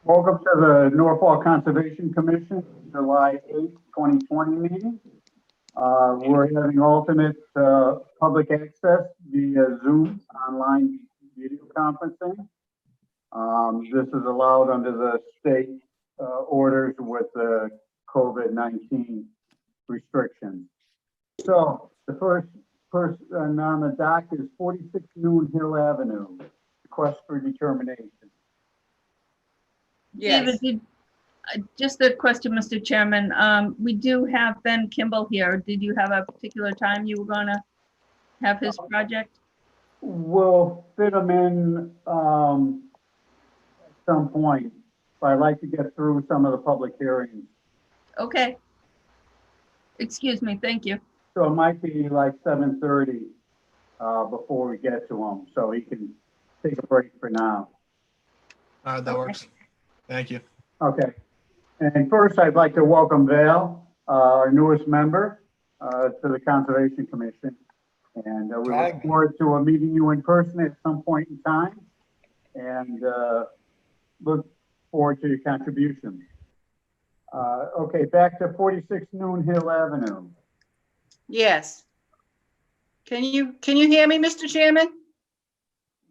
Welcome to the Norfolk Conservation Commission, July 8th, 2020 meeting. We're having alternate public access via Zoom online video conferencing. This is allowed under the state orders with the COVID-19 restrictions. So the first person on the dock is 46 Noon Hill Avenue, request for determination. Yes. David, just a question, Mr. Chairman. We do have Ben Kimball here. Did you have a particular time you were going to have his project? We'll fit him in at some point, but I'd like to get through some of the public hearings. Okay. Excuse me. Thank you. So it might be like 7:30 before we get to him, so he can take a break for now. That works. Thank you. Okay. And first, I'd like to welcome Val, our newest member to the Conservation Commission. And we look forward to meeting you in person at some point in time. And look forward to your contributions. Okay, back to 46 Noon Hill Avenue. Yes. Can you hear me, Mr. Chairman?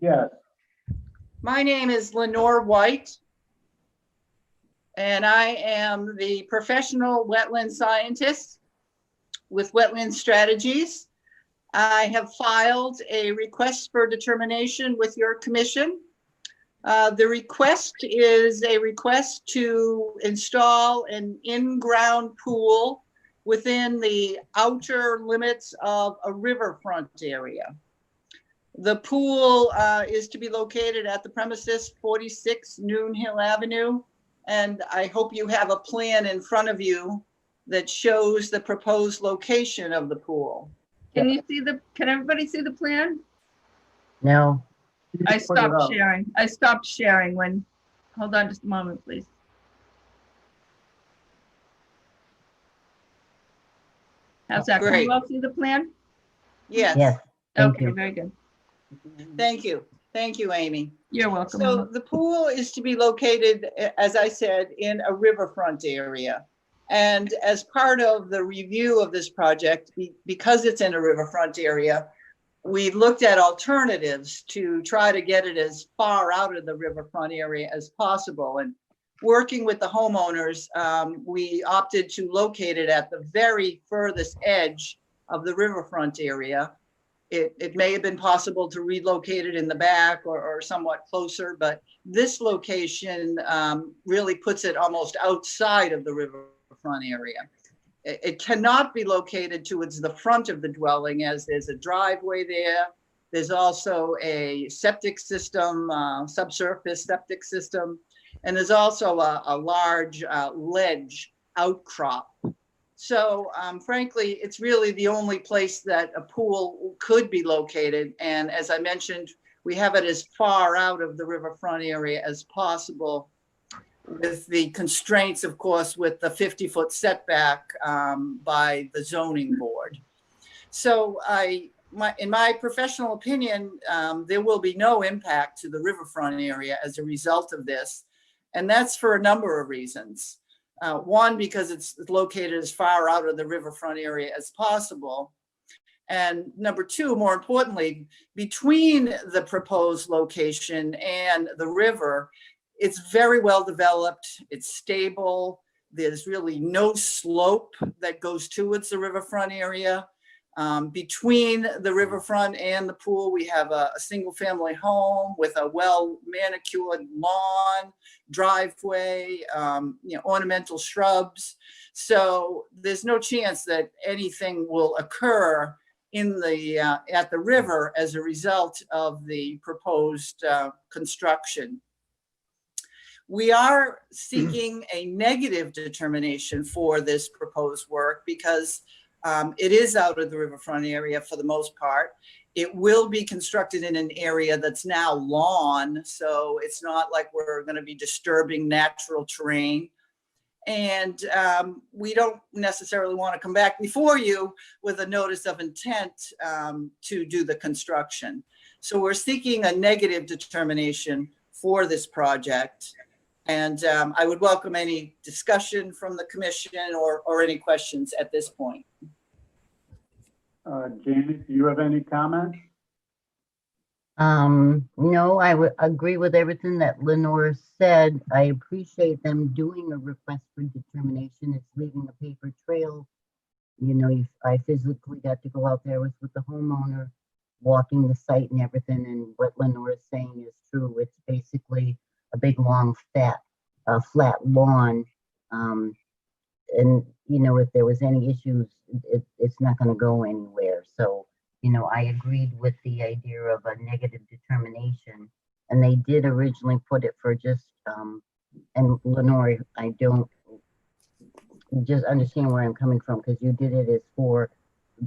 Yes. My name is Lenore White, and I am the professional wetland scientist with Wetland Strategies. I have filed a request for determination with your commission. The request is a request to install an in-ground pool within the outer limits of a riverfront area. The pool is to be located at the premises 46 Noon Hill Avenue. And I hope you have a plan in front of you that shows the proposed location of the pool. Can you see can everybody see the plan? No. I stopped sharing. I stopped sharing when, hold on just a moment, please. How's that? Can Great. you all see the plan? Yes. Yes. Thank Okay, you. very good. Thank you. Thank you, Amy. You're welcome. So the pool is to be located, as I said, in a riverfront area. And as part of the review of this project, because it's in a riverfront area, we looked at alternatives to try to get it as far out of the riverfront area as possible. And working with the homeowners, we opted to locate it at the very furthest edge of the riverfront area. It may have been possible to relocate it in the back or somewhat closer, but this location really puts it almost outside of the riverfront area. It cannot be located towards the front of the dwelling as there's a driveway there. There's also a septic system, subsurface septic system, and there's also a large ledge outcrop. So frankly, it's really the only place that a pool could be located. And as I mentioned, we have it as far out of the riverfront area as possible, with the constraints, of course, with the 50-foot setback by the zoning board. So in my professional opinion, there will be no impact to the riverfront area as a result of this. And that's for a number of reasons. One, because it's located as far out of the riverfront area as possible. And number two, more importantly, between the proposed location and the river, it's very well developed, it's stable, there's really no slope that goes towards the riverfront area. Between the riverfront and the pool, we have a single family home with a well manicured lawn, driveway, ornamental shrubs. So there's no chance that anything will occur in at the river as a result of the proposed construction. We are seeking a negative determination for this proposed work because it is out of the riverfront area for the most part. It will be constructed in an area that's now lawn, so it's not like we're going to be disturbing natural terrain. And we don't necessarily want to come back before you with a notice of intent to do the construction. So we're seeking a negative determination for this project. And I would welcome any discussion from the commission or any questions at this point. Janet, do you have any comments? No, I would agree with everything that Lenore said. I appreciate them doing a request for determination. It's leaving a paper trail. You know, I physically got to go out there with the homeowner, walking the site and everything. And what Lenore is saying is true. It's basically a big, long, flat lawn. And, you know, if there was any issues, it's not going to go anywhere. So, you know, I agreed with the idea of a negative determination. And they did originally put it for just, and Lenore, I don't just understand where I'm coming from, because you did it as for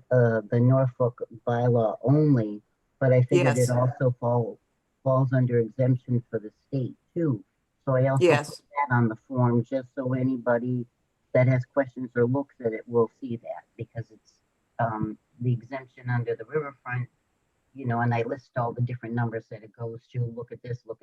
the Norfolk bylaw only, but I figured Yes. it also falls under exemption for the state too. So I also Yes. put that on the form, just so anybody that has questions or looks at it will see that, because it's the exemption under the riverfront, you know, and I list all the different numbers that it goes to, look at this, but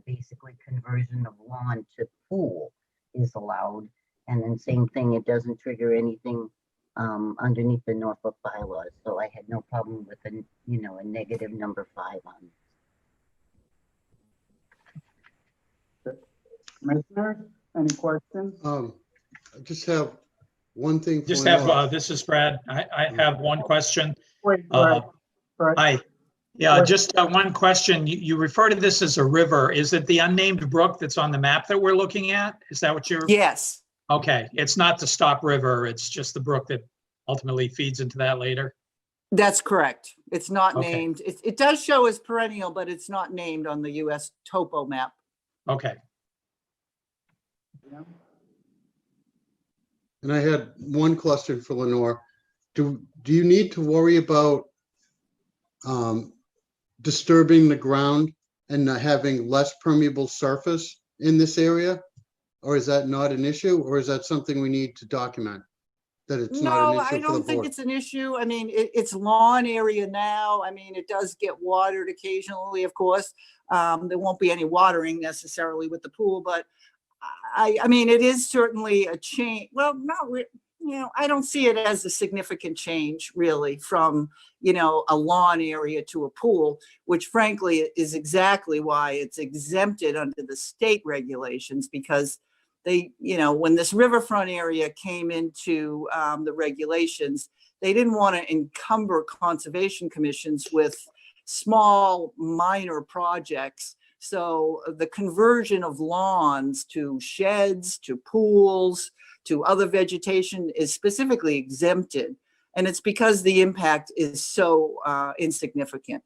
basically conversion of lawn to pool is allowed. And then same thing, it doesn't trigger anything underneath the Norfolk bylaws. So I had no problem with a, you know, a negative number 5 on it. Commissioners, any questions? I just have one thing. Just for Lenore. have, this is Brad. I have one question. Wait, Brad. Brad. Hi. Yeah, What? just one question. You refer to this as a river. Is it the unnamed brook that's on the map that we're looking at? Is that what you're? Yes. Okay, it's not the Stop River. It's just the brook that ultimately feeds into that later. That's correct. It's not Okay. named. It does show as perennial, but it's not named on the US topo map. Okay. Yeah. And I had one question for Lenore. Do you need to worry about disturbing the ground and not having less permeable surface in this area? Or is that not an issue, or is that something we need to document? That it's not No, an I issue for the don't think board? it's an issue. I mean, it's lawn area now. I mean, it does get watered occasionally, of course. There won't be any watering necessarily with the pool, but I mean, it is certainly a change. Well, you know, I don't see it as a significant change really from, you know, a lawn area to a pool, which frankly is exactly why it's exempted under the state regulations, because they, you know, when this riverfront area came into the regulations, they didn't want to encumber conservation commissions with small minor projects. So the conversion of lawns to sheds, to pools, to other vegetation is specifically exempted. And it's because the impact is so insignificant.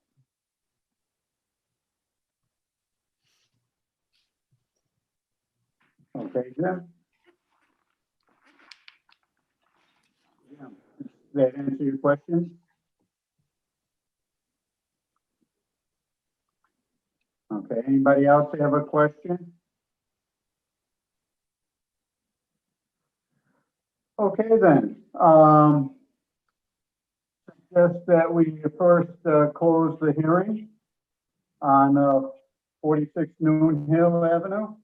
Okay, Jim? Yeah. Does that answer your question? Okay, anybody else have a question? Okay, then, suggest that we first close the hearing on 46 Noon Hill Avenue.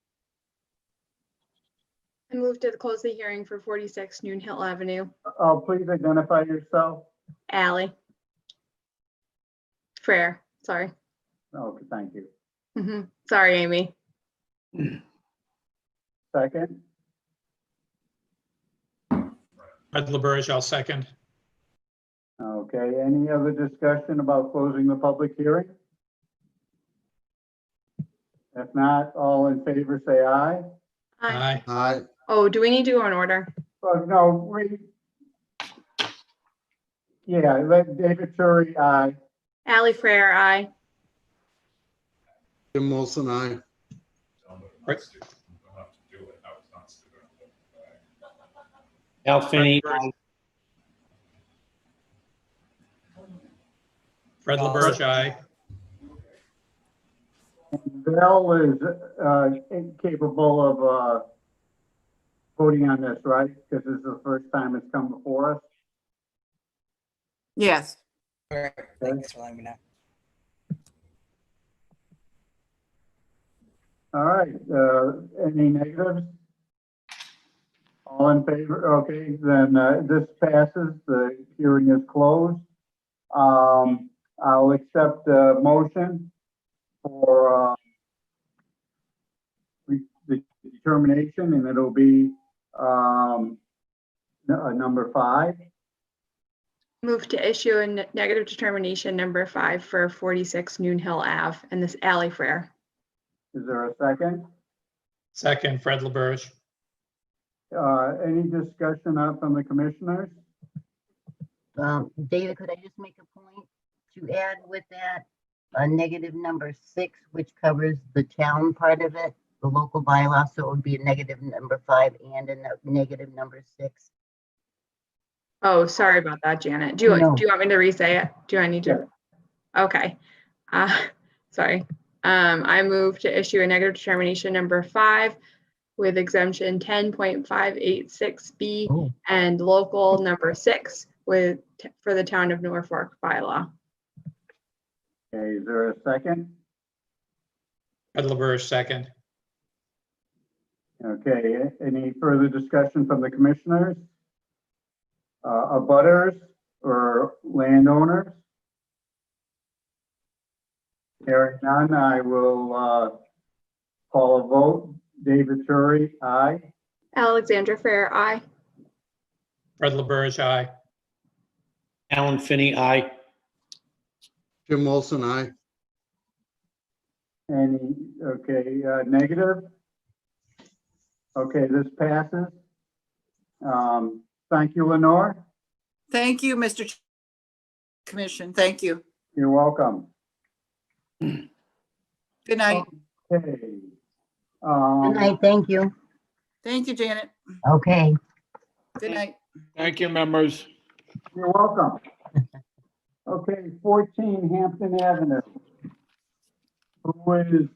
I move to close the hearing for 46 Noon Hill Avenue. Please identify yourself. Allie. Frere, sorry. Okay, thank you. Sorry, Amy. Second, Fred LaBerge, I'll second. okay, any other discussion about closing the public hearing? If not, all in favor, say aye. Aye. Aye. Oh, do we need to go in order? No, let David Shurry, aye. Allie Frere, aye. Jim Wilson, aye. Al Finney, aye. Fred LaBerge, aye. Bill is incapable of voting on this, right? Because this is the first time it's come before us. Yes. Thanks for letting me know. All right, any negatives? All in favor? Okay, then, this passes. The hearing is closed. I'll accept a motion for, the determination, and it'll be, number 5. Move to issue a negative determination number 5 for 46 Noon Hill Ave and this alley fair. Is there a second? Second, Fred LaBerge. Any discussion out from the commissioners? David, could I just make a point to add with that? A negative number 6, which covers the town part of it, the local bylaw, so it would be a negative number 5 and a negative number 6. Oh, sorry about that, Janet. Do you No. want me to re-say it? Do I need to? Okay. Sorry. I move to issue a negative determination number 5 with exemption 10.586B Oh, and local number 6 for the town of Norfolk bylaw. Okay, is there a second? Fred LaBerge, second. Okay, any further discussion from the commissioners? Abutters or landowners? Hearing none, I will call a vote. David Turi, aye. Alexandra Fair, aye. Fred LaBerge, aye. Alan Finney, aye. Jim Wilson, aye. Any, okay, negative? Okay, this passes. Thank you, Lenore. Thank you, Mr. Commission. Thank you. You're welcome. Good night. Okay. good night, thank you. Thank you, Janet. Okay, Good night. Thank you, members. You're welcome. Okay, 14 Hampton Avenue. Who is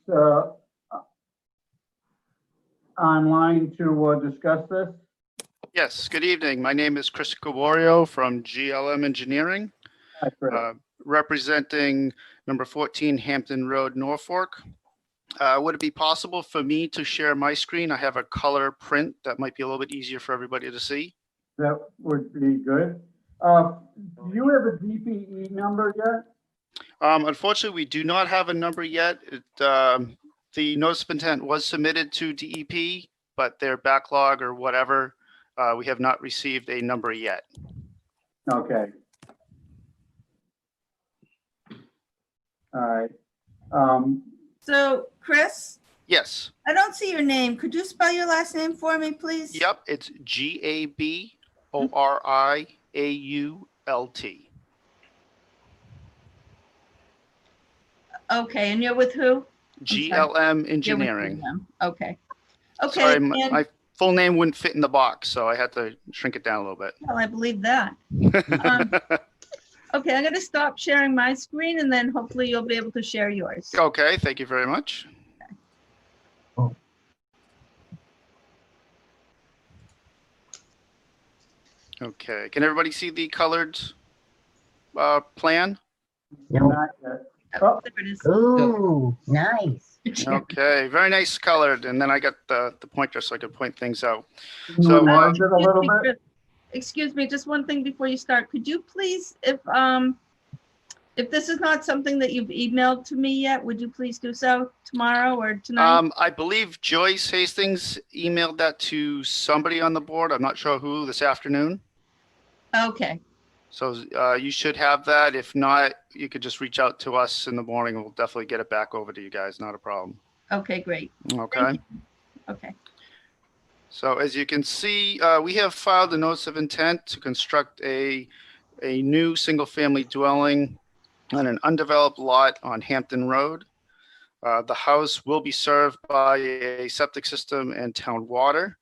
online to discuss this? Yes, good evening. My name is Chris Gaborio from GLM Engineering, Hi, Chris. representing number 14 Hampton Road, Norfolk. Would it be possible for me to share my screen? I have a color print that might be a little bit easier for everybody to see. That would be good. Do you have a DPE number yet? Unfortunately, we do not have a number yet. The notice of intent was submitted to DEP, but their backlog or whatever, we have not received a number yet. Okay. All right. So, Chris, Yes. I don't see your name. Could you spell your last name for me, please? Yep. It's GABORIAULT. Okay, and you're with who? GLM You're with Engineering. them. Okay. Okay, Sorry, and, my full name wouldn't fit in the box, so I had to shrink it down a little bit. well, I believe that. Okay, I'm going to stop sharing my screen and then hopefully you'll be able to share yours. Okay, thank you very much. Oh. Okay, can everybody see the colored plan? no, Not yet. Oh, There it is. ooh, nice. Okay, very nice colored, and then I got the pointer so I could point things out. can you So- enlarge it a little bit? Excuse me, just one thing before you start. Could you please, if this is not something that you've emailed to me yet, would you please do so tomorrow or tonight? I believe Joyce Hastings emailed that to somebody on the board. I'm not sure who, this afternoon. Okay, So you should have that. If not, you could just reach out to us in the morning. We'll definitely get it back over to you guys. Not a problem. okay, great. Okay. Thank you. Okay, So as you can see, we have filed a notice of intent to construct a new single-family dwelling on an undeveloped lot on Hampton Road. The house will be served by a septic system and town water.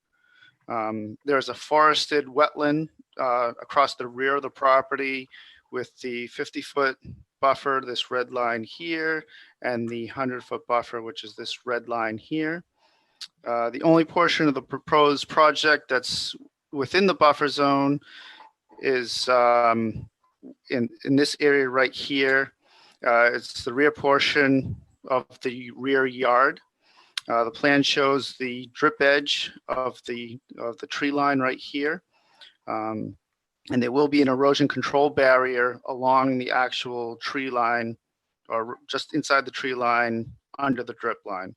There's a forested wetland across the rear of the property with the 50-foot buffer, this red line here, and the 100-foot buffer, which is this red line here. The only portion of the proposed project that's within the buffer zone is in this area right here. It's the rear portion of the rear yard. The plan shows the drip edge of the tree line right here. And there will be an erosion control barrier along the actual tree line, or just inside the tree line under the drip line.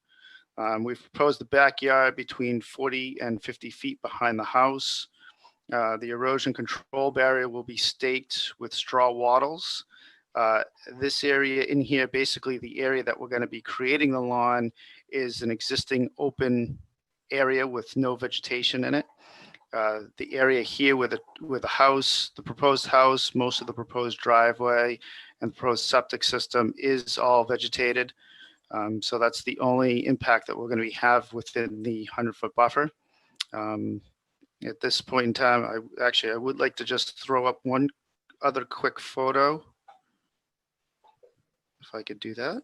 We've proposed the backyard between 40 and 50 feet behind the house. The erosion control barrier will be staked with straw wattles. This area in here, basically the area that we're going to be creating the lawn, is an existing open area with no vegetation in it. The area here with the house, the proposed house, most of the proposed driveway and the proposed septic system is all vegetated. So that's the only impact that we're going to have within the 100-foot buffer. At this point in time, I would like to just throw up one other quick photo. If I could do that.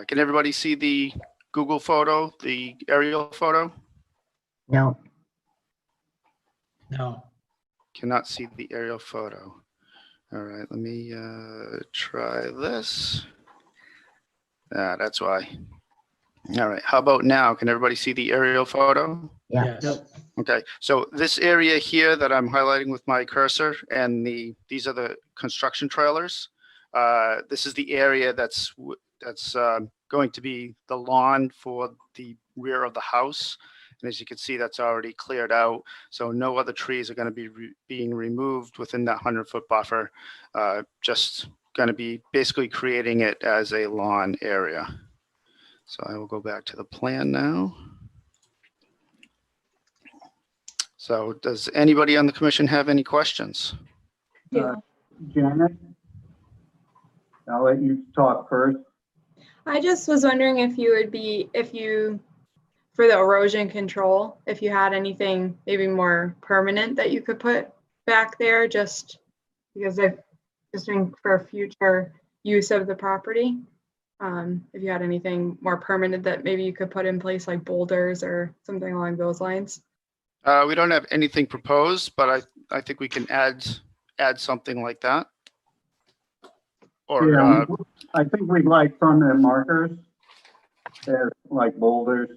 Can everybody see the Google photo, the aerial photo? No, No. Cannot see the aerial photo. All right, let me try this. That's why. All right, how about now? Can everybody see the aerial photo? yeah. Yes. Okay, so this area here that I'm highlighting with my cursor, and these are the construction trailers. This is the area that's going to be the lawn for the rear of the house. And as you can see, that's already cleared out. So no other trees are going to be being removed within that 100-foot buffer. Just going to be basically creating it as a lawn area. So I will go back to the plan now. So does anybody on the commission have any questions? Janet? I'll let you talk first. I just was wondering if for the erosion control, if you had anything maybe more permanent that you could put back there, just because I've just doing for future use of the property. If you had anything more permanent that maybe you could put in place, like boulders or something along those lines. We don't have anything proposed, but I think we can add something like that. Or Yeah, I think we'd like permanent markers, like boulders.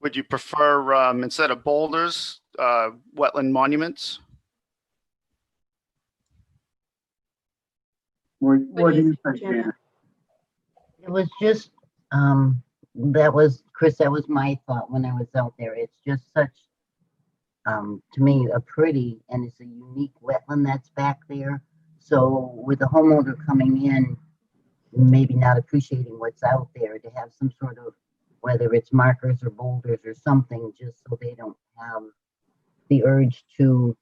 would you prefer, instead of boulders, wetland monuments? What do you think, Janet? Janet? It was just, that was, Chris, that was my thought when I was out there. It's just such, to me, a pretty, and it's a unique wetland that's back there. So with the homeowner coming in, maybe not appreciating what's out there, to have some sort of, whether it's markers or boulders or something, just so they don't have the urge to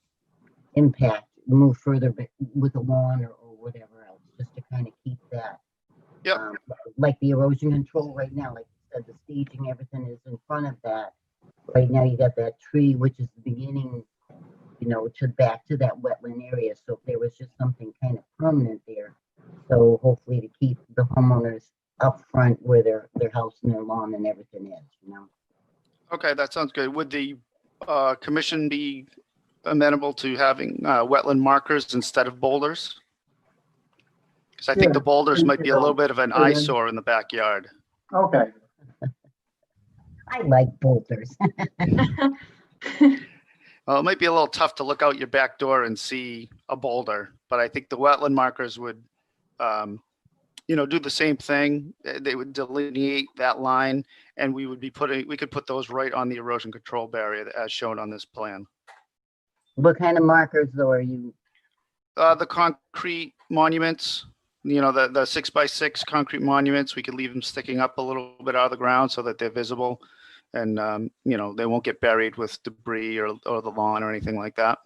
move further with the lawn or whatever else, just to kind of keep that. Yep. Like the erosion control right now, like you said, the staging, everything is in front of that. Right now you got that tree, which is the beginning, to back to that wetland area. So if there was just something kind of permanent there, so hopefully to keep the homeowners up front where their house and their lawn and everything is, Okay, that sounds good. Would the commission be amenable to having wetland markers instead of boulders? Because I think the boulders might be a little bit of an eyesore in the backyard. Okay, I like boulders. Well, it might be a little tough to look out your back door and see a boulder, but I think the wetland markers would, do the same thing. They would delineate that line, and we could put those right on the erosion control barrier as shown on this plan. What kind of markers though are you? The concrete monuments, the 6x6 concrete monuments, we could leave them sticking up a little bit out of the ground so that they're visible. And, they won't get buried with debris or the lawn or anything like that.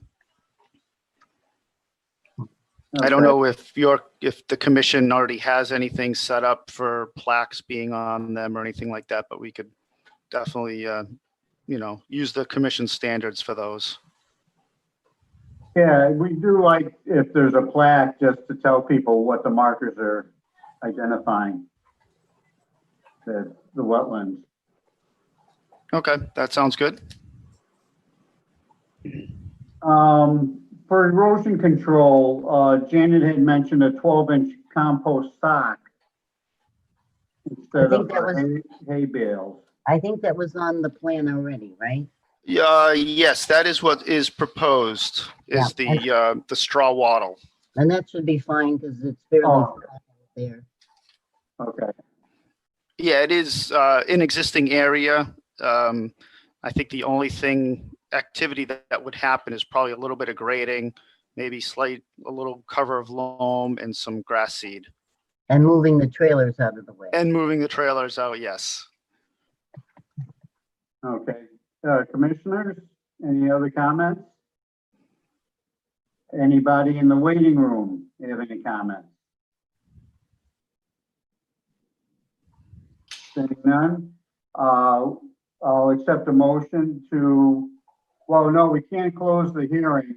I don't know if the commission already has anything set up for plaques being on them or anything like that, but we could definitely, use the commission standards for those. yeah, we do like if there's a plaque just to tell people what the markers are identifying the wetlands. Okay, that sounds good. For erosion control, Janet had mentioned a 12-inch compost stock instead think of that was- hay bales. I think that was on the plan already, right? Yes, that is what is proposed, is Yeah, the straw wattle. And that should be fine because it's fairly Oh. flat there. Okay, Yeah, it is an existing area. I think the only activity that would happen is probably a little bit of grading, maybe a little cover of loam and some grass seed. And moving the trailers out of the way. And moving the trailers out, yes. okay. Commissioners, any other comments? Anybody in the waiting room have any comments? Seeing none, I'll accept a motion to, well, no, we can't close the hearing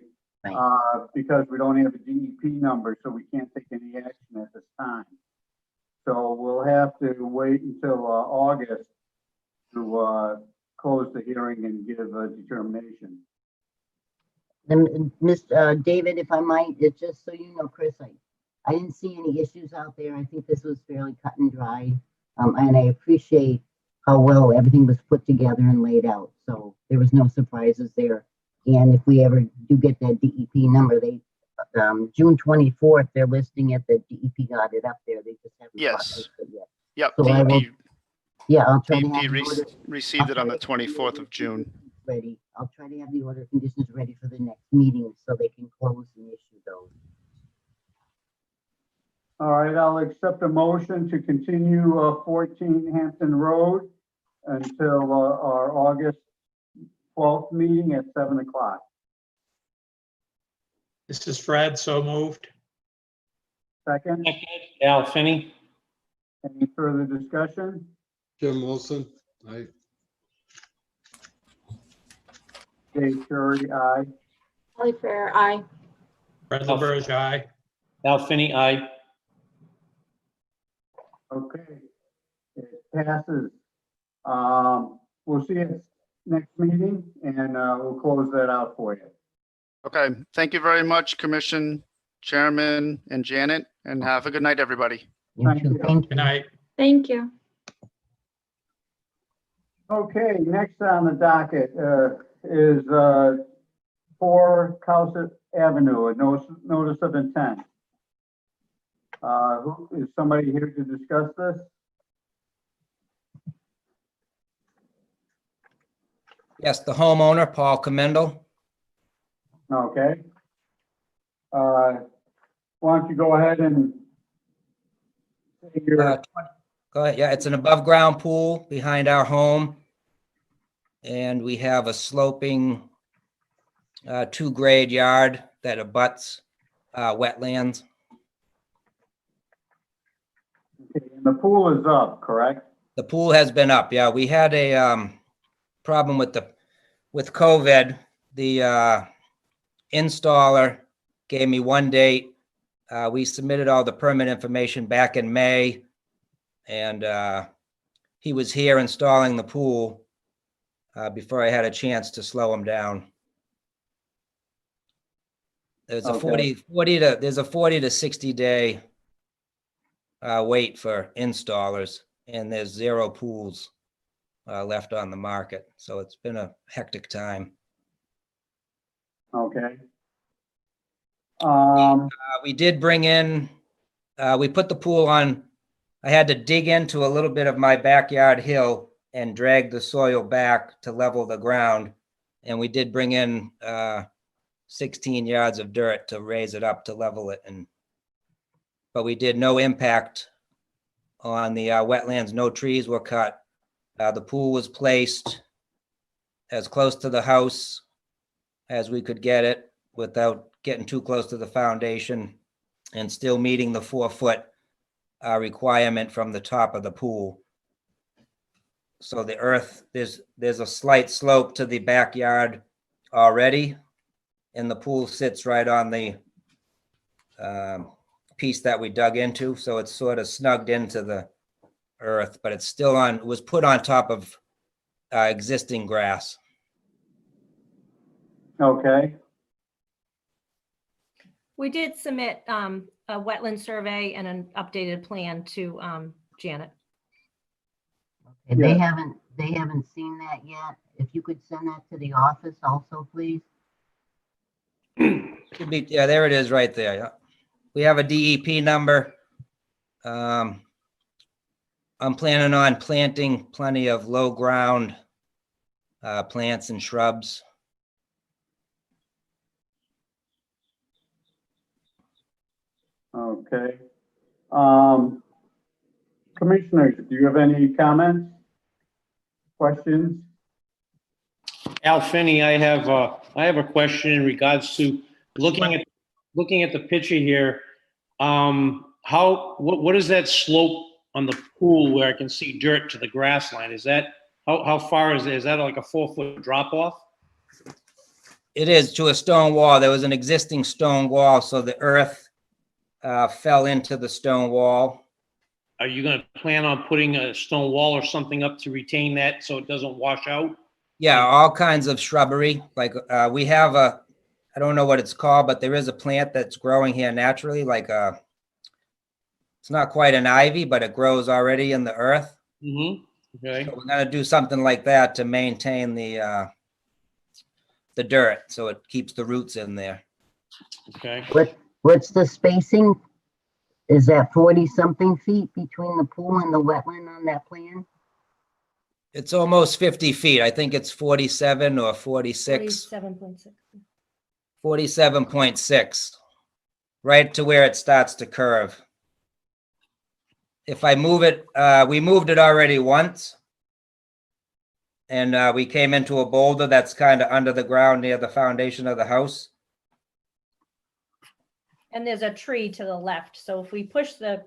because we don't have a DEP number, so we can't take any action at this time. So we'll have to wait until August to close the hearing and give a determination. And David, if I might, it's just so you know, Chris, I didn't see any issues out there. I think this was fairly cut and dry. And I appreciate how well everything was put together and laid out. So there was no surprises there. And if we ever do get that DEP number, June 24th, they're listing it, the DEP got it up there. They just haven't Yes. processed it yet. Yep, So I will- Yeah, I'll try to DEP have the order received it on the 24th of June. ready. I'll try to have the order conditions ready for the next meeting so they can close and issue those. All right, I'll accept a motion to continue 14 Hampton Road until our August 12th meeting at 7 o'clock. This is Fred, so moved. Second, Al Finney. any further discussion? Jim Wilson, aye. Dave Shirley, aye. Holly Fair, aye. Fred LaBerge, aye. Al Finney, aye. Okay, it passes. We'll see you next meeting and we'll close that out for you. Okay, thank you very much, Commission Chairman and Janet, and have a good night, everybody. Thank you. Thank you. Good night. Thank you. Okay, next on the docket is 4 Cowsit Avenue, a notice of intent. Is somebody here to discuss this? Yes, the homeowner, Paul Commendal. Okay. Why don't you go ahead and say your, Go ahead. Yeah, it's an above-ground pool behind our home. And we have a sloping 2-grade yard that abuts wetlands. okay, and the pool is up, correct? The pool has been up. Yeah, we had a problem with COVID. The installer gave me one date. We submitted all the permit information back in May, and he was here installing the pool before I had a chance to slow him down. There's a Okay. 40 to 60 day wait for installers, and there's 0 pools left on the market. So it's been a hectic time. Okay. We did bring in, we put the pool on, I had to dig into a little bit of my backyard hill and drag the soil back to level the ground. And we did bring in 16 yards of dirt to raise it up to level it. But we did no impact on the wetlands. No trees were cut. The pool was placed as close to the house as we could get it without getting too close to the foundation and still meeting the 4-foot requirement from the top of the pool. So the earth, there's a slight slope to the backyard already, and the pool sits right on the piece that we dug into. So it's sort of snugged into the earth, but it's still on, it was put on top of existing grass. Okay. We did submit a wetland survey and an updated plan to Janet. And Yeah. they haven't seen that yet. If you could send that to the office also, please. Should be, yeah, there it is right there. Yeah. We have a DEP number. I'm planning on planting plenty of low ground plants and shrubs. Okay. Commissioners, do you have any comments? Questions? Al Finney, I have a question in regards to looking at the picture here. What is that slope on the pool where I can see dirt to the grass line? Is that, how far is it? Is that like a 4-foot drop off? It is to a stone wall. There was an existing stone wall, so the earth fell into the stone wall. Are you gonna plan on putting a stone wall or something up to retain that so it doesn't wash out? Yeah, all kinds of shrubbery. Like we have I don't know what it's called, but there is a plant that's growing here naturally. Like it's not quite an ivy, but it grows already in the earth. Mm-hmm. Okay. So we're gonna do something like that to maintain the dirt, so it keeps the roots in there. Okay. What's the spacing? Is that 40-something feet between the pool and the wetland on that plan? It's almost 50 feet. I think it's 47 or 46. 47.6. 47.6, right to where it starts to curve. If I move it, we moved it already once. And we came into a boulder that's kind of under the ground near the foundation of the house. And there's a tree to the left. So if we push the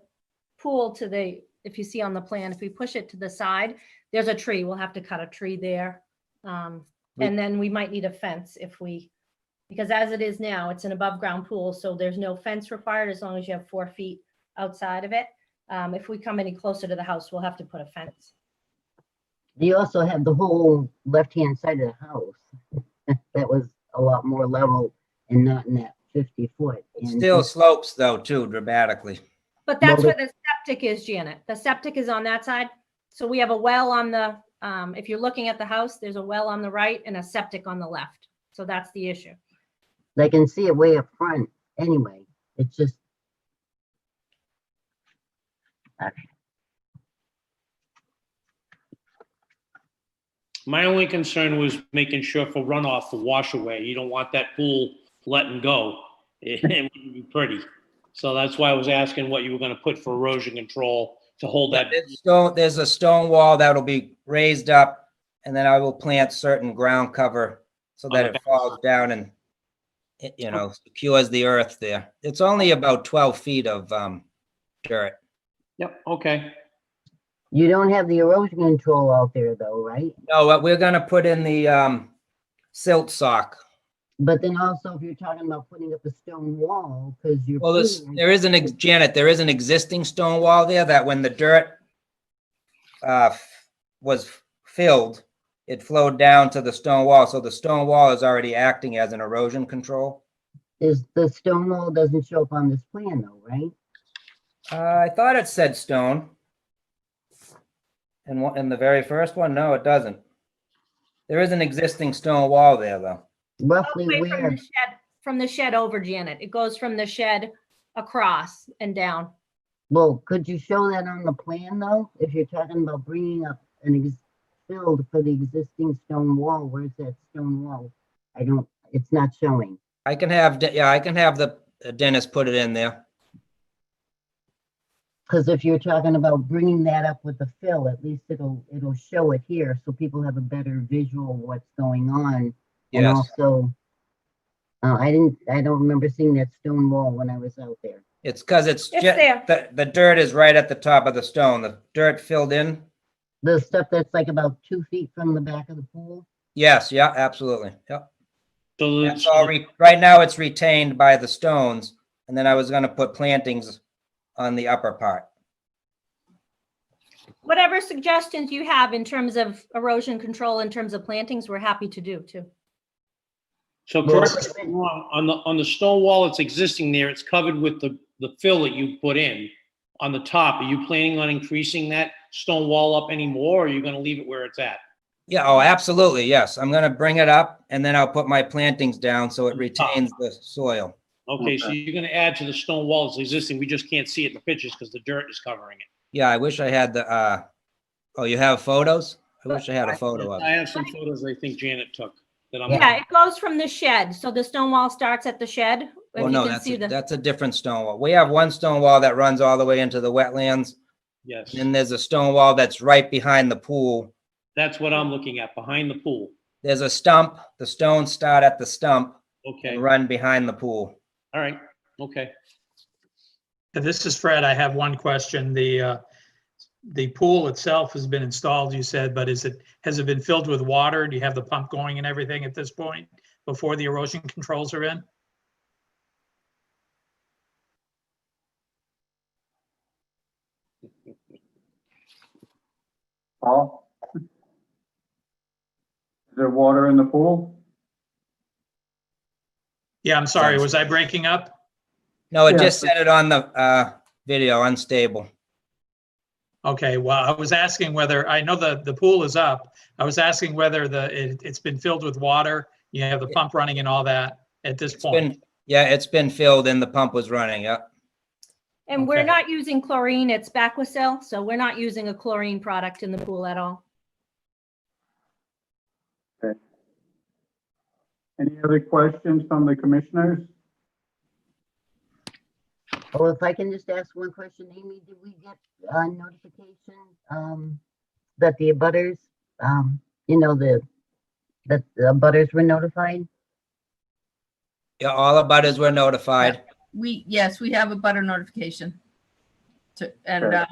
pool to the, if you see on the plan, if we push it to the side, there's a tree. We'll have to cut a tree there. And then we might need a fence because as it is now, it's an above ground pool. So there's no fence required as long as you have 4 feet outside of it. If we come any closer to the house, we'll have to put a fence. You also have the whole left-hand side of the house. That was a lot more level and not in that 50-foot. It still slopes though too dramatically. But that's where the septic is, Janet. The septic is on that side. So we have a well on the, if you're looking at the house, there's a well on the right and a septic on the left. So that's the issue. They can see it way up front anyway. It's just. Okay. My only concern was making sure for runoff, for wash away, you don't want that pool letting go. It wouldn't be pretty. So that's why I was asking what you were gonna put for erosion control to hold that. There's a stone wall that'll be raised up, and then I will plant certain ground cover so that it falls down and it, secures the earth there. It's only about 12 feet of dirt. Yep, okay. You don't have the erosion control out there though, right? No, we're gonna put in the silt sock. But then also if you're talking about putting up a stone wall, because you're. Well, there is Janet, there is an existing stone wall there that when the dirt was filled, it flowed down to the stone wall. So the stone wall is already acting as an erosion control. Is the stone wall doesn't show up on this plan though, right? I thought it said stone. In the very first one, no, it doesn't. There is an existing stone wall there though. Roughly where? From the shed over, Janet. It goes from the shed across and down. Well, could you show that on the plan though? If you're talking about bringing up filled for the existing stone wall, where's that stone wall? It's not showing. I can have the Dennis put it in there. Because if you're talking about bringing that up with the fill, at least it'll show it here so people have a better visual of what's going on. And Yes. also, I don't remember seeing that stone wall when I was out there. It's because It's there. the dirt is right at the top of the stone. The dirt filled in. The stuff that's like about 2 feet from the back of the pool. Yes, yeah, absolutely. Yep. So That's all right now it's retained by the stones, and then I was gonna put plantings on the upper part. Whatever suggestions you have in terms of erosion control, in terms of plantings, we're happy to do too. So correct me if I'm wrong, on the stone wall that's existing there, it's covered with the the fill that you put in on the top, are you planning on increasing that stone wall up anymore, or are you gonna leave it where it's at? Yeah, oh, absolutely, yes. I'm gonna bring it up and then I'll put my plantings down so it On the top. retains the soil. Okay, so Okay. you're gonna add to the stone wall that's existing, we just can't see it in the pictures because the dirt is covering it. Yeah, I wish I had the, oh, you have photos? I wish I had a photo of I it. have some photos I think Janet took that I'm. Yeah, it goes from the shed. So the stone wall starts at the shed. If Well, you no, can that's, see the, that's a different stone wall. We have one stone wall that runs all the way into the wetlands. Yes, And then there's a stone wall that's right behind the pool. that's what I'm looking at, behind the pool. There's a stump, the stones start at the stump Okay, and run behind the pool. all right, okay. This is Fred. I have one question. The pool itself has been installed, you said, but has it been filled with water? Do you have the pump going and everything at this point before the erosion controls are in? Paul? Is there water in the pool? Yeah, I'm sorry. Was I breaking up? No, it Yeah. just said it on the video, unstable. Okay, well, I was asking whether, I know the pool is up. I was asking whether it's been filled with water. You have the pump running and all that at this It's point. been, yeah, it's been filled and the pump was running, yeah. and we're Okay. not using chlorine, it's Baquacil, so we're not using a chlorine product in the pool at all. Any other questions from the commissioners? Oh, if I can just ask one question, Amy, did we get a notification that the abutters, that the abutters were notified? Yeah, all the butters were notified. Yes, we have a butter notification. And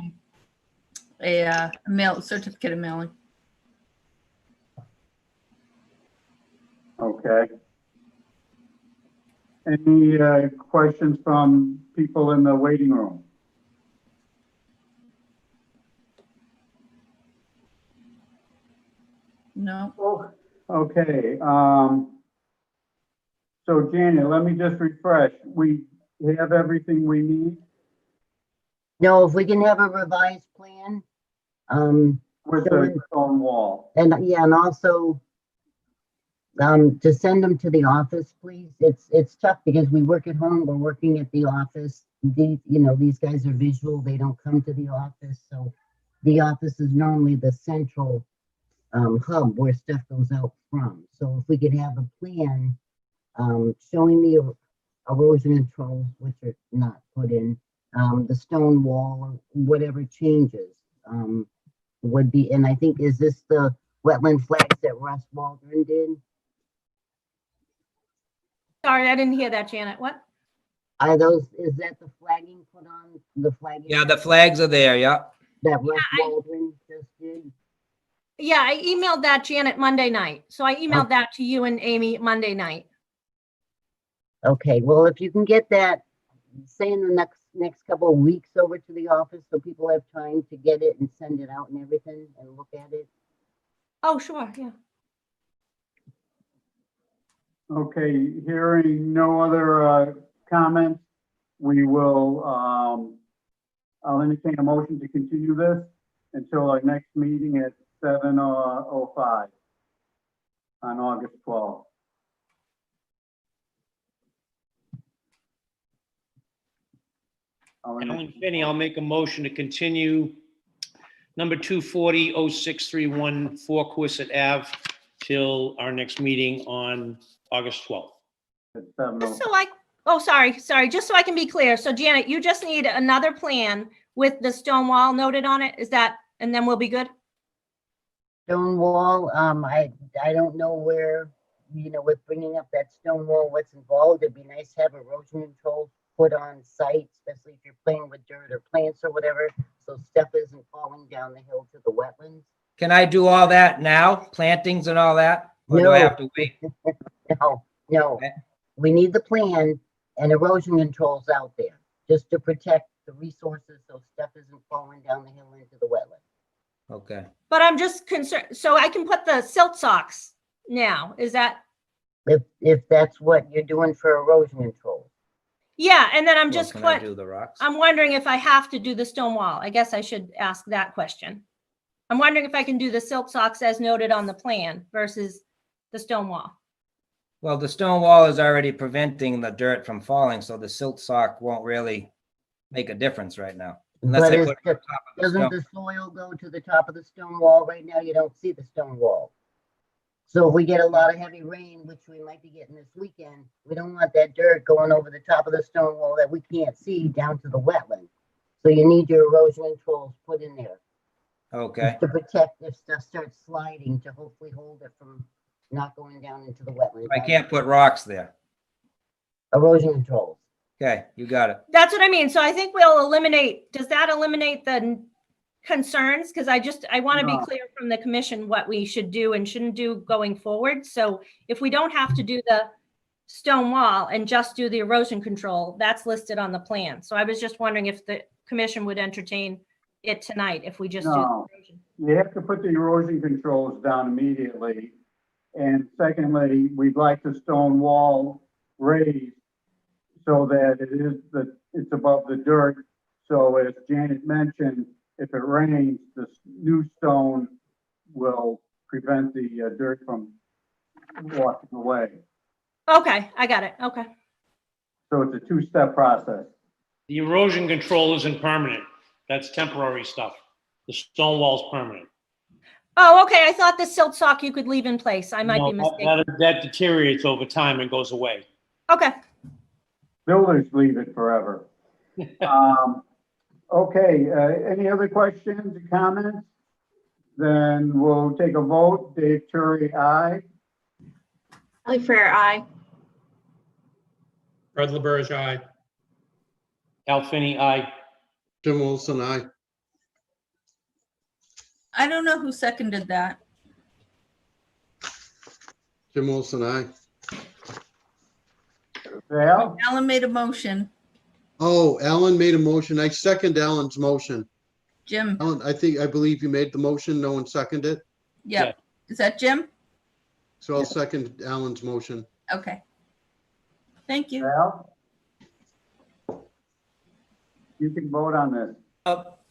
Sure. a certificate of mailing. Okay. Any questions from people in the waiting room? No, Oh, okay. So Janet, let me just refresh. We have everything we need No, if we can have a revised plan, with the stone wall. and yeah, and also to send them to the office, please. It's tough because we work at home, we're working at the office. These guys are visual, they don't come to the office, so the office is normally the central hub where stuff goes out from. So if we could have a plan showing the erosion controls, which are not put in, the stone wall, or whatever changes would be, and I think, is this the wetland flags that Russ Waldron did? sorry, I didn't hear that, Janet. What? Is that the flagging put on, the flagging? Yeah, the flags are there, yeah. That Russ Waldron just did? Yeah, I emailed that Janet Monday night. So I emailed that to you and Amy Monday night. Okay, well, if you can get that, say in the next couple of weeks over to the office so people have time to get it and send it out and everything and look at it. Oh, sure, yeah. Okay, hearing no other comments, we will, I'll entertain a motion to continue this until our next meeting at 7:05 on August 12th. Alan Finney, I'll make a motion to continue number 240-0631 4 Quistit Ave till our next meeting on August 12th. At 7:05. Just so sorry, just so I can be clear. So Janet, you just need another plan with the stone wall noted on it. Is that, and then we'll be good? Stone wall, I don't know where, with bringing up that stone wall, what's involved. It'd be nice to have erosion control put on site, especially if you're playing with dirt or plants or whatever, so stuff isn't falling down the hill to the wetlands. Can I do all that now? Plantings and all that? Or do I have to wait? No, Okay. we need the plan and erosion controls out there, just to protect the resources so stuff isn't falling down the hill into the wetland. Okay. But I'm just concerned, so I can put the silt socks now, is that? If that's what you're doing for erosion control. Yeah, and then I'm Well, just, can I do the rocks? I'm wondering if I have to do the stone wall. I guess I should ask that question. I'm wondering if I can do the silt socks as noted on the plan versus the stone wall. Well, the stone wall is already preventing the dirt from falling, so the silt sock won't really make a difference right now. Unless But I is put it the- on top of the Doesn't stone. the soil go to the top of the stone wall? Right now, you don't see the stone wall. So if we get a lot of heavy rain, which we might be getting this weekend, we don't want that dirt going over the top of the stone wall that we can't see down to the wetland. So you need your erosion controls put in there. Okay, Just to protect if stuff starts sliding, to hopefully hold it from not going down into the wetland. I can't put rocks there. Erosion controls. Okay, you got it. That's what I mean. So I think we'll eliminate, does that eliminate the concerns? Because I want to be No. clear from the commission what we should do and shouldn't do going forward. So if we don't have to do the stone wall and just do the erosion control, that's listed on the plan. So I was just wondering if the commission would entertain it tonight if we just do the No. erosion. You have to put the erosion controls down immediately. And secondly, we'd like the stone wall raised so that it's above the dirt. So as Janet mentioned, if it rains, the new stone will prevent the dirt from washing away. Okay, I got it. Okay. So it's a two-step process. The erosion control isn't permanent. That's temporary stuff. The stone wall's permanent. Oh, okay. I thought the silt sock you could leave in place. I might No, be mistaken. that deteriorates over time and goes away. Okay. Builders leave it forever. Okay, any other questions or comments? Then we'll take a vote. Dave Turry, aye. Ellie Frere, aye. Fred LaBerge, aye. Al Finney, aye. Jim Wilson, aye. I don't know who seconded that. Jim Wilson, aye. Val? Alan made a motion. Oh, Alan made a motion. I second Alan's motion. Jim, Alan, I believe you made the motion. No one seconded it. yeah. Is that Jim? So I'll second Alan's motion. Okay. Thank you. Val? You can vote on this.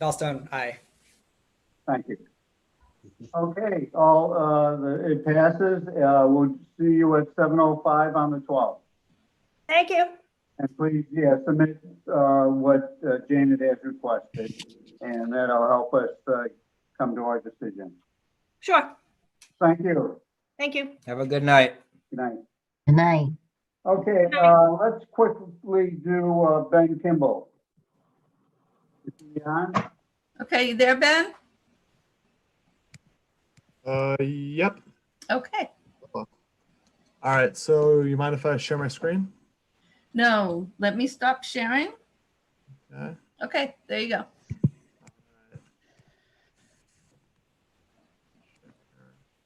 Bellstone, aye. Thank you. Okay, it passes. We'll see you at 7:05 on the 12th. Thank you. And please, submit what Janet has requested, and that'll help us come to our decision. Sure. Thank you. Thank you. Have a good night. Good night. Good night. Okay, let's quickly do Ben Kimball. Is he on? Okay, you there, Ben? Yep. Okay. All right, so you mind if I share my screen? No, let me stop sharing. Okay. Okay, there you go.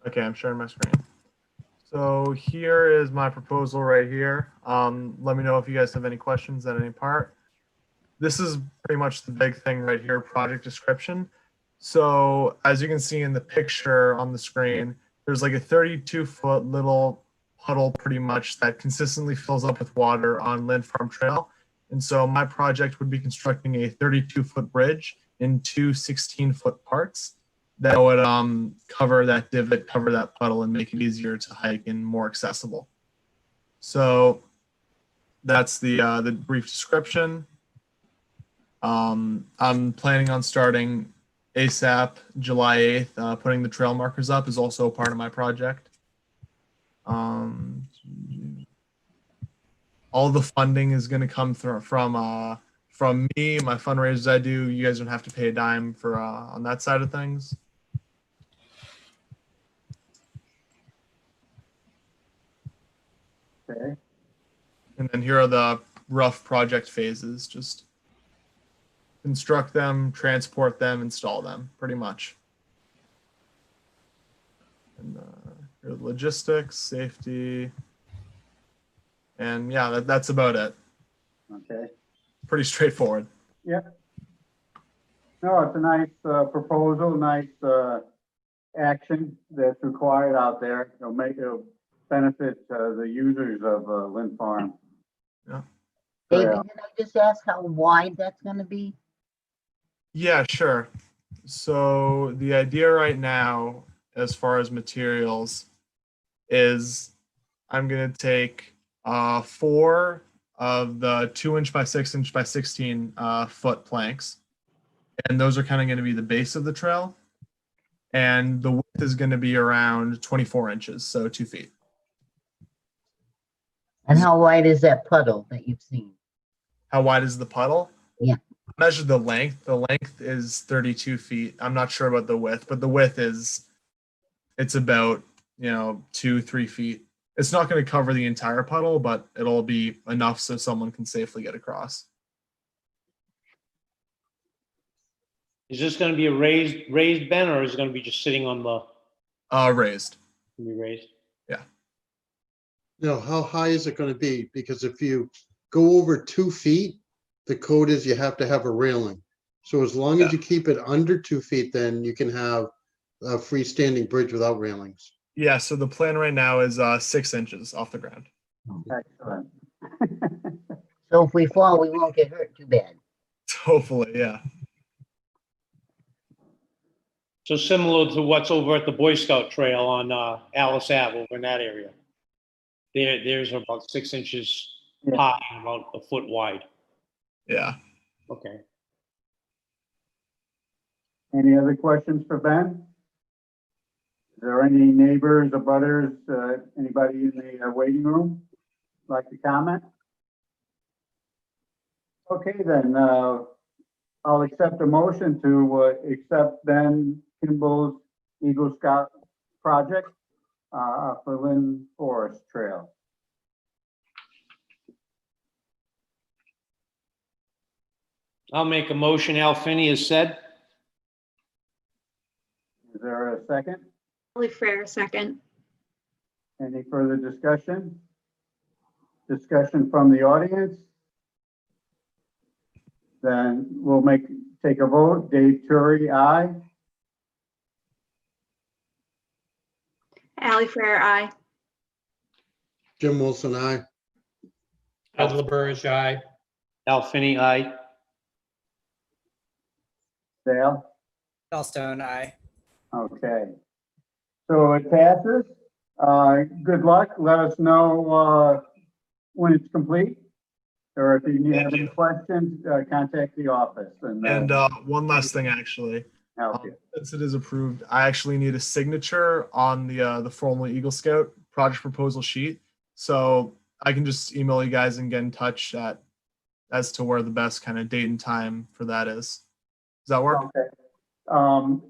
Okay, I'm sharing my screen. So here is my proposal right here. Let me know if you guys have any questions at any part. This is pretty much the big thing right here, project description. So as you can see in the picture on the screen, there's like a 32-foot little puddle pretty much that consistently fills up with water on Lynn Farm Trail. And so my project would be constructing a 32-foot bridge in two 16-foot parts that would cover that divot, cover that puddle, and make it easier to hike and more accessible. So that's the brief description. I'm planning on starting ASAP July 8th. Putting the trail markers up is also a part of my project. All the funding is going to come from me, my fundraisers I do. You guys don't have to pay a dime for on that side of things. Okay. And then here are the rough project phases. Just construct them, transport them, install them, pretty much. And here are the logistics, safety, and yeah, that's about it. Okay. Pretty straightforward. Yep. No, it's a nice proposal, nice action that's required out there. It'll benefit the users of Lynn Farm. Yeah. David, trail. can I just ask how wide that's gonna be? Yeah, sure. So the idea right now, as far as materials, is I'm gonna take 4 of the 2-inch by 6-inch by 16 foot planks, and those are kind of going to be the base of the trail. And the width is going to be around 24 inches, so 2 feet. And how wide is that puddle that you've seen? How wide is the puddle? Yeah. I measured the length. The length is 32 feet. I'm not sure about the width, but the width it's about 2-3 feet. It's not going to cover the entire puddle, but it'll be enough so someone can safely get across. Is this gonna be a raised bed, or is it gonna be just sitting on the, Raised. gonna be raised? Now, how high is it gonna be? Because if you go over 2 feet, the code is you have to have a railing. So as long as you keep it under 2 feet, then you can have a freestanding bridge without railings. Yeah, so the plan right now is 6 inches off the ground. Excellent. So if we fall, we won't get hurt too bad. Hopefully, yeah. So similar to what's over at the Boy Scout Trail on Alice Ave over in that area. There's about 6 inches Yeah. high and about a foot wide. Yeah. Okay. Any other questions for Ben? Is there any neighbors or butters, anybody in the waiting room like to comment? Okay, then, I'll accept a motion to accept Ben Kimball's Eagle Scout project for Lynn Forest Trail. I'll make a motion. Al Finney has said. Is there a second? Really fair, second. Any further discussion? Discussion from the audience? Then we'll take a vote. Dave Turi, aye. Allie Fair, aye. Jim Wilson, aye. Ed LaBerge, aye. Al Finney, aye. Dale? Dalstone, aye. Okay. So it passes. Good luck. Let us know when it's complete. Or if you have any questions, contact the office and one last thing, actually. help you. Since it is approved, I actually need a signature on the formal Eagle Scout project proposal sheet. So I can just email you guys and get in touch as to where the best kind of date and time for that is. Does that work? Okay.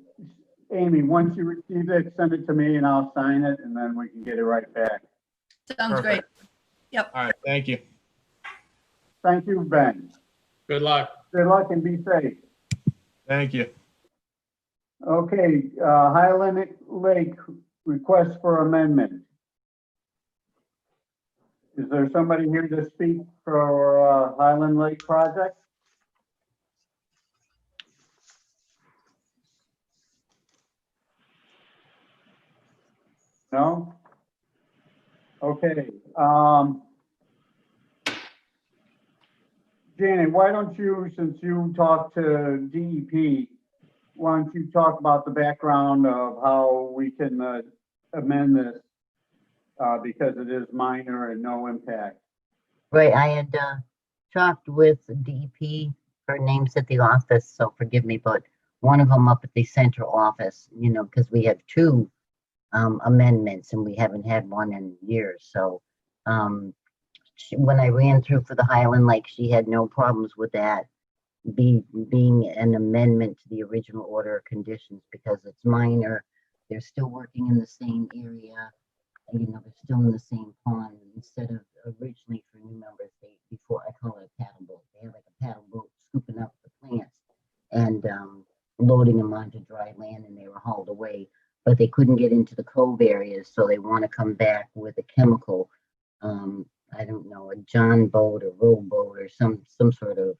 Amy, once you receive it, send it to me and I'll sign it and then we can get it right back. Sounds great. All right. Thank you. Thank you, Ben. Good luck. Good luck and be safe. Thank you. Okay, Highland Lake request for amendment. Is there somebody here to speak for Highland Lake project? No? Okay. Janet, why don't you, since you talked to DEP, why don't you talk about the background of how we can amend this because it is minor and no impact? Right, I had talked with DEP, her name's at the office, so forgive me, but one of them up at the central office, because we have 2 amendments and we haven't had one in years. So when I ran through for the Highland Lake, she had no problems with that being an amendment to the original order of conditions because it's minor. They're still working in the same area. They're still in the same pond. Instead of originally for new members, before I call it a paddle boat, they have like a paddle boat scooping up the plants and loading them onto dry land, and they were hauled away. But they couldn't get into the cove areas, so they want to come back with a chemical, I don't know, a John boat or rowboat or some sort of,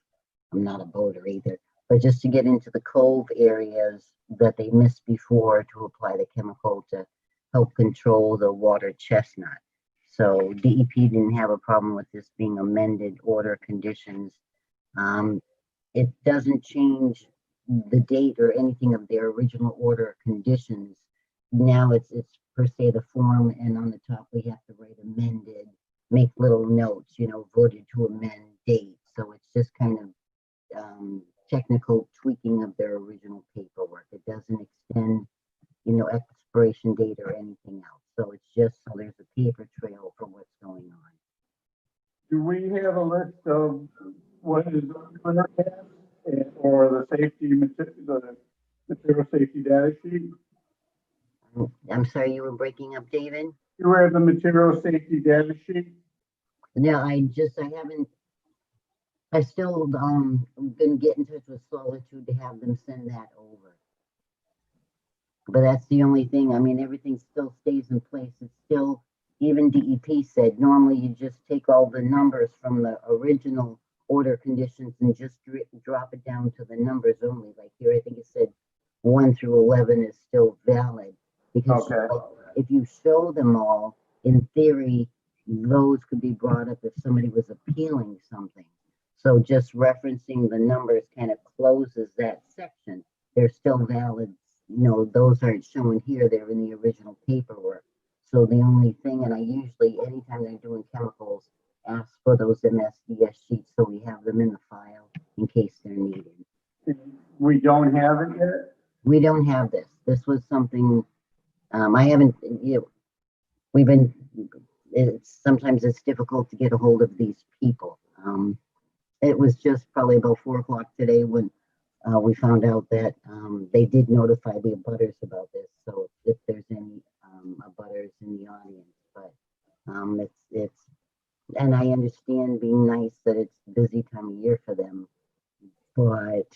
I'm not a boater either, but just to get into the cove areas that they missed before to apply the chemical to help control the water chestnut. So DEP didn't have a problem with this being amended order conditions. It doesn't change the date or anything of their original order conditions. Now it's per se the form, and on the top we have to write amended, make little notes, you know, voted to amend date. So it's just kind of technical tweaking of their original paperwork. It doesn't extend, you know, expiration date or anything else. So it's just so there's a paper trail for what's going on. Do we have a list of what is clear path or the material safety data sheet? I'm sorry, you were breaking up, David? You have the material safety data sheet? No, I still gonna get in touch with Solitude to have them send that over. But that's the only thing. I mean, everything still stays in place. It's still, even DEP said, normally you just take all the numbers from the original order conditions and just drop it down to the numbers only. Like here, I think it said 1 through 11 is still valid. Because if you show them all, in theory, those could be brought up if somebody was appealing something. So just referencing the numbers kind of closes that section. They're still valid. You know, those aren't shown here. They're in the original paperwork. So the only thing, and I usually, anytime they're doing chemicals, ask for those MSDS sheets so we have them in the file in case they're needed. We don't have it yet? We don't have this. This was something, I haven't, you know, we've been, sometimes it's difficult to get a hold of these people. It was just probably about 4 o'clock today when we found out that they did notify the abutters about this. So if there's any abutters in the audience, but it's, and I understand being nice that it's a busy time of year for them, but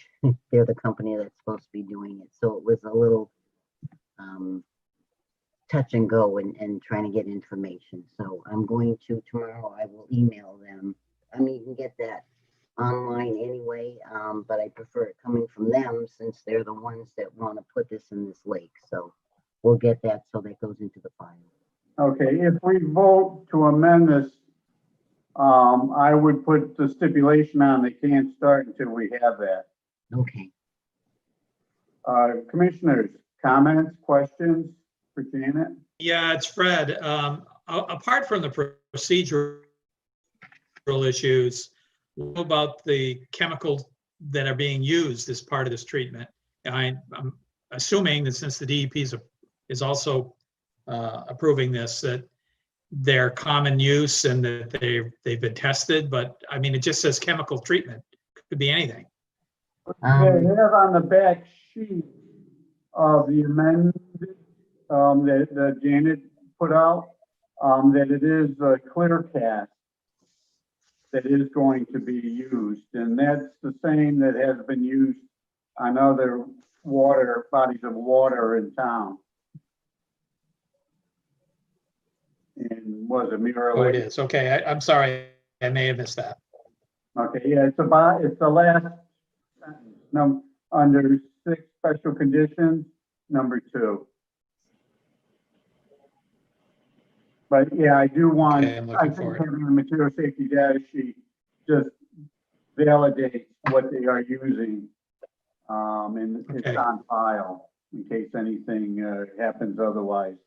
they're the company that's supposed to be doing it. So it was a little touch and go and trying to get information. So I'm going to tomorrow, I will email them. I mean, you can get that online anyway, but I prefer it coming from them since they're the ones that want to put this in this lake. So we'll get that so that goes into the file. Okay, if we vote to amend this, I would put the stipulation on they can't start until we have that. Okay. Commissioners, comments, questions for Janet? Yeah, it's Fred. Apart from the procedural issues, what about the chemicals that are being used as part of this treatment? I'm assuming that since the DEP is also approving this, that they're common use and that they've been tested, but I mean, it just says chemical treatment. Could be anything. They have on the back sheet of the amendment that Janet put out, that it is a clear cast that is going to be used, and that's the same that has been used on other bodies of water in town. And was it Mirror Oh, Lake? it is. Okay, I'm sorry. I may have missed that. Okay, yeah, it's the last sentence, under 6 special conditions, number 2. But yeah, I do want, Okay, I'm I looking think for it. having a material safety data sheet just validates what they are using. And Okay. it's on file in case anything happens otherwise.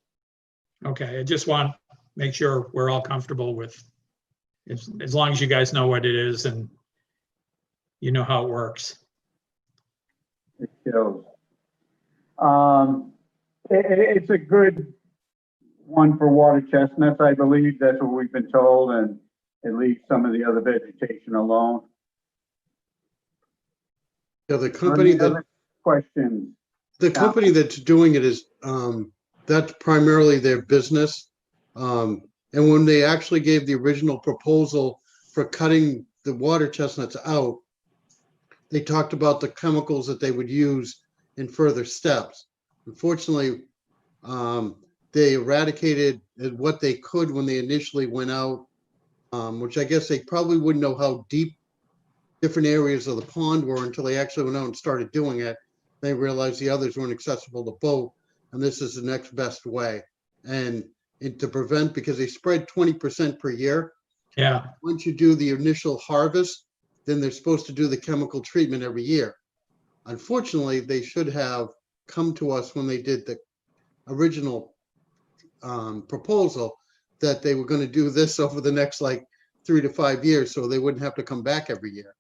Okay, I just want to make sure we're all comfortable with, as long as you guys know what it is and you know how it works. It shows. It's a good one for water chestnuts, I believe. That's what we've been told, and it leaves some of the other vegetation alone. Yeah, the company Any that other questions? the company that's doing it is that's primarily their business. And when they actually gave the original proposal for cutting the water chestnuts out, they talked about the chemicals that they would use in further steps. Unfortunately, they eradicated what they could when they initially went out, which I guess they probably wouldn't know how deep different areas of the pond were until they actually went out and started doing it. They realized the others weren't accessible to boat, and this is the next best way. And and to prevent, because they spread 20% per year. Yeah, Once you do the initial harvest, then they're supposed to do the chemical treatment every year. Unfortunately, they should have come to us when they did the original proposal that they were going to do this over the next like 3 to 5 years, so they wouldn't have to come back every year.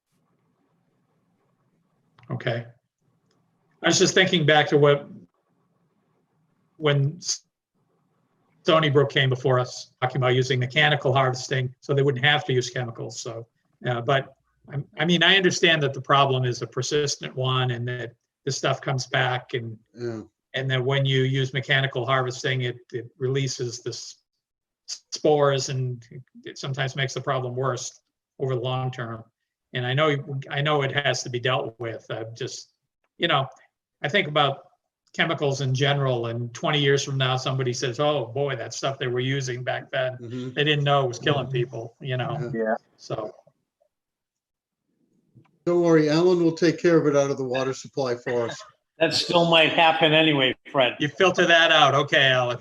okay. I was just thinking back to when Stony Brook came before us, talking about using mechanical harvesting, so they wouldn't have to use chemicals, so, but I mean, I understand that the problem is a persistent one and that this stuff comes back and Yeah. and then when you use mechanical harvesting, it releases the spores and it sometimes makes the problem worse over the long term. And I know it has to be dealt with. Just, I think about chemicals in general, and 20 years from now, somebody says, oh boy, that stuff they were using back then, Mhm. they didn't know it was killing people, Yeah. So, Don't worry, Alan will take care of it out of the water supply for us. That still might happen anyway, Fred. you filter that out. Okay, Alan.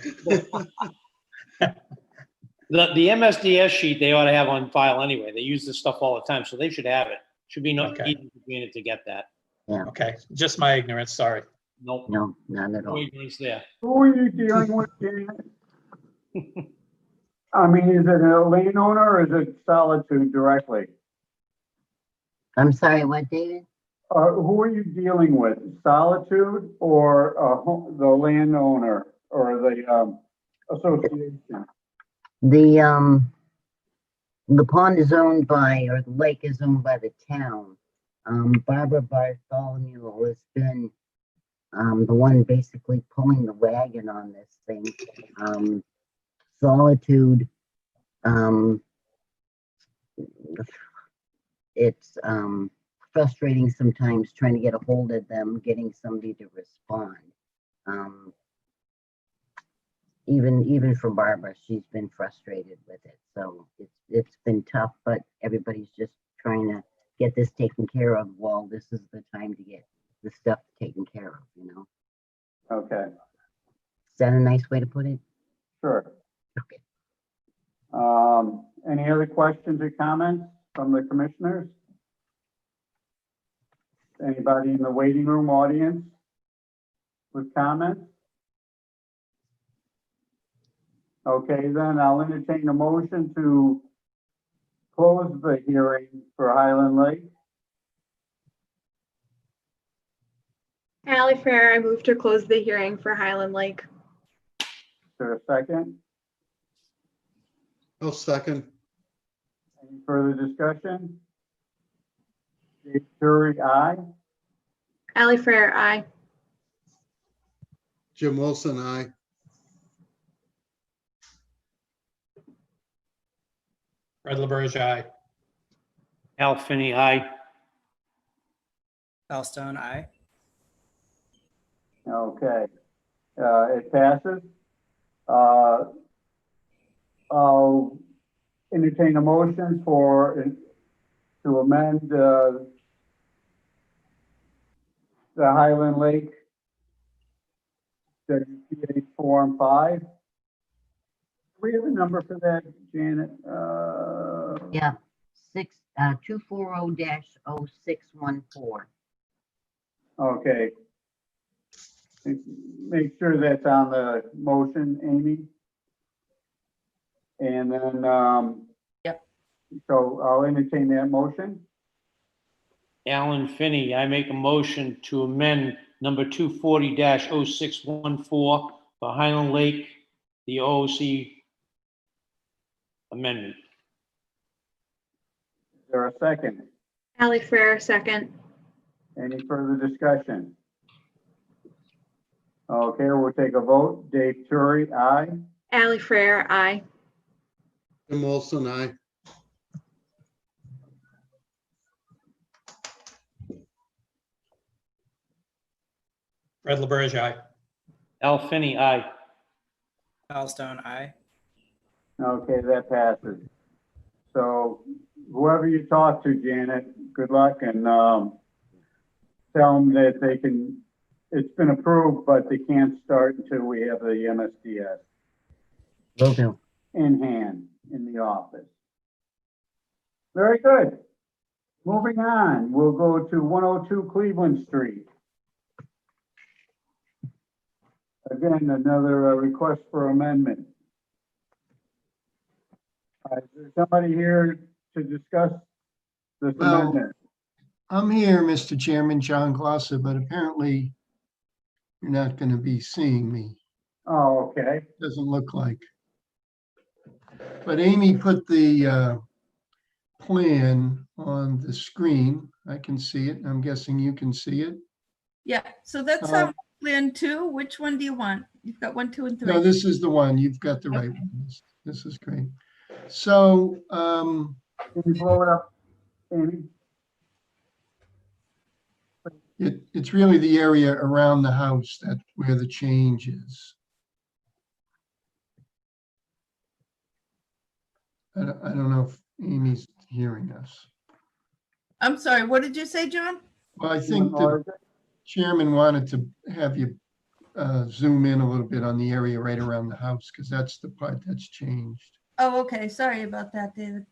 The MSDS sheet they ought to have on file anyway. They use this stuff all the time, so they should have it. Should be no Okay. easy for Janet to get that. Okay, just my ignorance, sorry. Nope. No, none at No all. ignorance there. Who are you dealing with, Janet? I mean, is it a landowner or is it Solitude directly? I'm sorry, what, David? Who are you dealing with, Solitude or the landowner or the association? The pond is owned by, or the lake is owned by the town. Barbara Bartholomew has been the one basically pulling the wagon on this thing. Solitude, it's frustrating sometimes trying to get a hold of them, getting somebody to respond. Even for Barbara, she's been frustrated with it. So it's been tough, but everybody's just trying to get this taken care of. Well, this is the time to get the stuff taken care of, Okay, Is that a nice way to put it? sure. Okay. Any other questions or comments from the commissioners? Anybody in the waiting room audience with comments? Okay, then I'll entertain a motion to close the hearing for Highland Lake. Allie Fair, I move to close the hearing for Highland Lake. Is there a second? I'll second. Any further discussion? Dave Curry, aye. Allie Fair, aye. Jim Wilson, aye. Fred LaBerge, aye. Al Finney, aye. Fellstone, aye. Okay, it passes. I'll entertain a motion to amend the Highland Lake WPA Form 5. Do we have a number for that, Janet? Yeah, 240-0614. Okay. Make sure that's on the motion, Amy. And then, Yep. So I'll entertain that motion. Alan Finney, I make a motion to amend number 240-0614 for Highland Lake, the OOC amendment. Is there a second? Allie Fair, second. Any further discussion? Okay, we'll take a vote. Dave Turi, aye. Allie Fair, aye. Jim Wilson, aye. Fred LaBerge, aye. Al Finney, aye. Fellstone, aye. Okay, that passes. So whoever you talk to, Janet, good luck and tell them that they can, it's been approved, but they can't start until we have the MSDS. Will do. in hand in the office. Very good. Moving on, we'll go to 102 Cleveland Street. Again, another request for amendment. Is there somebody here to discuss this Well, amendment? I'm here, Mr. Chairman, John Glosser, but apparently you're not going to be seeing me. Oh, okay. Doesn't look like. But Amy put the plan on the screen. I can see it. I'm guessing you can see it. Yeah, so that's plan 2. Which one do you want? You've got 1, 2, and 3. No, this is the one. You've got the right one. This is great. So, Can you blow it up, Amy? it's really the area around the house that where the change is. I don't know if Amy's hearing us. I'm sorry, what did you say, John? Well, I think the chairman wanted to have you zoom in a little bit on the area right around the house, because that's the part that's changed. Oh, okay, sorry about that, David.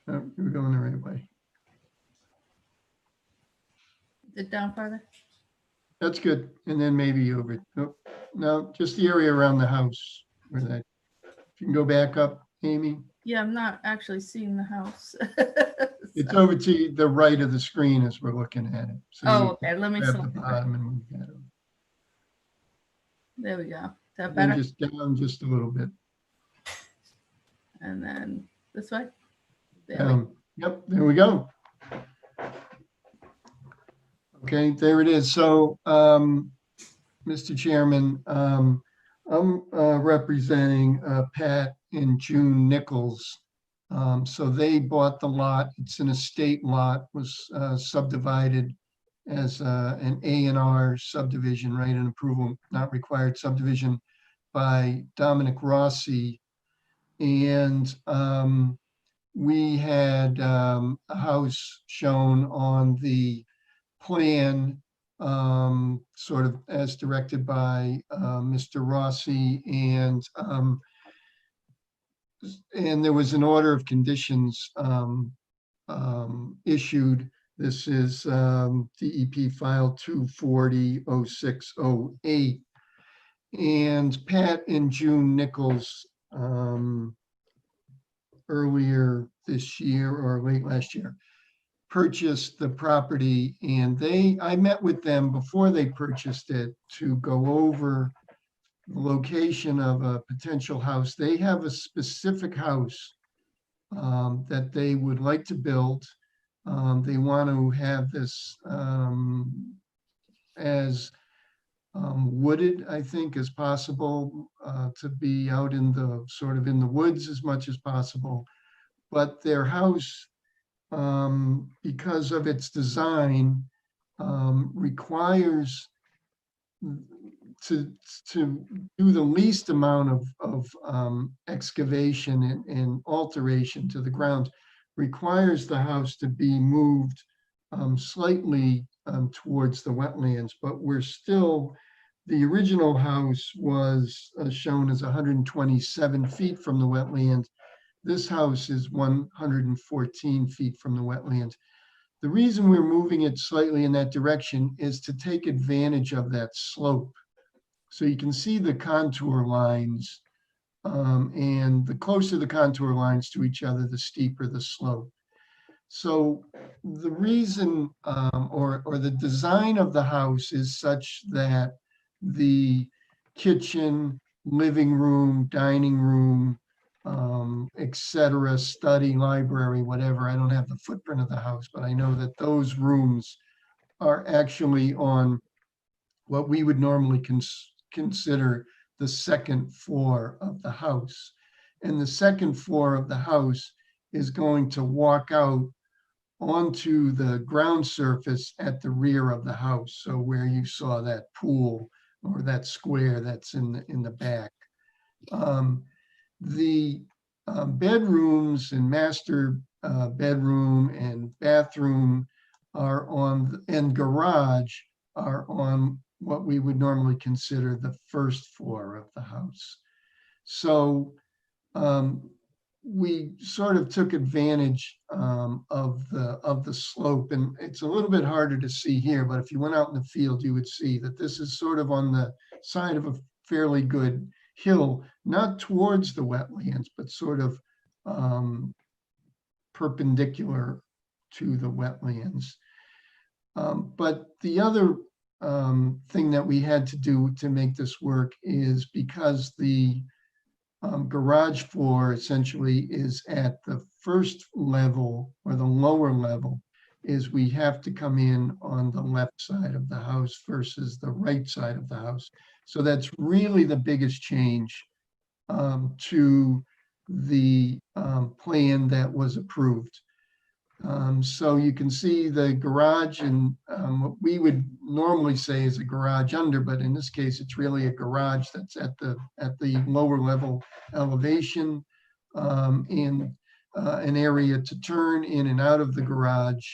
Oh, you're going the right way. Is it down farther? That's good. And then maybe over, no, just the area around the house where that, if you can go back up, Amy. Yeah, I'm not actually seeing the house. It's over to the right of the screen as we're looking at it. So Oh, you okay, let me grab the select that. bottom and move that over. There we go. Is that And better? just down just a little bit. And then this way? There we go. Yep, there we go. Okay, there it is. So, Mr. Chairman, I'm representing Pat and June Nichols. So they bought the lot. It's an estate lot, was subdivided as an A&R subdivision, right? An approval not required subdivision by Dominic Rossi. And we had a house shown on the plan, sort of as directed by Mr. Rossi, and there was an order of conditions issued. This is DEP file 240-0608. And Pat and June Nichols earlier this year or late last year purchased the property, and I met with them before they purchased it to go over the location of a potential house. They have a specific house that they would like to build. They want to have this as wooded, I think, as possible, to be out in the sort of in the woods as much as possible. But their house, because of its design, requires to do the least amount of excavation and alteration to the ground, requires the house to be moved slightly towards the wetlands. But we're still, the original house was shown as 127 feet from the wetland. This house is 114 feet from the wetland. The reason we're moving it slightly in that direction is to take advantage of that slope. So you can see the contour lines, and the closer the contour lines to each other, the steeper the slope. So the reason, or the design of the house is such that the kitchen, living room, dining room, etc., study, library, whatever. I don't have the footprint of the house, but I know that those rooms are actually on what we would normally consider the second floor of the house. And the second floor of the house is going to walk out onto the ground surface at the rear of the house. So where you saw that pool or that square that's in the back. The bedrooms and master bedroom and bathroom are on, and garage are on what we would normally consider the first floor of the house. So we sort of took advantage of the slope, and it's a little bit harder to see here, but if you went out in the field, you would see that this is sort of on the side of a fairly good hill, not towards the wetlands, but sort of perpendicular to the wetlands. But the other thing that we had to do to make this work is because the garage floor essentially is at the first level or the lower level, is we have to come in on the left side of the house versus the right side of the house. So that's really the biggest change to the plan that was approved. So you can see the garage and what we would normally say is a garage under, but in this case, it's really a garage that's at the lower level elevation, and an area to turn in and out of the garage.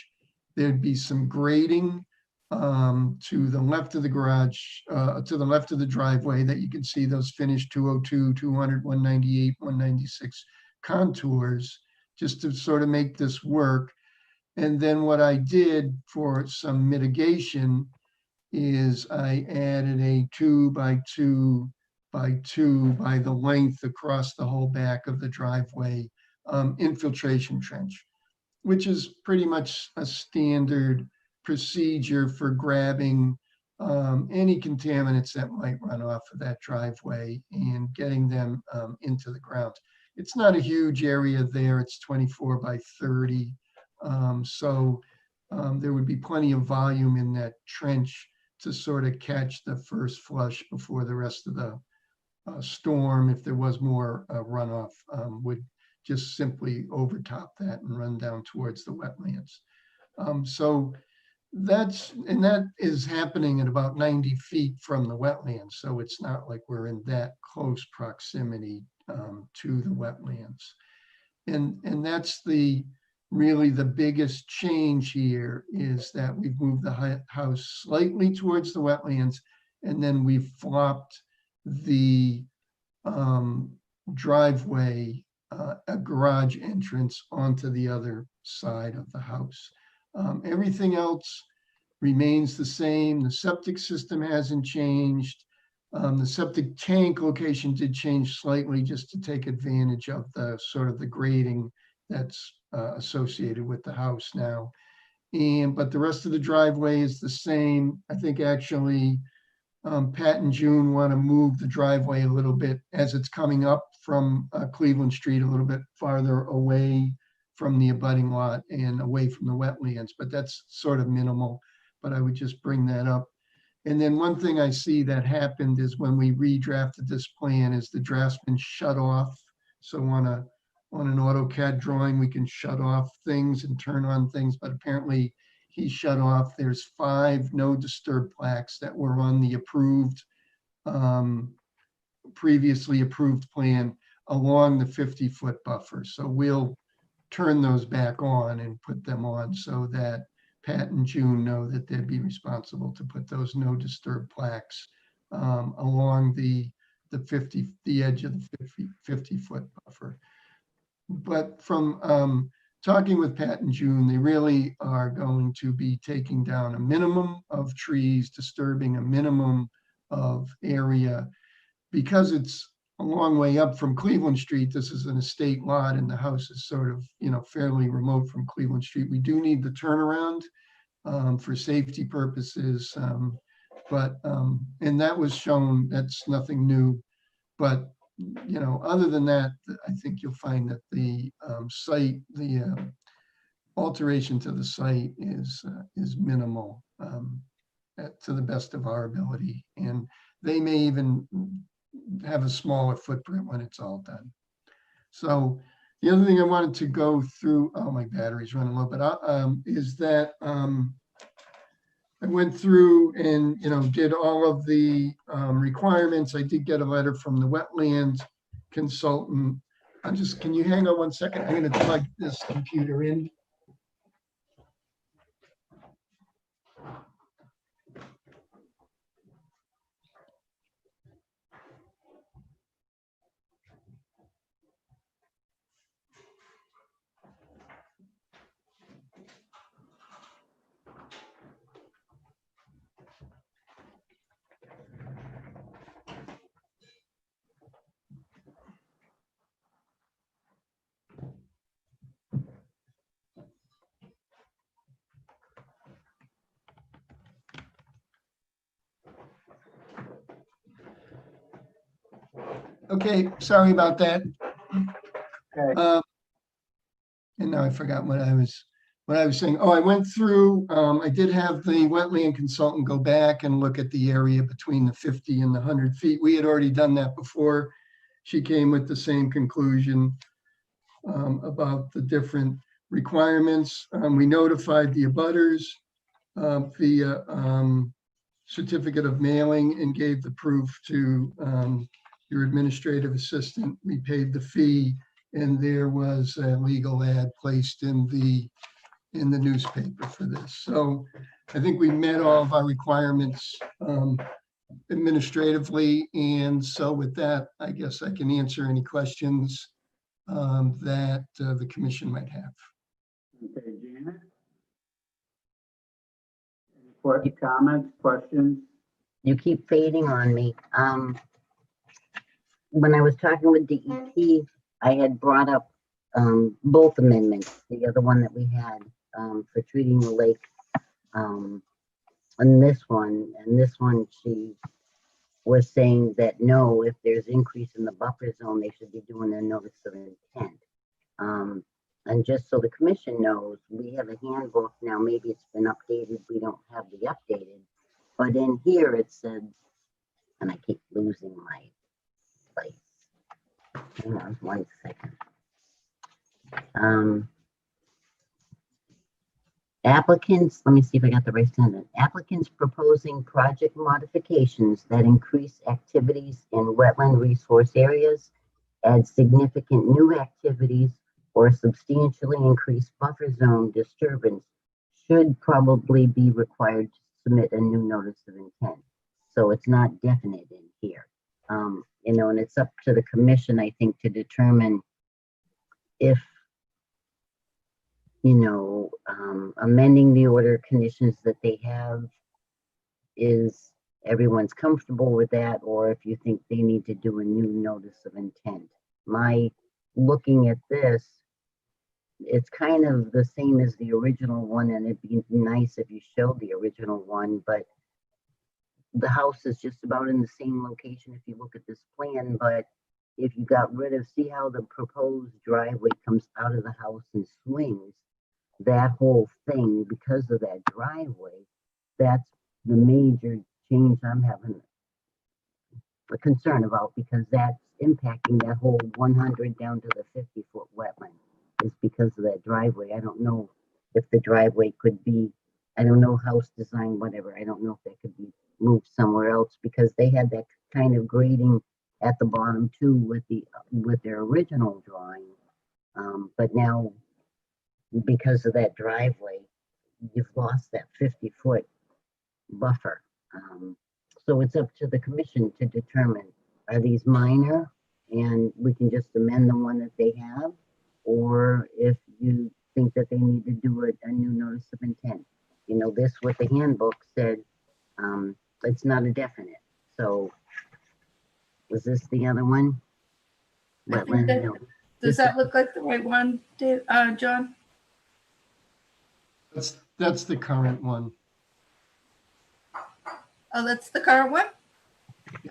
There'd be some grading to the left of the garage, to the left of the driveway, that you can see those finished 202, 200, 198, 196 contours, just to sort of make this work. And then what I did for some mitigation is I added a 2 by 2 by 2 by the length across the whole back of the driveway infiltration trench, which is pretty much a standard procedure for grabbing any contaminants that might run off of that driveway and getting them into the ground. It's not a huge area there. It's 24 by 30. So there would be plenty of volume in that trench to sort of catch the first flush before the rest of the storm, if there was more runoff, would just simply overtop that and run down towards the wetlands. So that is happening at about 90 feet from the wetlands. So it's not like we're in that close proximity to the wetlands. And that's really the biggest change here, is that we've moved the house slightly towards the wetlands, and then we've flopped the driveway, a garage entrance, onto the other side of the house. Everything else remains the same. The septic system hasn't changed. The septic tank location did change slightly, just to take advantage of the sort of the grading that's associated with the house now. But the rest of the driveway is the same. I think actually Pat and June want to move the driveway a little bit as it's coming up from Cleveland Street, a little bit farther away from the abutting lot and away from the wetlands, but that's sort of minimal. But I would just bring that up. And then one thing I see that happened is when we redrafted this plan, is the draftsman shut off. So on an AutoCAD drawing, we can shut off things and turn on things, but apparently he shut off. There's 5 no disturb plaques that were on the approved, previously approved plan along the 50-foot buffer. So we'll turn those back on and put them on so that Pat and June know that they'd be responsible to put those no disturb plaques along the edge of the 50-foot buffer. But from talking with Pat and June, they really are going to be taking down a minimum of trees, disturbing a minimum of area, because it's a long way up from Cleveland Street. This is an estate lot, and the house is sort of, fairly remote from Cleveland Street. We do need the turnaround for safety purposes, and that was shown. That's nothing new, but other than that, I think you'll find that the site, the alteration to the site is minimal to the best of our ability, and they may even have a smaller footprint when it's all done. So the other thing I wanted to go through, oh, my battery's running low, but is that I went through and, did all of the requirements. I did get a letter from the wetland consultant can you hang on one second? I'm gonna plug this computer in. Okay, sorry about that. Okay. And now I forgot what I was saying. Oh, I went through, I did have the wetland consultant go back and look at the area between the 50 and the 100 feet. We had already done that before. She came with the same conclusion about the different requirements. We notified the abutters via certificate of mailing and gave the proof to your administrative assistant. We paid the fee, and there was a legal ad placed in the newspaper for this. So I think we met all of our requirements administratively. And so with that, I guess I can answer any questions that the commission might have. Okay, Janet? What comments, questions? You keep fading on me. When I was talking with DEP, I had brought up both amendments, the other one that we had for treating the lake, and this one, she was saying that no, if there's increase in the buffer zone, they should be doing a notice of intent. And just so the commission knows, we have a handbook now, maybe it's been updated, we don't have the updated, but in here it said, and I keep losing my place. Hang on 1 second. Applicants, let me see if I got the right sentence. Applicants proposing project modifications that increase activities in wetland resource areas, add significant new activities, or substantially increase buffer zone disturbance should probably be required to submit a new notice of intent. So it's not definite in here. You know, and it's up to the commission, I think, to determine if, you know, amending the order of conditions that they have is everyone's comfortable with that, or if you think they need to do a new notice of intent. My looking at this, it's kind of the same as the original one, and it'd be nice if you showed the original one, but the house is just about in the same location if you look at this plan, but if you got rid of, see how the proposed driveway comes out of the house and swings, that whole thing, because of that driveway, that's the major change I'm having a concern about, because that's impacting that whole 100 down to the 50-foot wetland. Is because of that driveway. I don't know if the driveway could be, I don't know, house design, whatever. I don't know if that could be moved somewhere else, because they had that kind of grading at the bottom too with their original drawing. But now, because of that driveway, you've lost that 50-foot buffer. So it's up to the commission to determine, are these minor and we can just amend the one that they have, or if you think that they need to do a new notice of intent. You know, this what the handbook said, it's not a definite. So was this the other one? I think that- No. Does that look like the right one, John? That's the current one. Oh, that's the current one?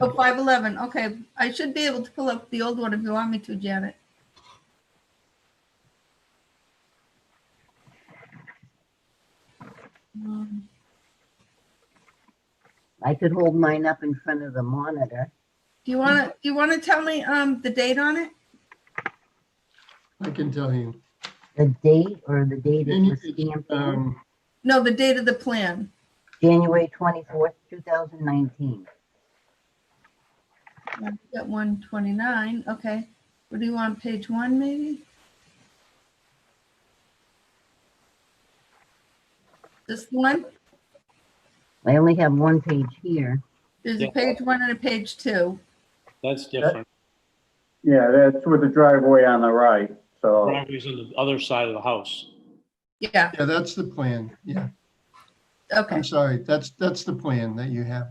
Oh, 511, okay. I should be able to pull up the old one if you want me to, Janet. I could hold mine up in front of the monitor. Do you want to tell me the date on it? I can tell you. The date or the date it was stamped in? No, the date of the plan. January 24th, 2019. Yeah, we got 129, okay. What do you want, page 1 maybe? This one? I only have one page here. There's a Yeah. page 1 and a page 2. That's different. Yeah, that's with the driveway on the right, so. Driveway's on the other side of the house. Yeah, Yeah, that's the plan. Yeah, okay, I'm sorry. That's the plan that you have.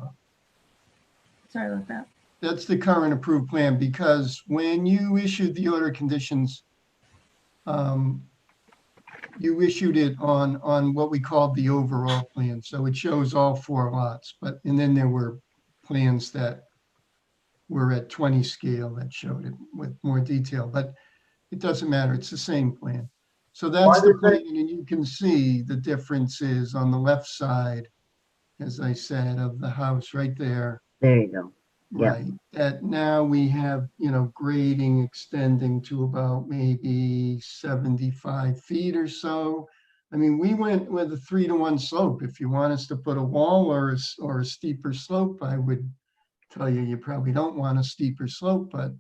sorry about that. That's the current approved plan, because when you issued the order of conditions, you issued it on what we called the overall plan. So it shows all 4 lots, and then there were plans that were at 20 scale that showed it with more detail, but it doesn't matter. It's the same plan. So that's Why the did they- plan, and you can see the differences on the left side, as I said, of the house right there. There you go. Yeah. Right, that now we have, grading extending to about maybe 75 feet or so. I mean, we went with a 3-to-1 slope. If you want us to put a wall or a steeper slope, I would tell you, you probably don't want a steeper slope, but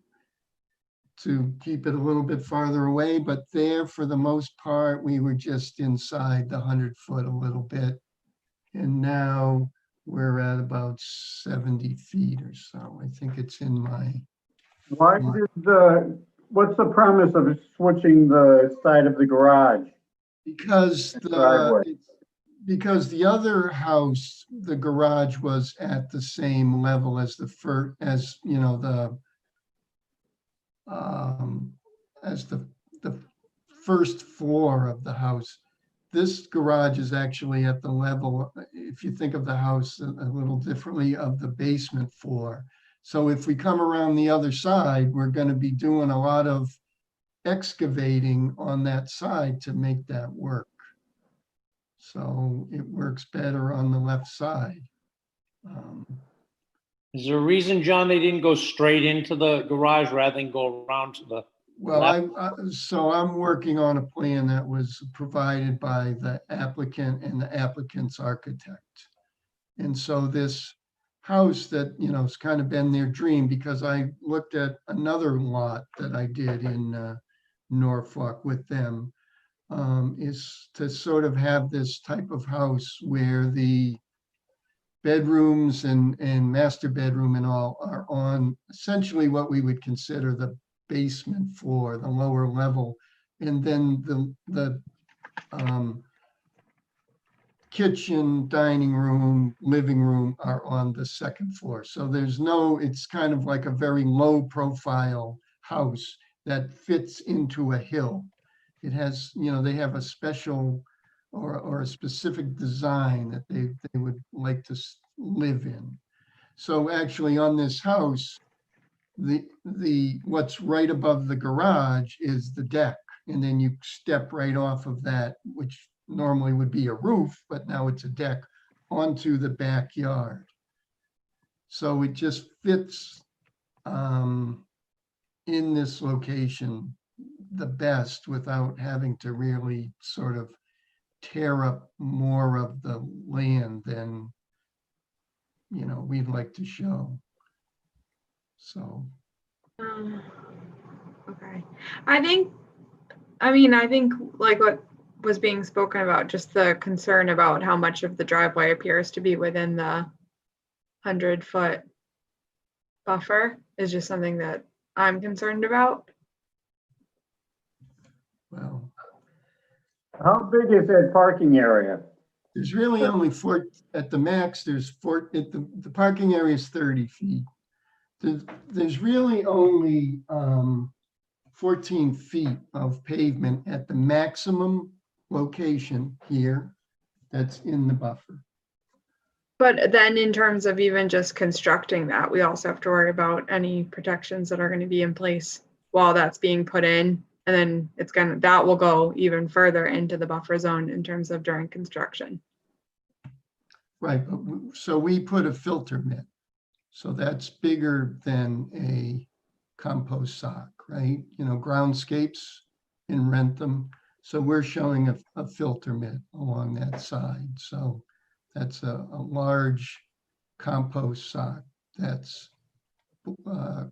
to keep it a little bit farther away. But there, for the most part, we were just inside the 100-foot a little bit. And now we're at about 70 feet or so. I think it's in my, Why did what's the premise of switching the side of the garage? because Driveway. the other house, the garage was at the same level as the first, as the first floor of the house. This garage is actually at the level, if you think of the house a little differently, of the basement floor. So if we come around the other side, we're going to be doing a lot of excavating on that side to make that work. So it works better on the left side. Is there a reason, John, they didn't go straight into the garage rather than go around to the? Well, so I'm working on a plan that was provided by the applicant and the applicant's architect. And so this house that, has kind of been their dream, because I looked at another lot that I did in Norfolk with them, is to sort of have this type of house where the bedrooms and master bedroom and all are on essentially what we would consider the basement floor, the lower level, and then the kitchen, dining room, living room are on the second floor. So it's kind of like a very low profile house that fits into a hill. It has, they have a special or a specific design that they would like to live in. So actually on this house, what's right above the garage is the deck, and then you step right off of that, which normally would be a roof, but now it's a deck, onto the backyard. So it just fits in this location the best without having to really sort of tear up more of the land than we'd like to show. So. Okay. I think like what was being spoken about, just the concern about how much of the driveway appears to be within the 100-foot buffer is just something that I'm concerned about. Well, How big is that parking area? there's really only at the max, there's the parking area is 30 feet. There's really only 14 feet of pavement at the maximum location here that's in the buffer. But then in terms of even just constructing that, we also have to worry about any protections that are going to be in place while that's being put in. And then that will go even further into the buffer zone in terms of during construction. Right, so we put a filter mitt. So that's bigger than a compost sock, right? Groundscapes in Rentham. So we're showing a filter mitt along that side. So that's a large compost sock that's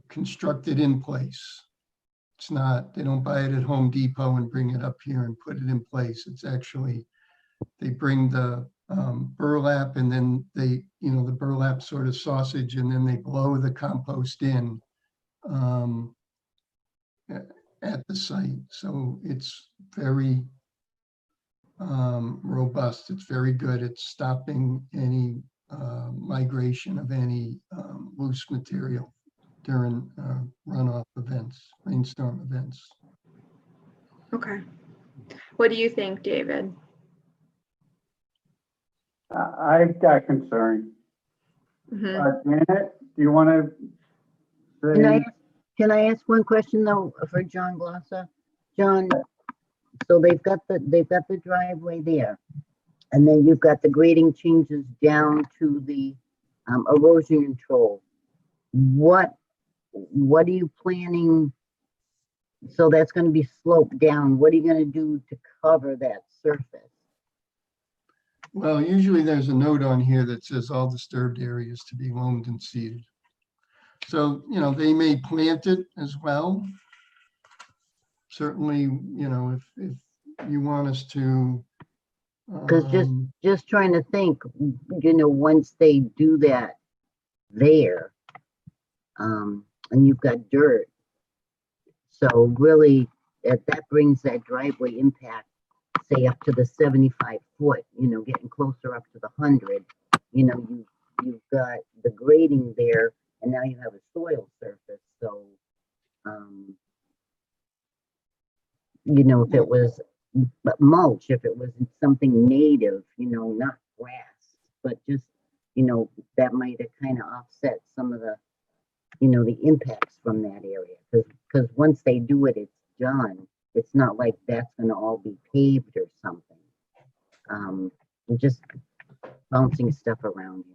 constructed in place. It's not, they don't buy it at Home Depot and bring it up here and put it in place. It's actually, they bring the burlap and then they, the burlap sort of sausage, and then they blow the compost in at the site. So it's very robust. It's very good at stopping any migration of any loose material during runoff events, rainstorm events. Okay. What do you think, David? I've got concern. Mhm. Janet, do you want to Can I ask one question though for John Glosser? John, so they've got the driveway there, and then you've got the grading changes down to the erosion control. What are you planning? So that's going to be sloped down. What are you going to do to cover that surface? Well, usually there's a note on here that says all disturbed areas to be loamed and seeded. So, they may plant it as well. Certainly, if you want us to. Because just trying to think, once they do that there, and you've got dirt. So really, that brings that driveway impact, say up to the 75 foot, getting closer up to the 100. You've got the grading there, and now you have a soil surface. So, if it was mulch, if it was something native, not grass, but just, that might have kind of offset some of the, the impacts from that area. Because once they do it, it's done. It's not like that's going to all be paved or something. We're just bouncing stuff around here.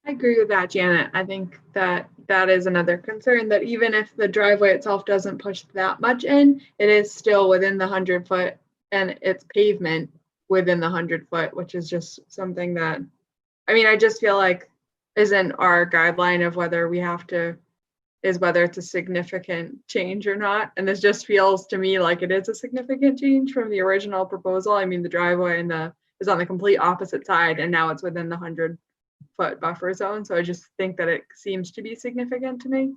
I agree with that, Janet. I think that is another concern, that even if the driveway itself doesn't push that much in, it is still within the 100 foot, and it's pavement within the 100 foot, which is just something that, I just feel like isn't our guideline of whether we have to, is whether it's a significant change or not. And this just feels to me like it is a significant change from the original proposal. The driveway is on the complete opposite side, and now it's within the 100 foot buffer zone. So I just think that it seems to be significant to me.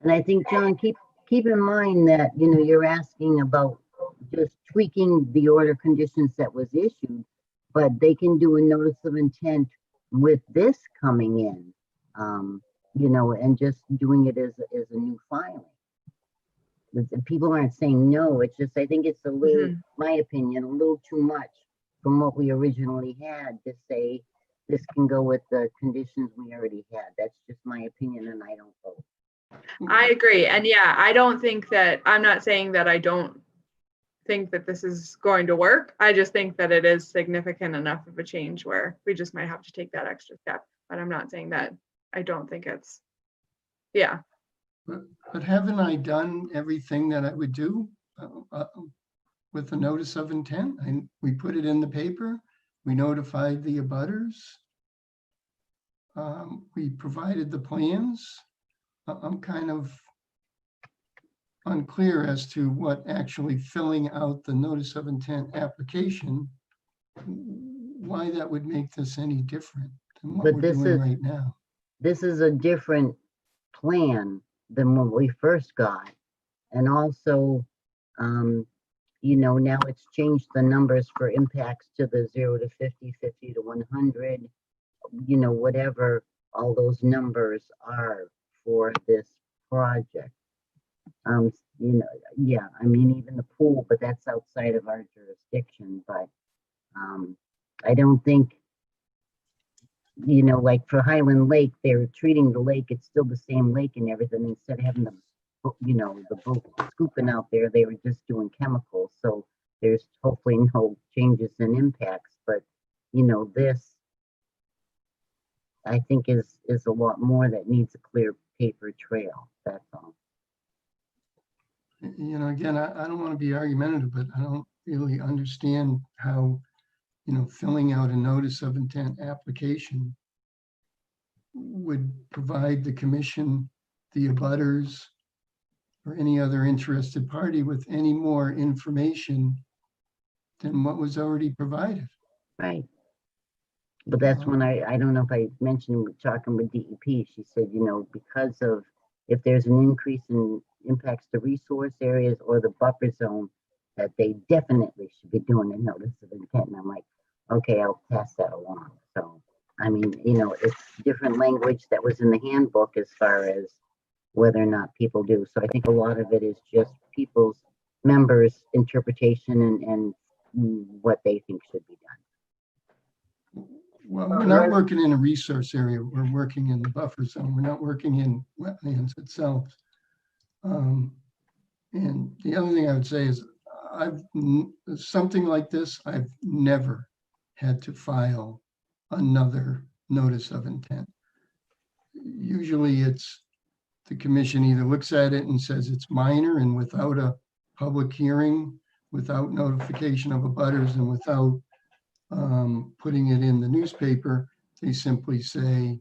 And I think, John, keep in mind that, you're asking about just tweaking the order conditions that was issued, but they can do a notice of intent with this coming in, and just doing it as a new filing. People aren't saying no. It's just, I think it's a little, my opinion, a little too much from what we originally had to say this can go with the conditions we already had. That's just my opinion, and I don't vote. I agree. And yeah, I don't think that, I'm not saying that I don't think that this is going to work. I just think that it is significant enough of a change where we just might have to take that extra step. But I'm not saying that I don't think it's, yeah. But haven't I done everything that I would do with the notice of intent? We put it in the paper. We notified the abutters. We provided the plans. I'm kind of unclear as to what actually filling out the notice of intent application, why that would make this any different than what we're doing right now. This is a different plan than what we first got. And also, now it's changed the numbers for impacts to the 0 to 50, 50 to 100, whatever all those numbers are for this project. Yeah, even the pool, but that's outside of our jurisdiction. But I don't think, like for Highland Lake, they're treating the lake, it's still the same lake and everything. Instead of having the boat scooping out there, they were just doing chemicals. So there's hopefully no changes in impacts. But, this, I think is a lot more that needs a clear paper trail. That's all. Again, I don't want to be argumentative, but I don't really understand how, filling out a notice of intent application would provide the commission, the abutters, or any other interested party with any more information than what was already provided. Right. But that's when I don't know if I mentioned talking with DEP, she said, you know, because of, if there's an increase in impacts to resource areas or the buffer zone, that they definitely should be doing a notice of intent. And I'm like, okay, I'll pass that along. So, I mean, you know, it's different language that was in the handbook as far as whether or not people do. So I think a lot of it is just people's members' interpretation and what they think should be done. Well, we're not working in a resource area. We're working in the buffer zone. We're not working in wetlands itself. And the other thing I would say is something like this, I've never had to file another notice of intent. Usually it's the commission either looks at it and says it's minor, and without a public hearing, without notification of abutters, and without putting it in the newspaper, they simply say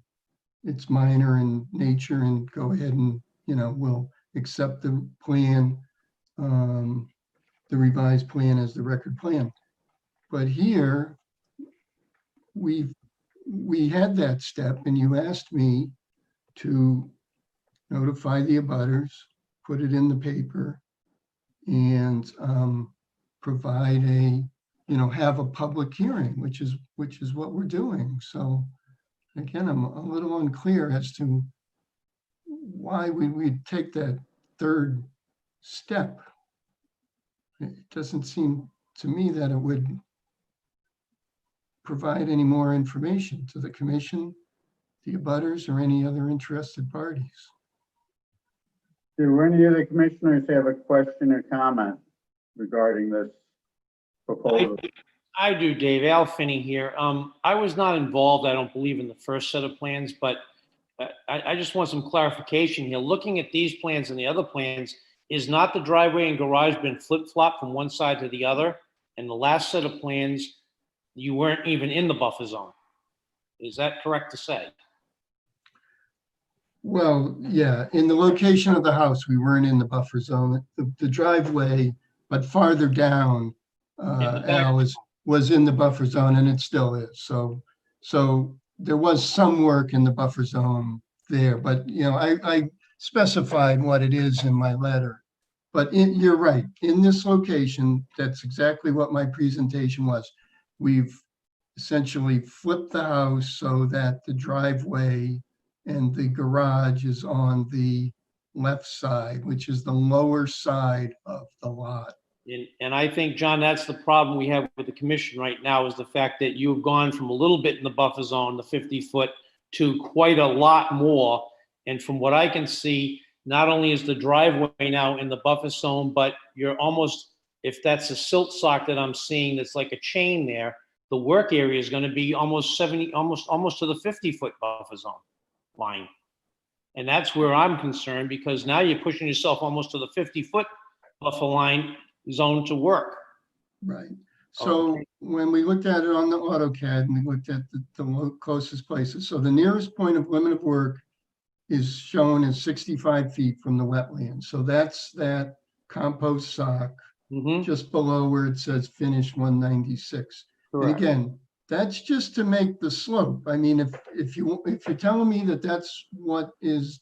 it's minor in nature and go ahead and, you know, we'll accept the plan, the revised plan as the record plan. But here, we had that step, and you asked me to notify the abutters, put it in the paper, and provide a, you know, have a public hearing, which is what we're doing. So again, I'm a little unclear as to why we'd take that third step. It doesn't seem to me that it would provide any more information to the commission, the abutters, or any other interested parties. Do any of the commissioners have a question or comment regarding this proposal? I do, Dave. Al Finney here. I was not involved, I don't believe, in the first set of plans, but I just want some clarification here. Looking at these plans and the other plans, is not the driveway and garage been flip-flopped from one side to the other? And the last set of plans, you weren't even in the buffer zone. Is that correct to say? Well, yeah, in the location of the house, we weren't in the buffer zone. The driveway, but farther down, Al, was in the buffer zone, and it still is. So there was some work in the buffer zone there, but you know, I specified what it is in my letter. But you're right, in this location, that's exactly what my presentation was. We've essentially flipped the house so that the driveway and the garage is on the left side, which is the lower side of the lot. And I think, John, that's the problem we have with the commission right now, is the fact that you've gone from a little bit in the buffer zone, the 50-foot, to quite a lot more. And from what I can see, not only is the driveway now in the buffer zone, but you're almost, if that's a silt sock that I'm seeing, that's like a chain there, the work area is going to be almost 70, almost to the 50-foot buffer zone line. And that's where I'm concerned, because now you're pushing yourself almost to the 50-foot buffer line zone to work. Right. So when we looked at it on the AutoCAD and we looked at the closest places, so the nearest point of limit of work is shown as 65 feet from the wetland. So that's that compost sock just below where it says finish 196. And again, that's just to make the slope. I mean, if you're telling me that that's what is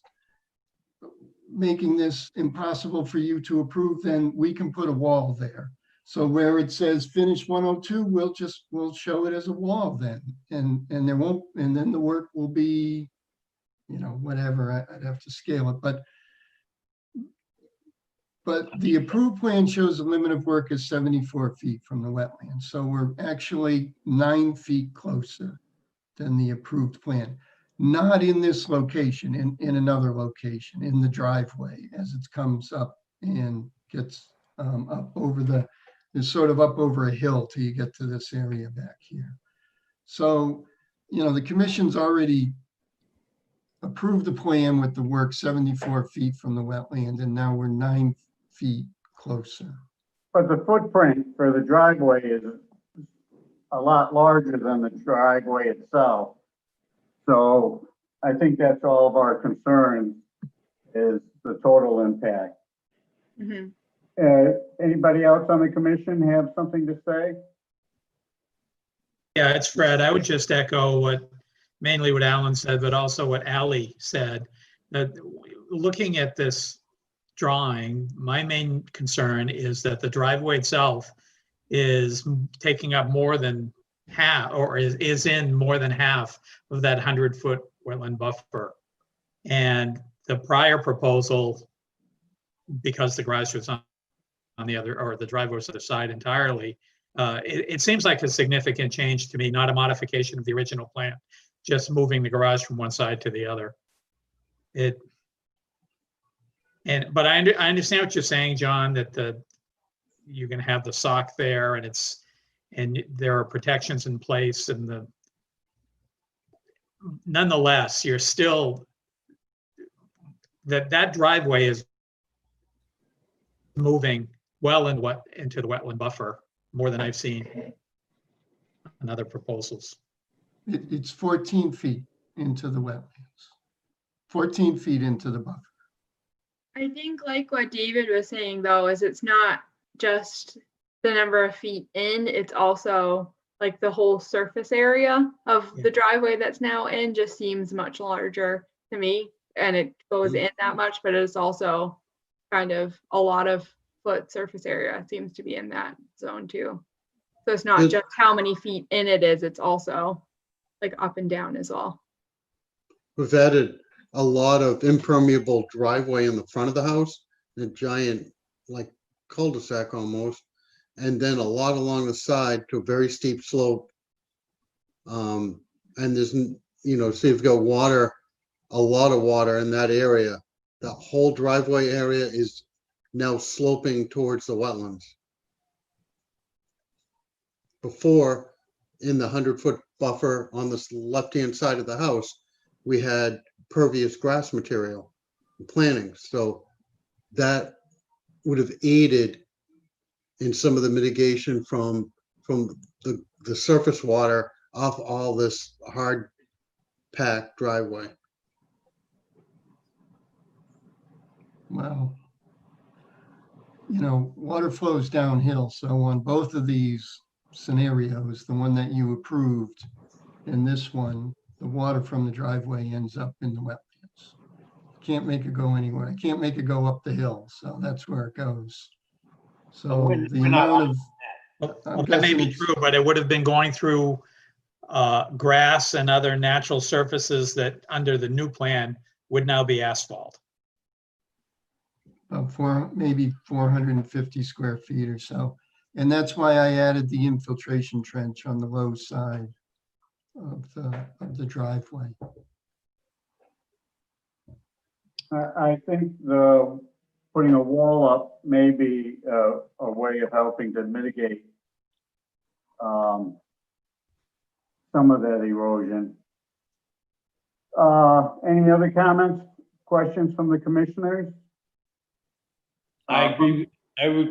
making this impossible for you to approve, then we can put a wall there. So where it says finish 102, we'll show it as a wall then, and there won't, and then the work will be, you know, whatever. I'd have to scale it, but the approved plan shows the limit of work is 74 feet from the wetland. So we're actually 9 feet closer than the approved plan. Not in this location, in another location, in the driveway, as it comes up and gets up over it's sort of up over a hill till you get to this area back here. So, you know, the commission's already approved the plan with the work 74 feet from the wetland, and now we're 9 feet closer. But the footprint for the driveway is a lot larger than the driveway itself. So I think that's all of our concern, is the total impact. Mhm. Anybody else on the commission have something to say? Yeah, it's Fred. I would just echo mainly what Alan said, but also what Ally said. That looking at this drawing, my main concern is that the driveway itself is taking up more than half, or is in more than half of that 100-foot wetland buffer. And the prior proposal, because the garage was on the other, or the driveway was on the other side entirely, it seems like a significant change to me, not a modification of the original plan, just moving the garage from one side to the other. But I understand what you're saying, John, that you're going to have the sock there, and there are protections in place, and nonetheless, you're still that driveway is moving well into the wetland buffer, more than I've seen in other proposals. It's 14 feet into the wetlands, 14 feet into the buffer. I think like what David was saying though, is it's not just the number of feet in, it's also like the whole surface area of the driveway that's now in just seems much larger to me. And it goes in that much, but it's also kind of a lot of foot surface area seems to be in that zone too. So it's not just how many feet in it is, it's also like up and down as well. We've added a lot of impermeable driveway in the front of the house, a giant like cul-de-sac almost, and then a lot along the side to a very steep slope. And there's, so you've got water, a lot of water in that area. The whole driveway area is now sloping towards the wetlands. Before, in the 100-foot buffer on the left-hand side of the house, we had pervious grass material plantings. So that would have aided in some of the mitigation from the surface water off all this hard packed driveway. Well, water flows downhill. So on both of these scenarios, the one that you approved and this one, the water from the driveway ends up in the wetlands. Can't make it go anywhere. I can't make it go up the hill. So that's where it goes. So the amount of, Well, that may be true, but it would have been going through grass and other natural surfaces that under the new plan would now be asphalt. maybe 450 square feet or so. And that's why I added the infiltration trench on the low side of the driveway. I think putting a wall up may be a way of helping to mitigate some of that erosion. Any other comments, questions from the commissioners? I agree.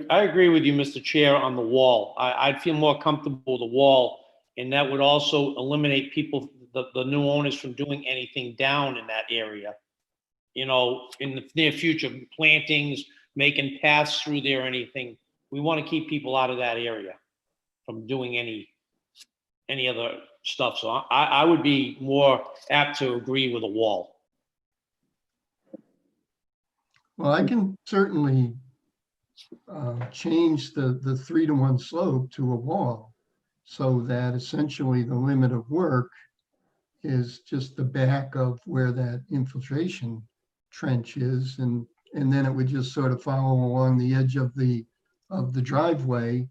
I agree with you, Mr. Chair, on the wall. I'd feel more comfortable with the wall, and that would also eliminate people, the new owners, from doing anything down in that area. In the near future, plantings, making paths through there, anything. We want to keep people out of that area from doing any other stuff. So I would be more apt to agree with a wall. Well, I can certainly change the 3-to-1 slope to a wall so that essentially the limit of work is just the back of where that infiltration trench is, and then it would just sort of follow along the edge of the driveway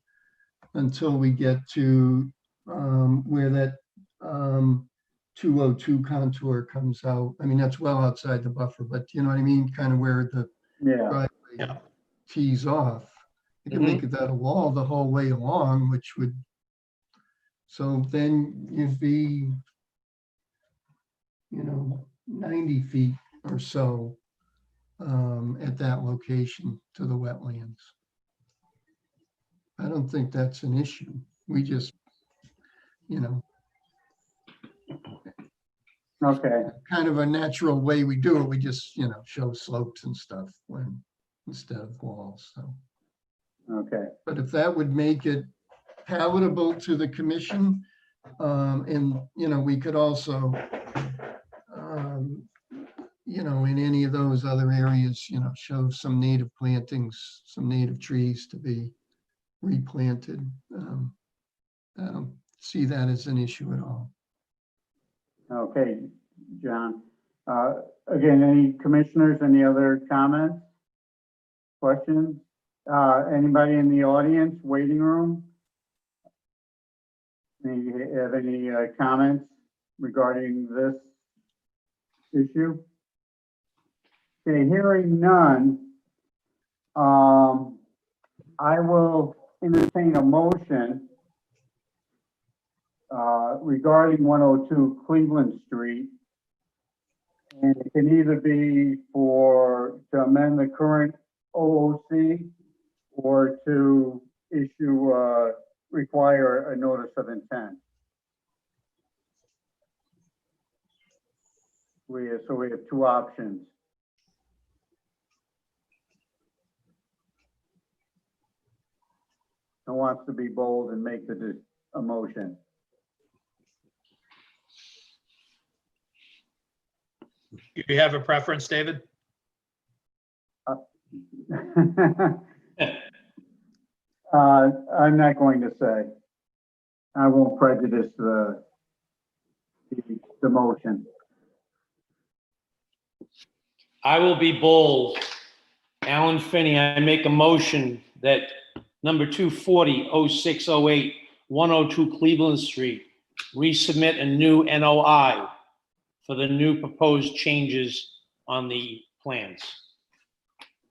until we get to where that 202 contour comes out. I mean, that's well outside the buffer, but you know what I mean, kind of where the driveway tees off. You can make it that a wall the whole way along, which would, so then you'd be 90 feet or so at that location to the wetlands. I don't think that's an issue. We just, Okay. kind of a natural way we do it. We just, show slopes and stuff when instead of walls, so. Okay, But if that would make it palatable to the commission, and, you know, we could also, you know, in any of those other areas, you know, show some native plantings, some native trees to be replanted. I don't see that as an issue at all. okay, John. Again, any commissioners, any other comments? Questions? Anybody in the audience, waiting room? Have any comments regarding this issue? Okay, hearing none, I will entertain a motion regarding 102 Cleveland Street. And it can either be to amend the current OOC or to require a notice of intent. So we have two options. Who wants to be bold and make a motion? You have a preference, David? I'm not going to say. I won't prejudice the motion. I will be bold. Alan Finney, I make a motion that number 240-0608, 102 Cleveland Street, resubmit a new NOI for the new proposed changes on the plans.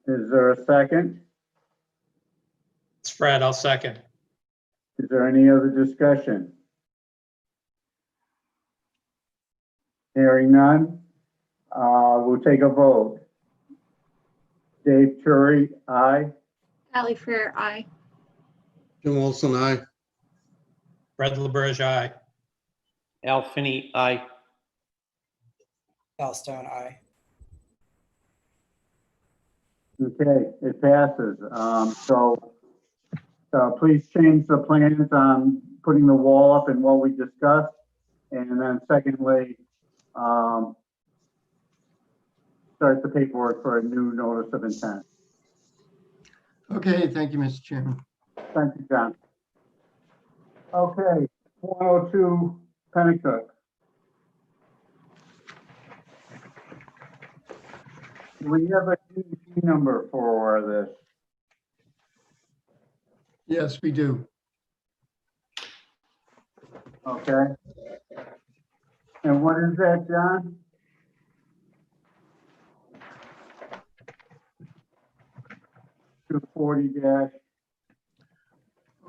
Is there a second? It's Fred, I'll second. Is there any other discussion? Hearing none, we'll take a vote. Dave Turry, aye. Ally Fair, aye. Jim Wilson, aye. Fred LaBerge, aye. Al Finney, aye. Al Stone, aye. Okay, it passes. So please change the plans on putting the wall up and what we discussed. And then secondly, start the paperwork for a new notice of intent. Okay, thank you, Mr. Chairman. Thank you, John. Okay, 102 Pennacook. Do we have a DEP number for this? Yes, we do. Okay. And what is that, John? -240.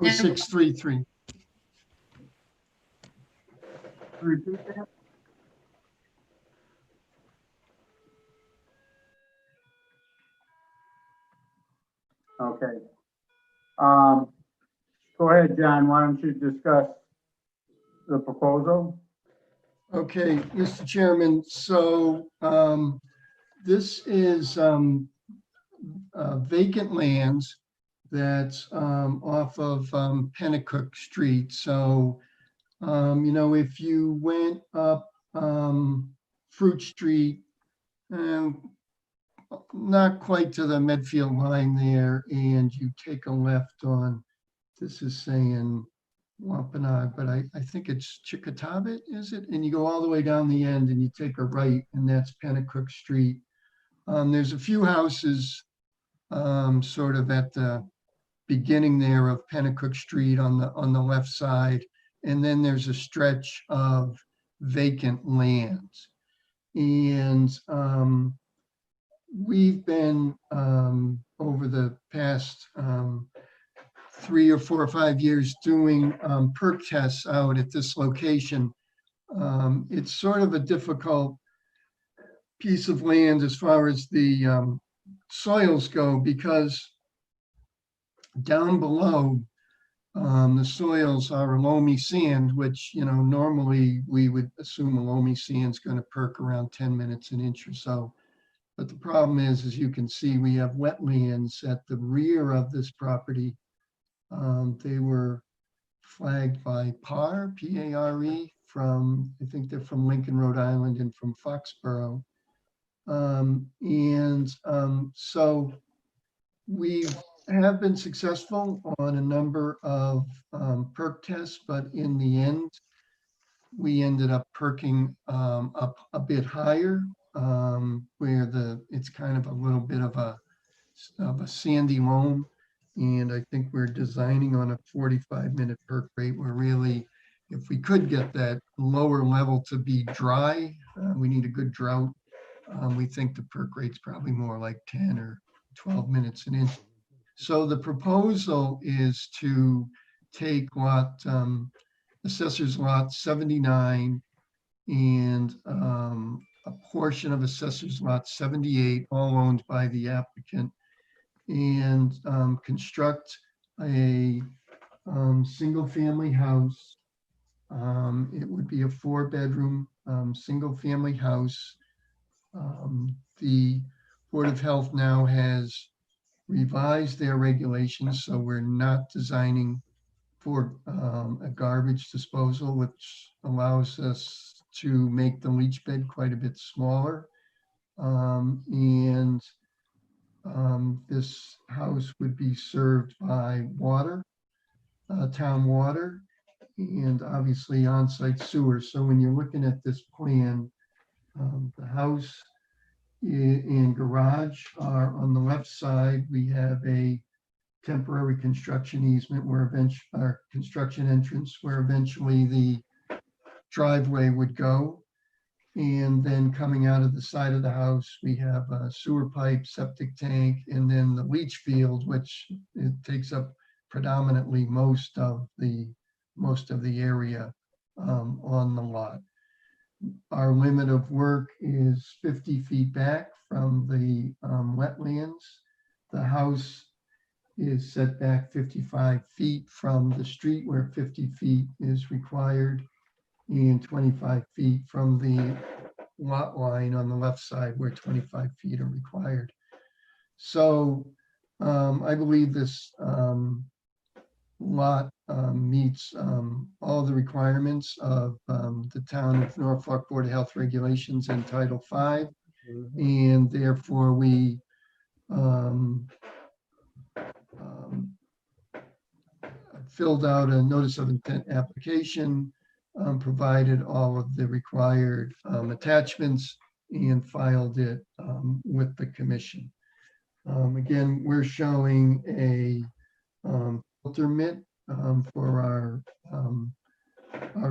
0633. Repeat that? Okay. Go ahead, John. Why don't you discuss the proposal? Okay, Mr. Chairman, so this is vacant lands that's off of Pennacook Street. So, you know, if you went up Fruit Street, not quite to the Medfield line there, and you take a left on, this is saying Wampanoag, but I think it's Chickatawbit, is it? And you go all the way down the end and you take a right, and that's Pennacook Street. There's a few houses sort of at the beginning there of Pennacook Street on the left side, and then there's a stretch of vacant lands. And we've been over the past 3 or 4 or 5 years doing perk tests out at this location. It's sort of a difficult piece of land as far as the soils go, because down below the soils are loamy sand, which, you know, normally we would assume a loamy sand's going to perk around 10 minutes an inch or so. But the problem is, as you can see, we have wetlands at the rear of this property. They were flagged by PAR, P-A-R-E, from, I think they're from Lincoln, Rhode Island, and from Foxborough. So we have been successful on a number of perk tests, but in the end, we ended up perking up a bit higher, where it's kind of a little bit of a sandy loam. And I think we're designing on a 45-minute perk rate. We're really, if we could get that lower level to be dry, we need a good drought. We think the perk rate's probably more like 10 or 12 minutes an inch. So the proposal is to take Assessor's Lot 79 and a portion of Assessor's Lot 78, all owned by the applicant, and construct a single-family house. It would be a 4-bedroom single-family house. The Board of Health now has revised their regulations, so we're not designing for a garbage disposal, which allows us to make the leach bed quite a bit smaller. This house would be served by water, town water, and obviously on-site sewer. So when you're looking at this plan, the house and garage are on the left side. We have a temporary construction easement where our construction entrance where eventually the driveway would go. And then coming out of the side of the house, we have a sewer pipe, septic tank, and then the leach field, which it takes up predominantly most of the area on the lot. Our limit of work is 50 feet back from the wetlands. The house is set back 55 feet from the street where 50 feet is required, and 25 feet from the lot line on the left side where 25 feet are required. So I believe this lot meets all the requirements of the Town of Norfolk Board of Health Regulations and Title V, and therefore we filled out a notice of intent application, provided all of the required attachments, and filed it with the commission. Again, we're showing a filter mitt for our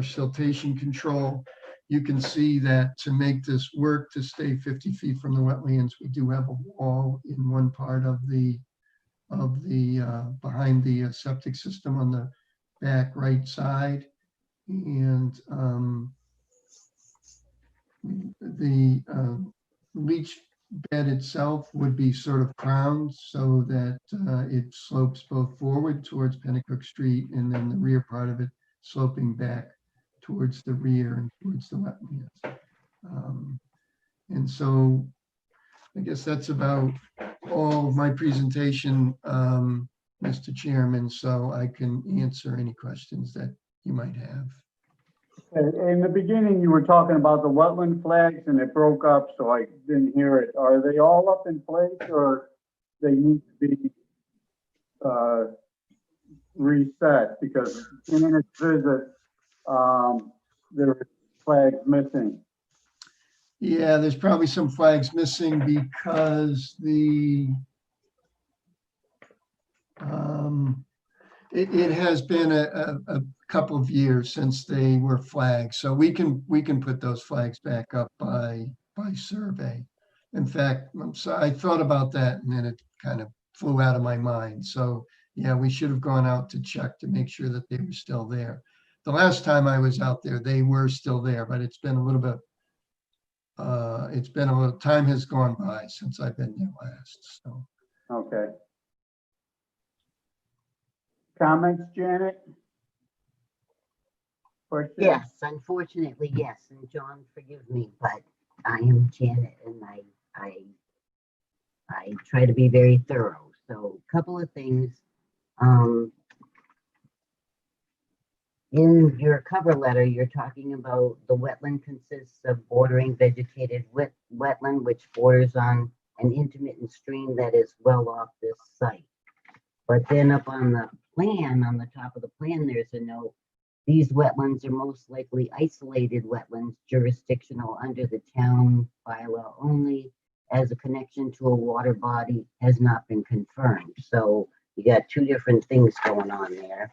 siltation control. You can see that to make this work, to stay 50 feet from the wetlands, we do have a wall in one part of the behind the septic system on the back right side. And the leach bed itself would be sort of crowned so that it slopes both forward towards Pennacook Street and then the rear part of it sloping back towards the rear and towards the wetlands. And so I guess that's about all of my presentation, Mr. Chairman, so I can answer any questions that you might have. In the beginning, you were talking about the wetland flags and it broke up, so I didn't hear it. Are they all up in place or they need to be reset? Because in its visit, there were flags missing. Yeah, there's probably some flags missing because it has been a couple of years since they were flagged, so we can put those flags back up by survey. In fact, I'm sorry, I thought about that and then it kind of flew out of my mind. So yeah, we should have gone out to check to make sure that they were still there. The last time I was out there, they were still there, but it's been a little bit. Time has gone by since I've been there last. So Okay. Comments, Janet? Questions? Yes, unfortunately, yes. And John, forgive me, but I am Janet and I I try to be very thorough. So a couple of things. In your cover letter, you're talking about the wetland consists of bordering vegetated wetland, which borders on an intermittent stream that is well off this site. But then up on the plan, on the top of the plan, there's a note. These wetlands are most likely isolated wetlands, jurisdictional under the town bylaw only, as a connection to a water body has not been confirmed. So you got two different things going on there.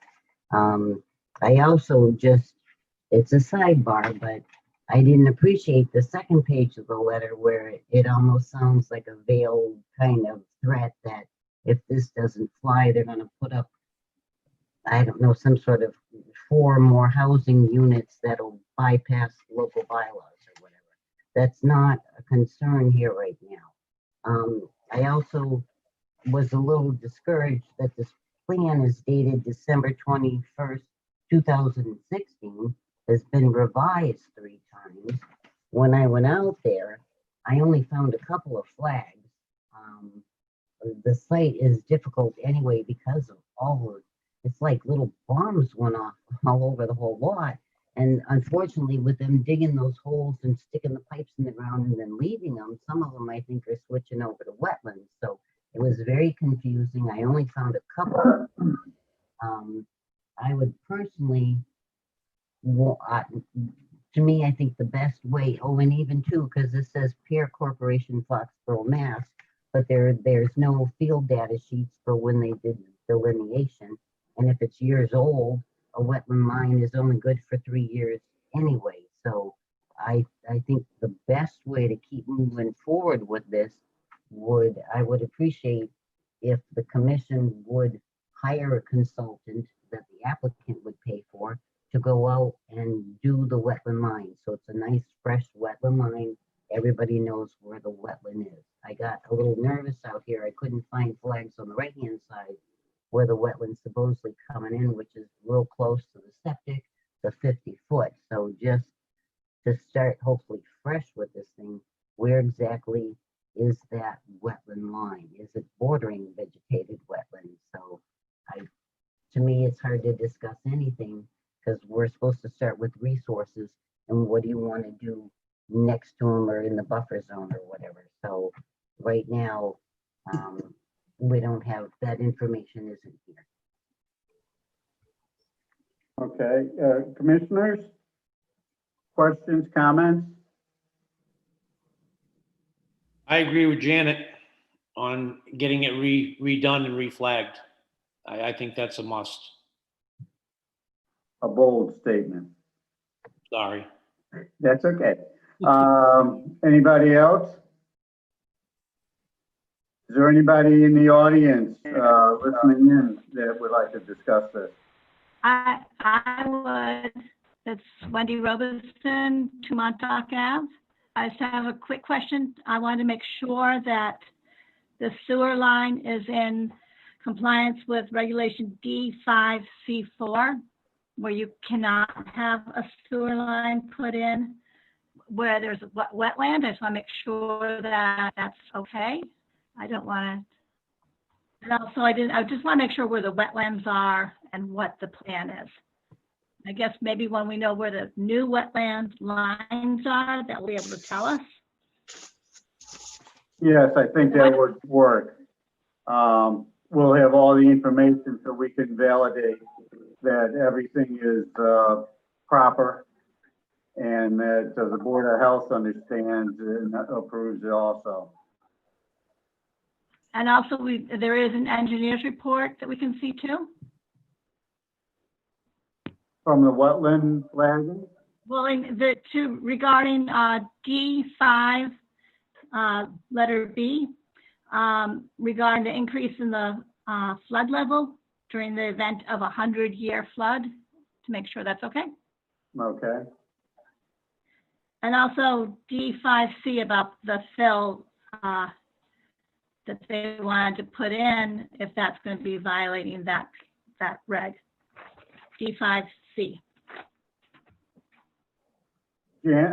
I also just, it's a sidebar, but I didn't appreciate the second page of the letter where it almost sounds like a veiled kind of threat that if this doesn't fly, they're going to put up, I don't know, some sort of 4 more housing units that'll bypass local bylaws or whatever. That's not a concern here right now. I also was a little discouraged that this plan is dated December 21st, 2016, has been revised 3 times. When I went out there, I only found a couple of flags. The site is difficult anyway because of all of, it's like little bombs went off all over the whole lot. And unfortunately, with them digging those holes and sticking the pipes in the ground and then leaving them, some of them I think are switching over to wetlands. So it was very confusing. I only found a couple. I would personally, to me, I think the best way, oh, and even too, because this says Peer Corporation, Foxborough, Mass, but there's no field data sheets for when they did delineation. And if it's years old, a wetland line is only good for 3 years anyway. So I think the best way to keep moving forward with this I would appreciate if the commission would hire a consultant that the applicant would pay for to go out and do the wetland line. So it's a nice fresh wetland line. Everybody knows where the wetland is. I got a little nervous out here. I couldn't find flags on the right-hand side where the wetland's supposedly coming in, which is real close to the septic, the 50 foot. So just to start hopefully fresh with this thing, where exactly is that wetland line? Is it bordering vegetated wetlands? So to me, it's hard to discuss anything because we're supposed to start with resources and what do you want to do next to them or in the buffer zone or whatever. So right now, we don't have that information isn't here. Okay, commissioners, questions, comments? I agree with Janet on getting it redone and reflagged. I think that's a must. A bold statement. Sorry. That's okay. Anybody else? Is there anybody in the audience listening in that would like to discuss this? I would. It's Wendy Robeson, 2 Montauk Ave. I just have a quick question. I want to make sure that the sewer line is in compliance with regulation D5C4, where you cannot have a sewer line put in where there's a wetland. I just want to make sure that that's okay. I don't want to, and also I just want to make sure where the wetlands are and what the plan is. I guess maybe when we know where the new wetland lines are, that we'll be able to tell us. Yes, I think that would work. We'll have all the information so we can validate that everything is proper and that the Board of Health understands and approves it also. And also there is an engineer's report that we can see too. From the wetland flagging? Well, regarding D5, letter B, regarding the increase in the flood level during the event of a 100-year flood, to make sure that's okay. Okay. And also D5C about the fill that they wanted to put in, if that's going to be violating that reg. D5C. Yeah,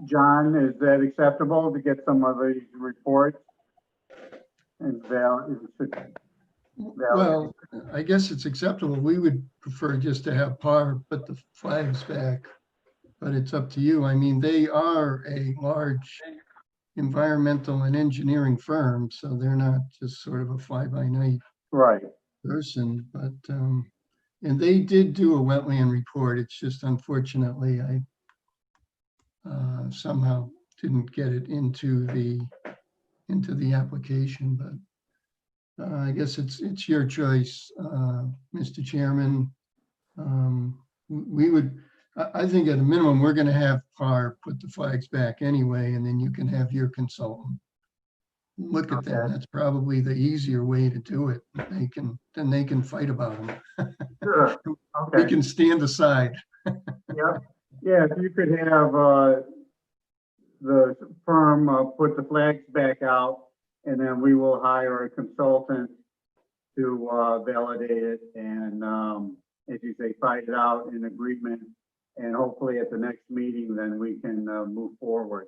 John, is that acceptable to get some of these reports? And Val, Well, I guess it's acceptable. We would prefer just to have PAR put the flags back, but it's up to you. I mean, they are a large environmental and engineering firm, so they're not just sort of a fly-by-night right, person, but, and they did do a wetland report. It's just unfortunately, I somehow didn't get it into the application, but I guess it's your choice, Mr. Chairman. We would, I think at a minimum, we're gonna have PAR put the flags back anyway, and then you can have your consultant look at them. Okay. That's probably the easier way to do it. Then they can fight about them. sure, We okay, can stand aside. yeah. Yeah, if you could have, the firm, put the flags back out, and then we will hire a consultant to, validate it and, as you say, fight it out in agreement. And hopefully at the next meeting, then we can, move forward.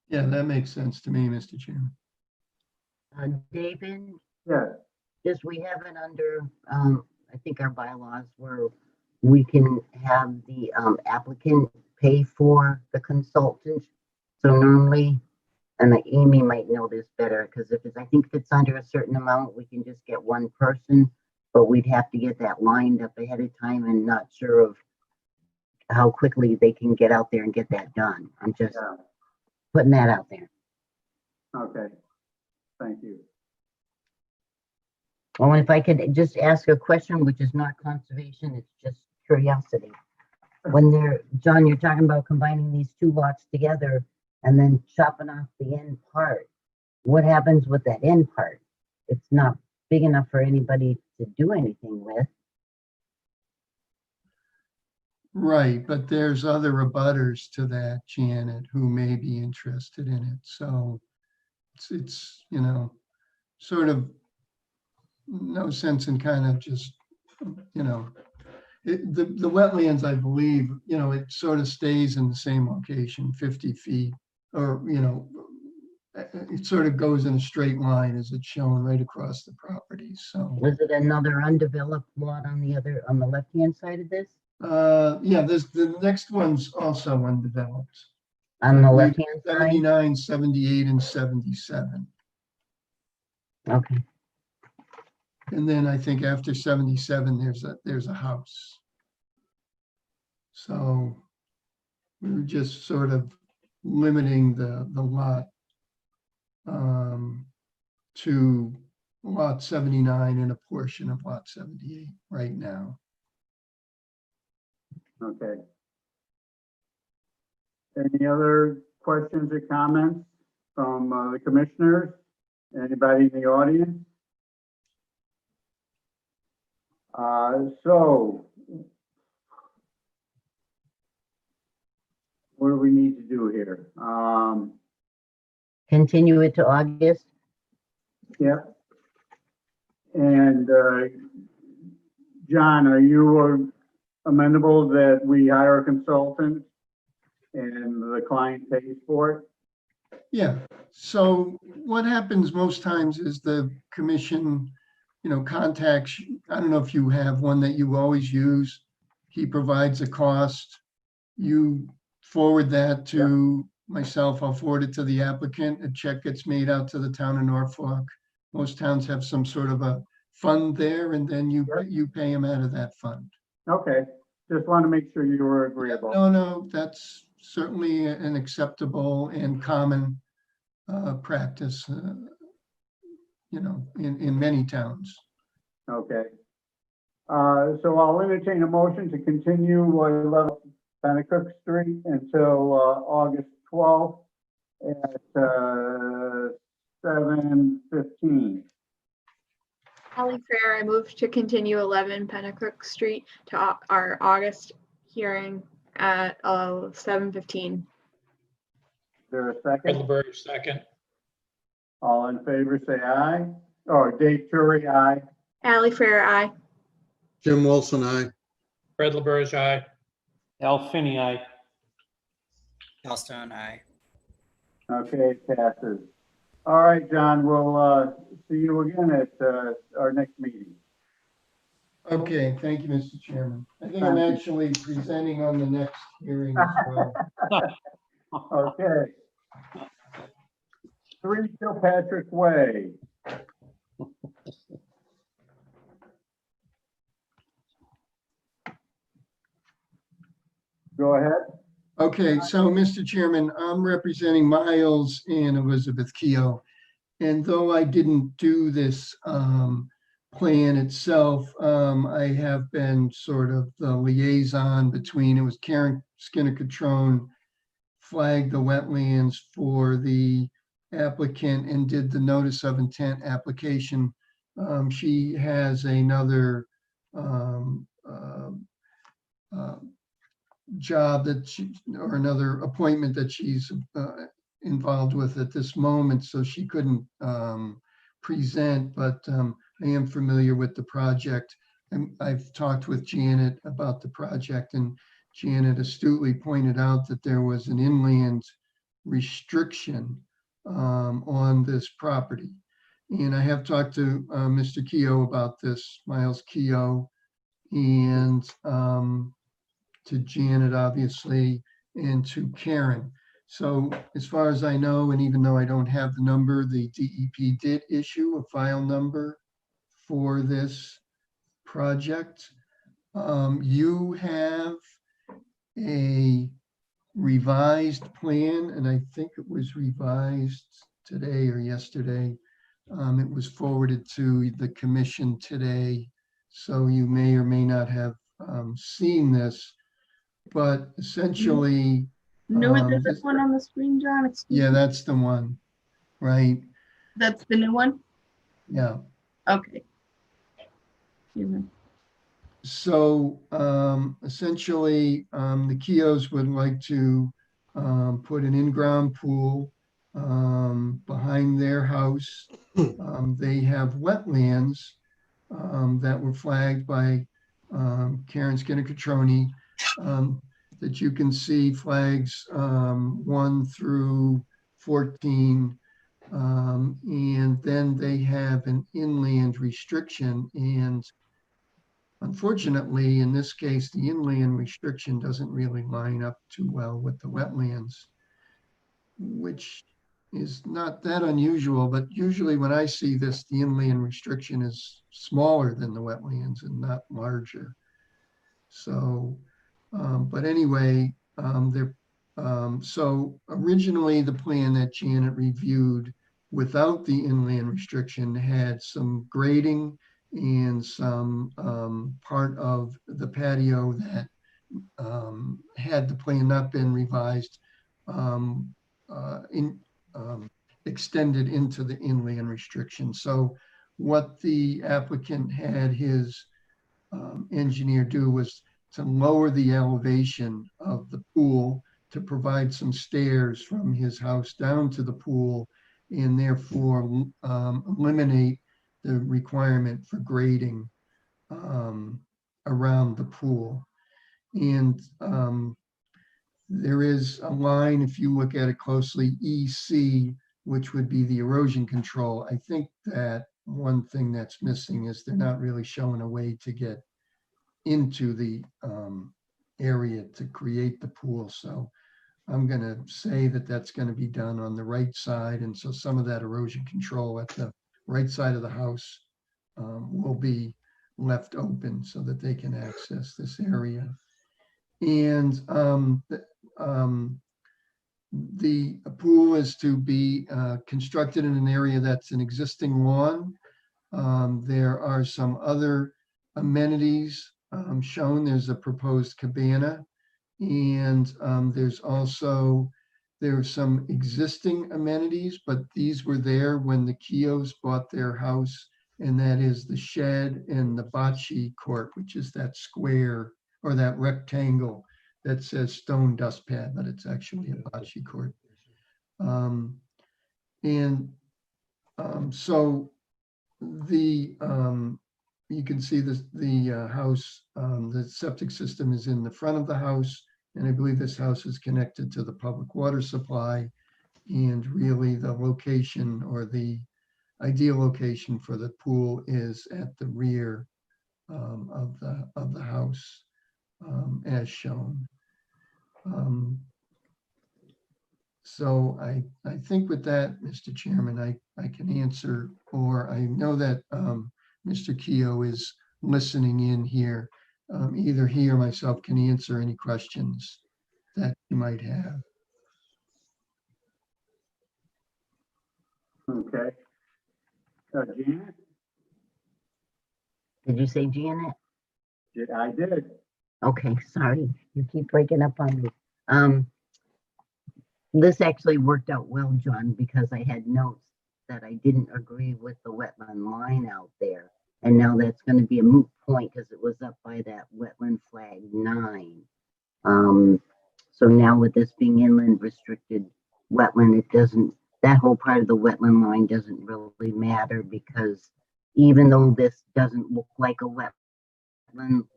Yeah, that makes sense to me, Mr. Chairman. David, Yeah, just we have it under, I think our bylaws where we can have the applicant pay for the consultant. So normally, and Amy might know this better, because I think if it's under a certain amount, we can just get one person, but we'd have to get that lined up ahead of time and not sure of how quickly they can get out there and get that done. I'm just yeah, putting that out there. okay, thank you. Oh, and if I could just ask a question, which is not conservation, it's just curiosity. When John, you're talking about combining these two lots together and then chopping off the end part. What happens with that end part? It's not big enough for anybody to do anything with. Right, but there's other abutters to that, Janet, who may be interested in it. So it's, sort of no sense in kind of just, the wetlands, I believe, it sort of stays in the same location, 50 feet, or, it sort of goes in a straight line as it's shown right across the property. So, Was it another undeveloped lot on the left-hand side of this? yeah, the next one's also undeveloped. On the left-hand side? 79, 78, and 77. Okay. And then I think after 77, there's a house. So we were just sort of limiting the lot to lot 79 and a portion of lot 78 right now. Okay. Any other questions or comments from the commissioners? Anybody in the audience? So what do we need to do here? Continue it to August? Yeah. And John, are you amenable that we hire a consultant and the client pays for it? Yeah, so what happens most times is the commission, contacts, I don't know if you have one that you always use. He provides a cost. You forward that to myself, I'll forward it to the applicant. A check gets made out to the town of Norfolk. Most towns have some sort of a fund there, and then you pay them out of that fund. Okay, just want to make sure you were agreeable. No, that's certainly an acceptable and common practice, in many towns. Okay. So I'll entertain a motion to continue 11 Pennacook Street until August 12th at 7:15. Holly Fair, I move to continue 11 Pennacook Street to our August hearing at 7:15. Is there a second? Redleberg, second. All in favor, say aye. Oh, Dave Turri, aye. Allie Fair, aye. Jim Wilson, aye. Redleberg, aye. Al Finney, aye. Al Stone, aye. Okay, it passes. All right, John, we'll see you again at our next meeting. Okay, thank you, Mr. Chairman. I think I'm actually presenting on the next hearing as well. Okay. 3 Kilpatrick Way. Go ahead. Okay, so Mr. Chairman, I'm representing Miles and Elizabeth Keough. And though I didn't do this plan itself, I have been sort of the liaison between, it was Karen Skinner-Catrone flagged the wetlands for the applicant and did the notice of intent application. She has another job that she, or another appointment that she's involved with at this moment, so she couldn't present, but I am familiar with the project. And I've talked with Janet about the project, and Janet astutely pointed out that there was an inland restriction on this property. And I have talked to Mr. Keough about this, Miles Keough, and to Janet, obviously, and to Karen. So as far as I know, and even though I don't have the number, the DEP did issue a file number for this project. You have a revised plan, and I think it was revised today or yesterday. It was forwarded to the commission today, so you may or may not have seen this, but essentially. No, is this one on the screen, John? Excuse Yeah, me. that's the one, right? That's the new one? Yeah. Okay. Excuse me. So essentially, the Keoughs would like to put an in-ground pool behind their house. They have wetlands that were flagged by Karen Skinner-Catrone, that you can see flags 1 through 14. And then they have an inland restriction, and unfortunately, in this case, the inland restriction doesn't really line up too well with the wetlands, which is not that unusual, but usually when I see this, the inland restriction is smaller than the wetlands and not larger. So, but anyway, so originally the plan that Janet reviewed without the inland restriction had some grading and some part of the patio that had the plan not been revised, extended into the inland restriction. So what the applicant had his engineer do was to lower the elevation of the pool to provide some stairs from his house down to the pool, and therefore eliminate the requirement for grading around the pool. And there is a line, if you look at it closely, EC, which would be the erosion control. I think that one thing that's missing is they're not really showing a way to get into the area to create the pool. So I'm going to say that that's going to be done on the right side. And so some of that erosion control at the right side of the house will be left open so that they can access this area. And the pool is to be constructed in an area that's an existing lawn. There are some other amenities shown. There's a proposed cabana, and there's some existing amenities, but these were there when the Keoughs bought their house, and that is the shed and the bocce court, which is that square or that rectangle that says stone dust pad, but it's actually a bocce court. So you can see this, the house, the septic system is in the front of the house, and I believe this house is connected to the public water supply. And really the location or the ideal location for the pool is at the rear of the house, as shown. So I think with that, Mr. Chairman, I can answer, or I know that Mr. Keough is listening in here. Either he or myself can answer any questions that you might have. Okay. Janet? Did you say Janet? I did. Okay, sorry, you keep breaking up on me. This actually worked out well, John, because I had notes that I didn't agree with the wetland line out there. And now that's going to be a moot point because it was up by that wetland flag 9. So now with this being inland restricted wetland, it doesn't, that whole part of the wetland line doesn't really matter, because even though this doesn't look like a wetland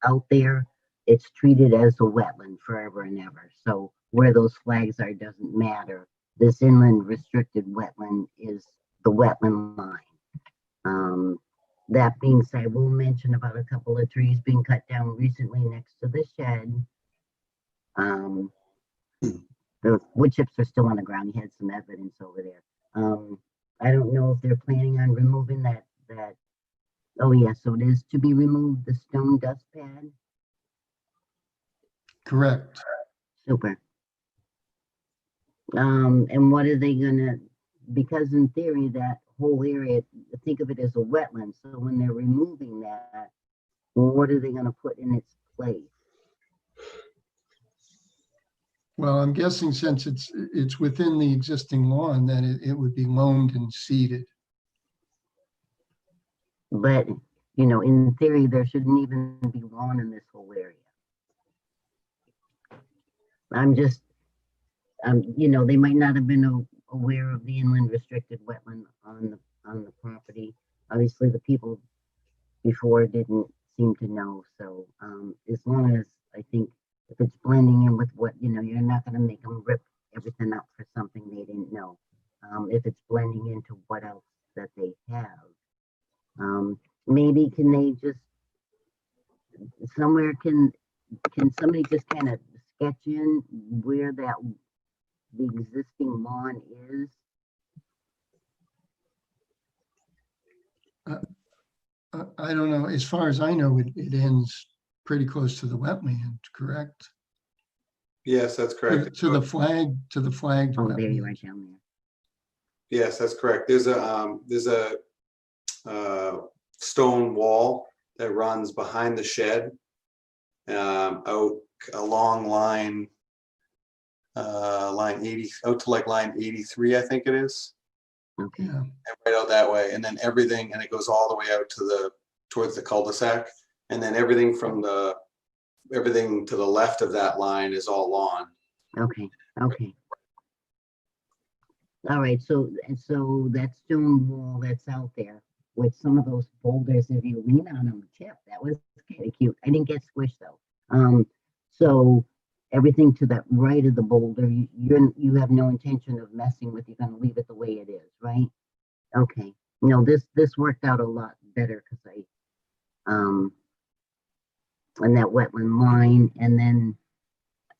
out there, it's treated as a wetland forever and ever. So where those flags are doesn't matter. This inland restricted wetland is the wetland line. That being said, I will mention about a couple of trees being cut down recently next to the shed. The wood chips are still on the ground. He had some evidence over there. I don't know if they're planning on removing that. Oh yeah, so it is to be removed, the stone dust pad. Correct. Super. And what are they gonna, because in theory, that whole area, think of it as a wetland. So when they're removing that, what are they gonna put in its place? Well, I'm guessing since it's within the existing lawn, that it would be loamed and seeded. But, you know, in theory, there shouldn't even be lawn in this whole area. I'm just, you know, they might not have been aware of the inland restricted wetland on the property. Obviously, the people before didn't seem to know. So as long as, I think, if it's blending in with what, you know, you're not going to make them rip everything up for something they didn't know. If it's blending into what else that they have. Maybe can they just, somewhere can somebody just kind of sketch in where that, the existing lawn is? I don't know. As far as I know, it ends pretty close to the wetland, correct? Yes, that's correct. To the flagged Oh, there you wetland. are down there. Yes, that's correct. There's a stone wall that runs behind the shed, out along line 80, out to like line 83, I think it is. Okay. Yeah. And right out that way, and then everything, and it goes all the way out to towards the cul-de-sac, and then everything to the left of that line is all lawn. Okay. Okay. All right. So that stone wall that's out there with some of those boulders, if you lean on them, chip, that was kind of cute. I didn't get squished though. So everything to the right of the boulder, you have no intention of messing with. You're going to leave it the way it is, right? Okay. No, this worked out a lot better because on that wetland line, and then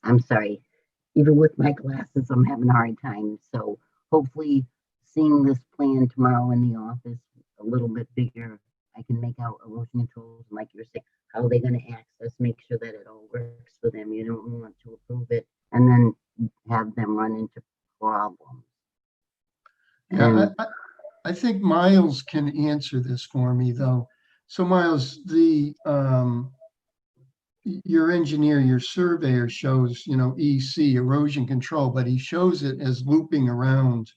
I'm sorry, even with my glasses, I'm having a hard time. So hopefully, seeing this plan tomorrow in the office a little bit bigger, I can make out erosion controls, like you're saying. How are they going to access, make sure that it all works for them? You don't want to approve it and then have them run into problems. Yeah, I think Miles can answer this for me though. So Miles, your engineer, your surveyor shows, you know, EC, erosion control, but he shows it as looping around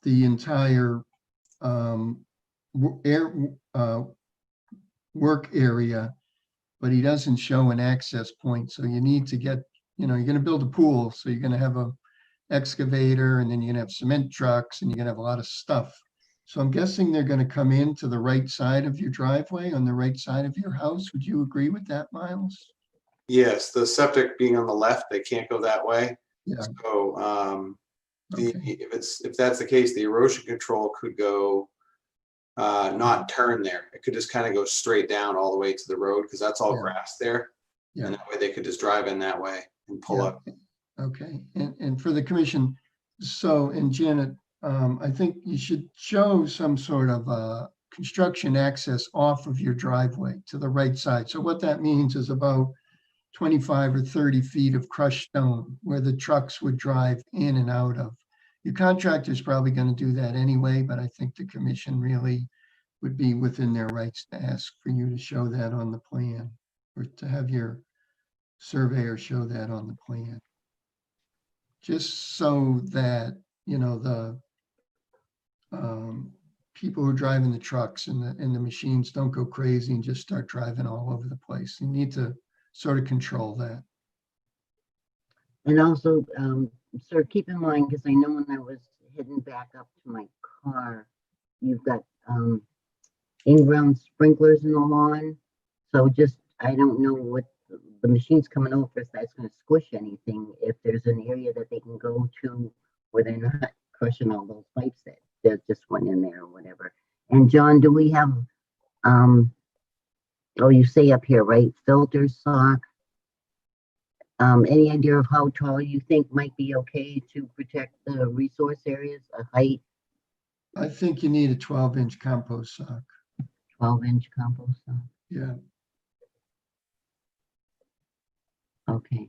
the entire work area, but he doesn't show an access point. So you need to get, you know, you're going to build a pool. So you're going to have a excavator, and then you're going to have cement trucks, and you're going to have a lot of stuff. So I'm guessing they're going to come into the right side of your driveway, on the right side of your house. Would you agree with that, Miles? Yes, the septic being on the left, they can't go that way. Yeah. So if that's the case, the erosion control could go, not turn there. It could just kind of go straight down all the way to the road because that's all grass there. Yeah. And that way they could just drive in that way and pull Yeah. up. Okay, and for the commission, so, and Janet, I think you should show some sort of construction access off of your driveway to the right side. So what that means is about 25 or 30 feet of crushed stone where the trucks would drive in and out of. Your contractor's probably going to do that anyway, but I think the commission really would be within their rights to ask for you to show that on the plan, or to have your surveyor show that on the plan. Just so that, you know, the people who are driving the trucks and the machines don't go crazy and just start driving all over the place. You need to sort of control that. And also, sir, keep in mind, because I know when I was heading back up to my car, you've got in-ground sprinklers in the lawn. So just, I don't know what the machine's coming over, if that's going to squish anything, if there's an area that they can go to where they're not crushing all those pipes that just went in there or whatever. And John, do we have, oh, you say up here, right, filter sock? Any idea of how tall you think might be okay to protect the resource areas, a height? I think you need a 12-inch compost sock. 12-inch compost sock. Yeah. Okay.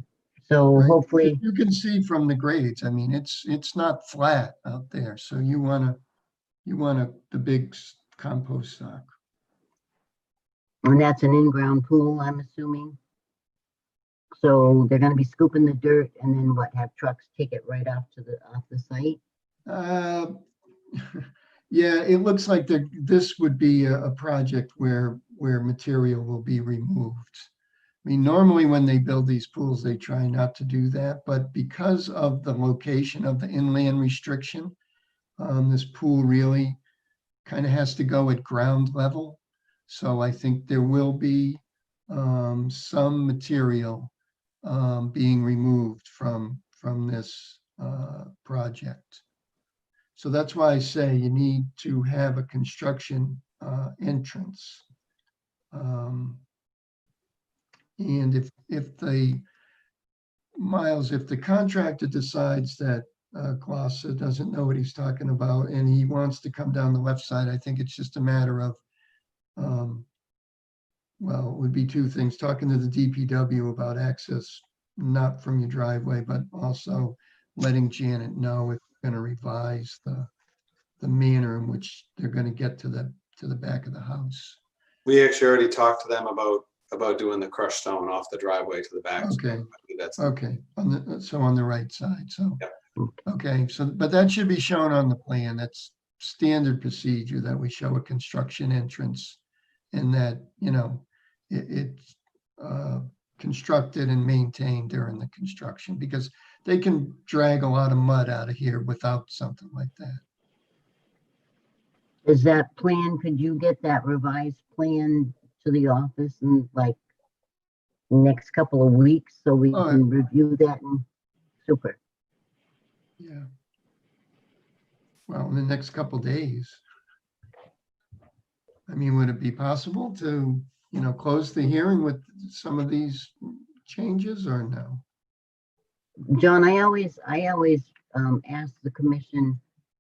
So Right. hopefully You can see from the grades. I mean, it's not flat out there. So you want the big compost sock. and that's an in-ground pool, I'm assuming. So they're going to be scooping the dirt and then what, have trucks take it right off the site? Yeah, it looks like this would be a project where material will be removed. I mean, normally when they build these pools, they try not to do that, but because of the location of the inland restriction, this pool really kind of has to go at ground level. So I think there will be some material being removed from this project. So that's why I say you need to have a construction entrance. And if the contractor decides that Glossa doesn't know what he's talking about and he wants to come down the left side, I think it's just a matter of, well, it would be two things, talking to the DPW about access, not from your driveway, but also letting Janet know if we're going to revise the manner in which they're going to get to the back of the house. We actually already talked to them about doing the crushed stone off the driveway to the back. Okay. That's Okay, on the right side, so. Yep. Okay, so, but that should be shown on the plan. That's standard procedure that we show a construction entrance and that, you know, it's constructed and maintained during the construction because they can drag a lot of mud out of here without something like that. Is that plan, could you get that revised plan to the office in like next couple of weeks so we can review that? And super. Yeah. Well, in the next couple days. I mean, would it be possible to, you know, close the hearing with some of these changes or no? John, I always ask the commission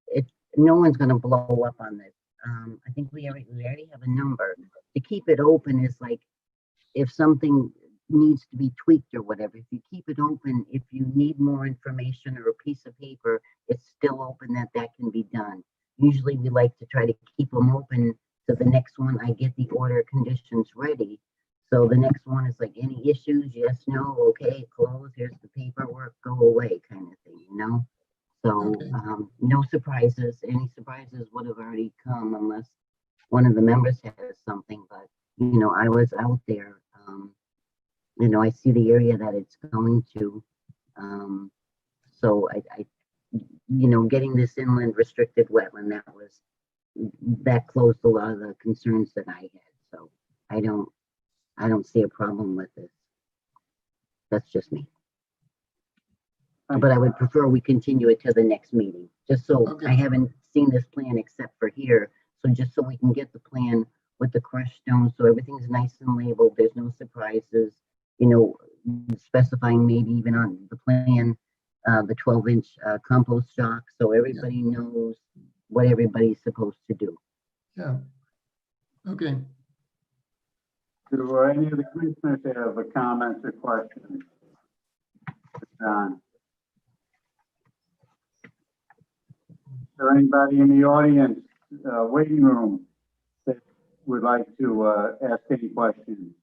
if no one's going to blow up on this. I think we already have a number. To keep it open is like if something needs to be tweaked or whatever. If you keep it open, if you need more information or a piece of paper, it's still open that can be done. Usually we like to try to keep them open so the next one I get the order conditions ready. So the next one is like any issues, yes, no, okay, close, here's the paperwork, go away kind of thing, you know? So no surprises. Any surprises would have already come unless one of the members has something, but you know, I was out there. You know, I see the area that it's going to. So I, you know, getting this inland restricted wetland, that closed a lot of the concerns that I had. So I don't see a problem with this. That's just me. But I would prefer we continue it to the next meeting, just so Okay. I haven't seen this plan except for here. So just so we can get the plan with the crushed stone, so everything's nice and labeled, there's no surprises, you know, specifying maybe even on the plan, the 12-inch compost shock, so everybody knows what everybody's supposed to do. Yeah. Okay. Do any of the commissioners have a comments or questions? John? Is there anybody in the audience, waiting room, that would like to ask any questions?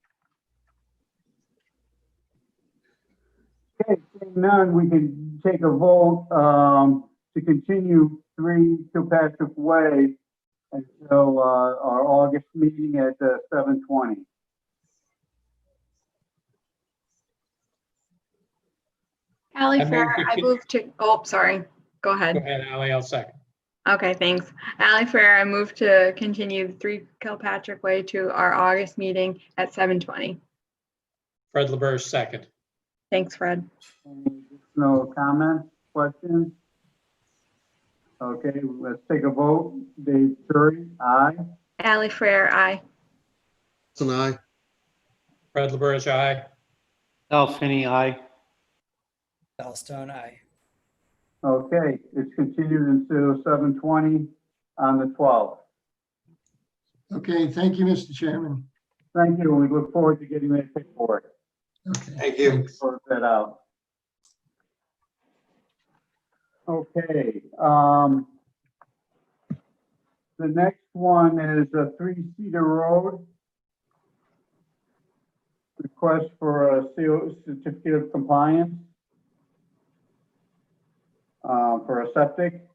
Okay, seeing none, we can take a vote to continue 3 Kilpatrick Way until our August meeting at 7:20. Ally I Fair, move to I con- moved to, oh, sorry. Go Go ahead. ahead, Ally, I'll second. Okay, thanks. Ally Fair, I moved to continue 3 Kilpatrick Way to our August meeting at 7:20. Fred LaBerge, second. Thanks, Fred. No comments, questions? Okay, let's take a vote. Dave Curry, aye. Ally Fair, aye. It's an aye. Fred LaBerge, aye. Al Finney, aye. Fellstone, aye. Okay, it's continued until 7:20 on the 12th. Okay, thank you, Mr. Chairman. Thank you. We look forward to getting that paperwork. Okay. Thank you. thanks. Sort that out. Okay, the next one is a 3 Cedar Road. Request for a certificate of compliance for a septic.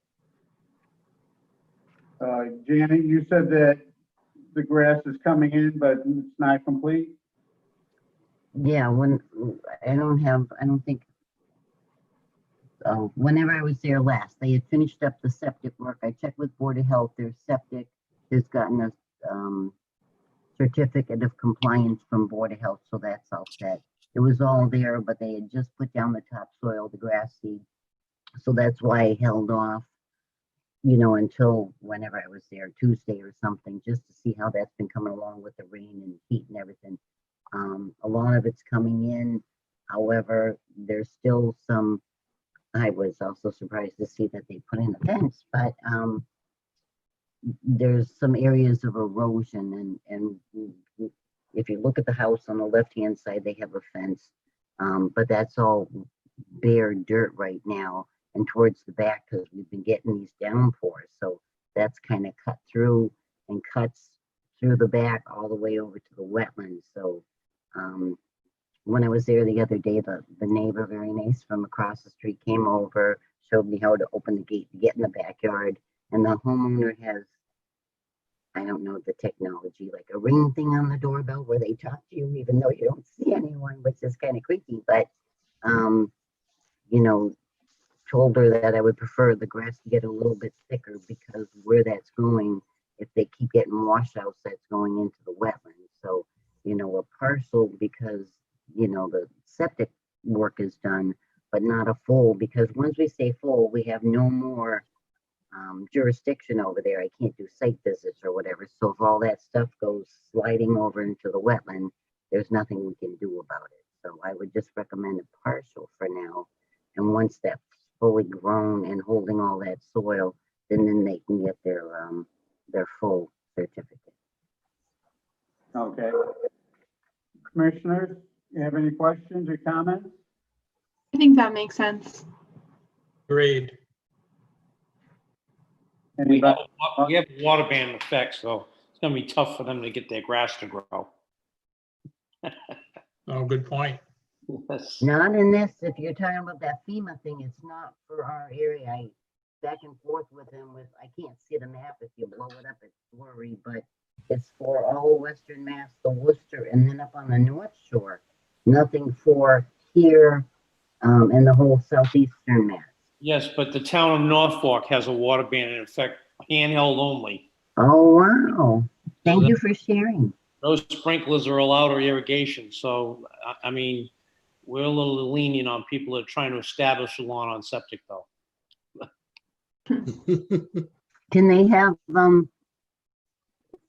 Janet, you said that the grass is coming in, but it's not complete. Yeah, I don't think, whenever I was there last, they had finished up the septic work. I checked with Board of Health, their septic has gotten a certificate of compliance from Board of Health, so that's all set. It was all there, but they had just put down the topsoil, the grass seed. So that's why I held off, you know, until whenever I was there, Tuesday or something, just to see how that's been coming along with the rain and heat and everything. A lot of it's coming in. However, there's still some, I was also surprised to see that they put in a fence, but there's some areas of erosion, and if you look at the house on the left-hand side, they have a fence, but that's all bare dirt right now, and towards the back, because we've been getting these downpours, so that's kind of cut through and cuts through the back all the way over to the wetlands. So when I was there the other day, the neighbor, very nice, from across the street, came over, showed me how to open the gate to get in the backyard. And the homeowner has, I don't know the technology, like a ring thing on the doorbell where they talk to you even though you don't see anyone, which is kind of creepy. But, you know, told her that I would prefer the grass to get a little bit thicker, because where that's going, if they keep getting washouts, that's going into the wetlands. So, you know, a partial, because, you know, the septic work is done, but not a full, because once we say full, we have no more jurisdiction over there. I can't do site visits or whatever. So if all that stuff goes sliding over into the wetland, there's nothing we can do about it. So I would just recommend a partial for now. And once that's fully grown and holding all that soil, then they can get their full certificate. Okay. Commissioners, you have any questions or comments? I think that makes sense. Agreed. We have, Anybody? we have water ban effects, so it's gonna be tough for them to get their grass to grow. Oh, good point. Yes. Not in this, if you're talking about that FEMA thing, it's not for our area. I back and forth with him with, I can't see the map, if you blow it up, it's blurry, but it's for all of Western Mass, the Worcester, and then up on the North Shore. Nothing for here, and the whole southeastern Mass. Yes, but the town of Norfolk has a water ban in effect, handheld only. Oh, wow. Thank you for sharing. Those sprinklers are allowed or irrigation, so, I mean, We're a little lenient on people that are trying to establish a lawn on septic though. Can they have,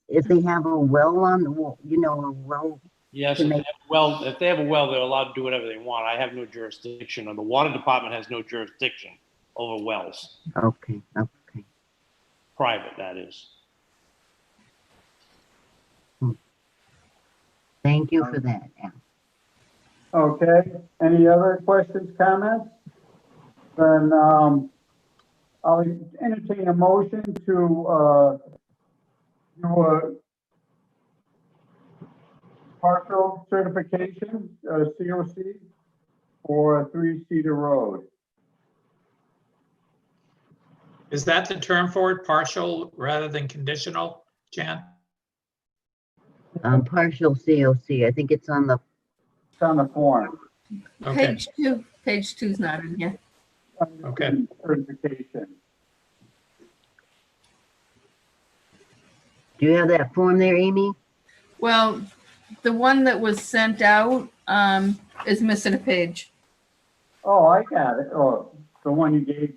if they have a well on the wall, you know, a well? Yes, Can if they they- have a well, if they have a well, they're allowed to do whatever they want. I have no jurisdiction, or the water department has no jurisdiction over wells, Okay, okay. private, that is. Thank you for that, Al. Okay, any other questions, comments? Then, I'll entertain a motion to, do a partial certification, COC for a 3 Cedar Road. Is that the term for it, partial rather than conditional, Jan? Partial COC, I think it's on the, It's on the form. Okay, Page two's not in here. Okay. Certification. do you have that form there, Amy? Well, the one that was sent out, is missing a page. Oh, I got it. Oh, the one you gave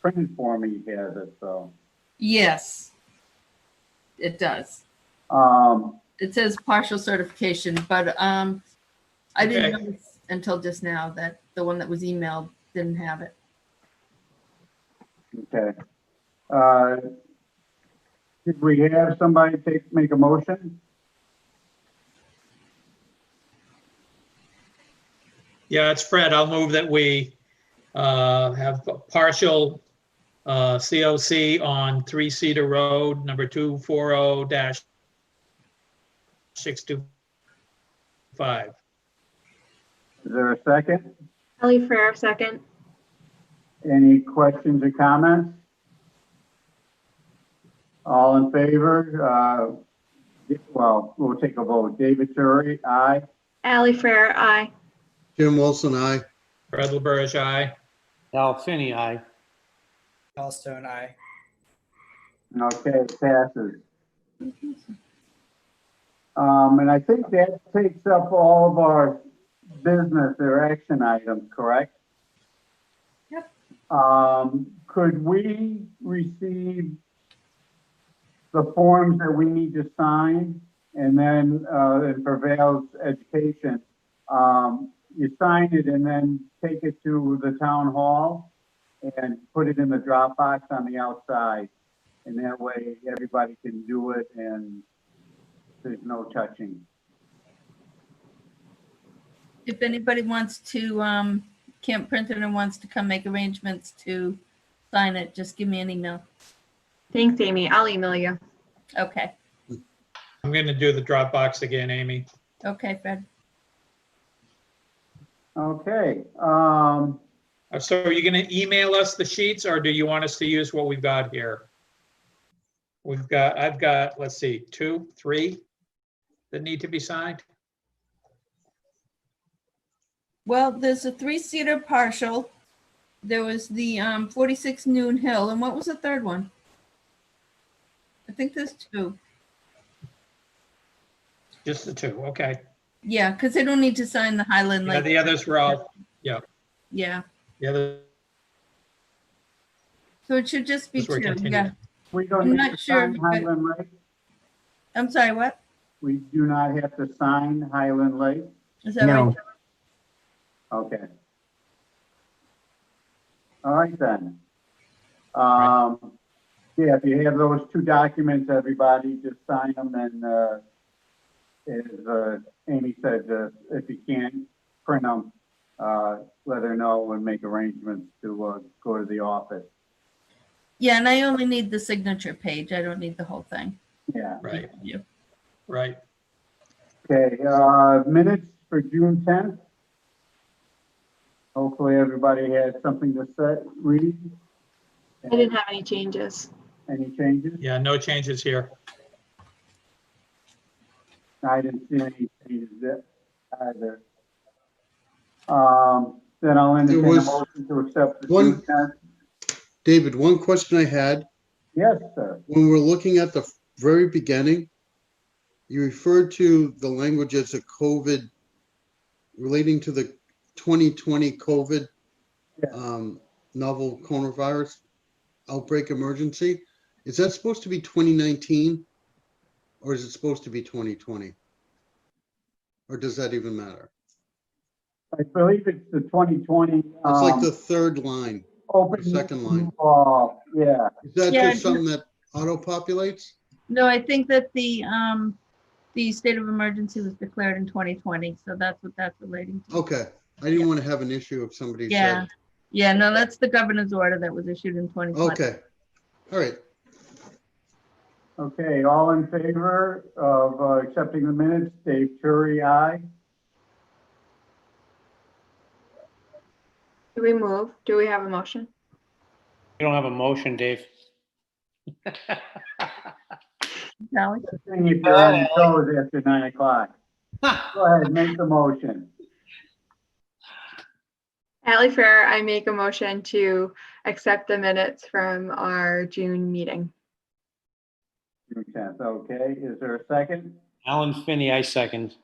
printed for me has it, so. Yes, it does. It says partial certification, but, I didn't Okay. notice until just now that the one that was emailed didn't have it. Okay. Did we have somebody make a motion? yeah, it's Fred. I'll move that we have a partial COC on 3 Cedar Road, number 240-625. Is there a second? Ellie Fair, second. Any questions or comments? All in favor? Well, we'll take a vote. David Turri, aye. Allie Fair, aye. Jim Wilson, aye. Fred LaBerge, aye. Al Finney, aye. Al Stone, aye. Okay, it passes. And I think that takes up all of our business or action items, correct? Yep. Could we receive the forms that we need to sign? And then, in Prevail's education, you sign it and then take it to the town hall and put it in the Dropbox on the outside. And that way everybody can do it and there's no touching. If anybody wants to, can't print it and wants to come make arrangements to sign it, just give me an email. Thanks, Amy. I'll email you. Okay, I'm going to do the Dropbox again, Amy. okay, Fred. Okay, So are you going to email us the sheets, or do you want us to use what we've got here? I've got, let's see, 2, 3 that need to be signed. Well, there's a 3 Cedar partial. There was the 46 Noon Hill, and what was the third one? I think there's 2. Just the 2, okay. Yeah, because they don't need to sign the Highland Yeah, Lake. the others were all, yeah, Yeah, the other, so it should just be Those were 2. continued. Yeah, we don't I'm need not to sure sign if I- Highland Lake. I'm sorry, what? We do not have to sign Highland Lake. Is that right? No. Okay. All right then. Yeah, if you have those 2 documents, everybody just sign them and, as Amy said, if you can't print them, let her know and make arrangements to go to the office. Yeah, and I only need the signature page. I don't need the whole thing. Yeah. right, Yeah. right. Okay, minutes for June 10th. Hopefully everybody had something to read. I didn't have any changes. Any changes? Yeah, no changes here. I didn't see any changes either. Then I'll entertain a was motion to accept the one- June 10th. David, one question I had, Yes, sir. when we're looking at the very beginning, you referred to the language as a COVID, relating to the 2020 COVID Yeah. novel coronavirus outbreak emergency. Is that supposed to be 2019? Or is it supposed to be 2020? Or does that even matter? I believe it's the 2020. It's like the third line, Open. second line. Yeah. Is that Yeah, just something that auto-populates? No, I think that the state of emergency was declared in 2020, so that's what that's relating to. Okay, I didn't want to have an issue if somebody Yeah, said, yeah, no, that's the governor's order that was issued in 2020. okay, all right. Okay, all in favor of accepting the minutes? Dave Turi, aye. Do we move? Do we have a motion? You don't have a motion, Dave. Sally? Thing if you're on your toes after 9 o'clock. Go ahead, make the motion. Ally Fair, I make a motion to accept the minutes from our June meeting. June 10th, okay. Is there a second? Alan Finney, I second.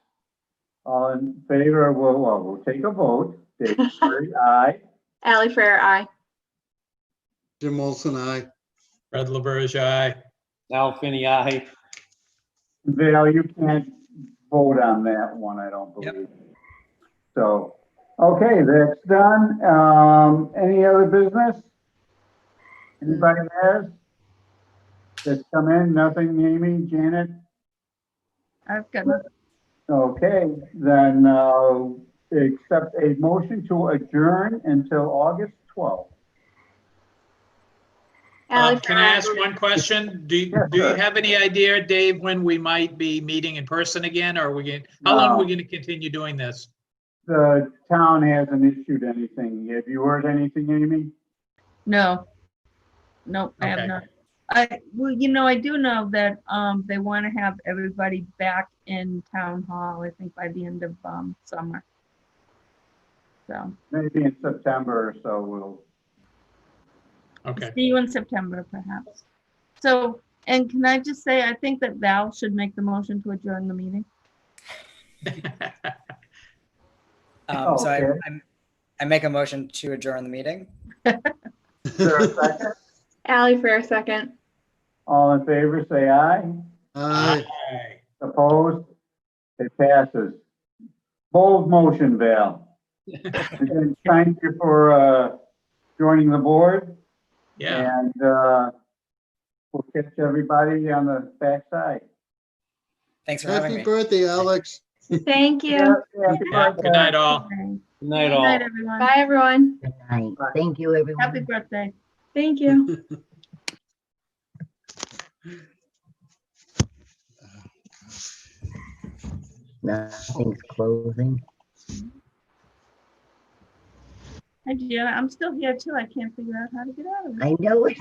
All in favor, we'll take a vote. Dave Turi, aye. Ally Fair, aye. Jim Olson, aye. Fred LaBerge, aye. Al Finney, aye. Val, you can't vote on that one, I don't believe. So, okay, that's done. Any other business? Anybody has? Just come in, nothing, Amy, Janet? I've got nothing. Okay, then accept a motion to adjourn until August 12th. Can I ask one question? Do you have any idea, Dave, when we might be meeting in person again? Or how long are we going to continue doing this? The town hasn't issued anything. Have you heard anything, Amy? No. Nope, I have Okay. not. Well, I do know that they want to have everybody back in town hall, I think by the end of summer. So Maybe in September or so we'll. Okay. see you in September, perhaps. So, and can I just say, I think that Val should make the motion to adjourn the meeting. So I make a motion to adjourn the meeting. Is there a second? Ally Fair, second. All in favor, say aye. Aye. Opposed? It passes. Bold motion, Val. And thank you for joining the board. Yeah. And we'll catch everybody on the backside. Thanks for having Happy me. birthday, Alex. Thank you. Happy Yeah, good night, all. Okay. Good night, Good all. night, everyone. Bye, everyone. Good night. Thank you, everyone. Happy birthday. Thank you. Nothing's closing. Hi, Gianna. I'm still here too. I can't figure out how to get out of it. I know it.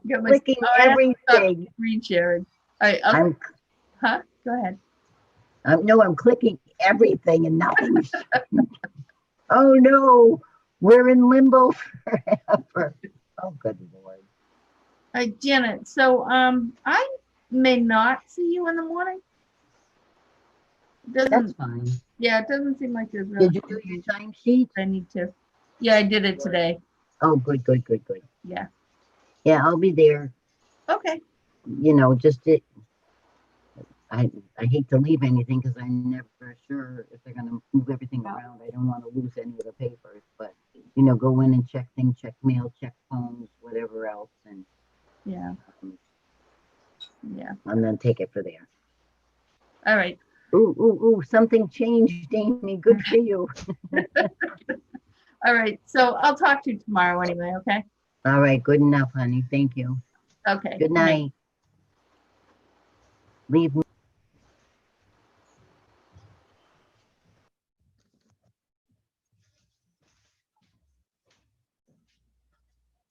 Got my- Clicking Oh, I have to stop everything. screen sharing. Huh? Go ahead. I'm clicking everything and nothing. Oh no, we're in limbo forever. Oh, good Lord. Hi, Janet. So, I may not see you in the morning. That's Doesn't, fine. yeah, it doesn't seem like there's really. Did you do your time sheet? I need to. Yeah, I did it today. Oh, good. Yeah. Yeah, I'll be there. Okay. Just it. I hate to leave anything because I'm never sure if they're gonna move everything around. I don't want to lose any of the papers, but go in and check things, check mail, check phones, whatever else, and Yeah. Yeah. and then take it for there. All right. Ooh, something changed, Amy. Good for you. All right. So I'll talk to you tomorrow anyway. Okay. All right, good enough, honey. Thank you. Okay. Good night. Leave me.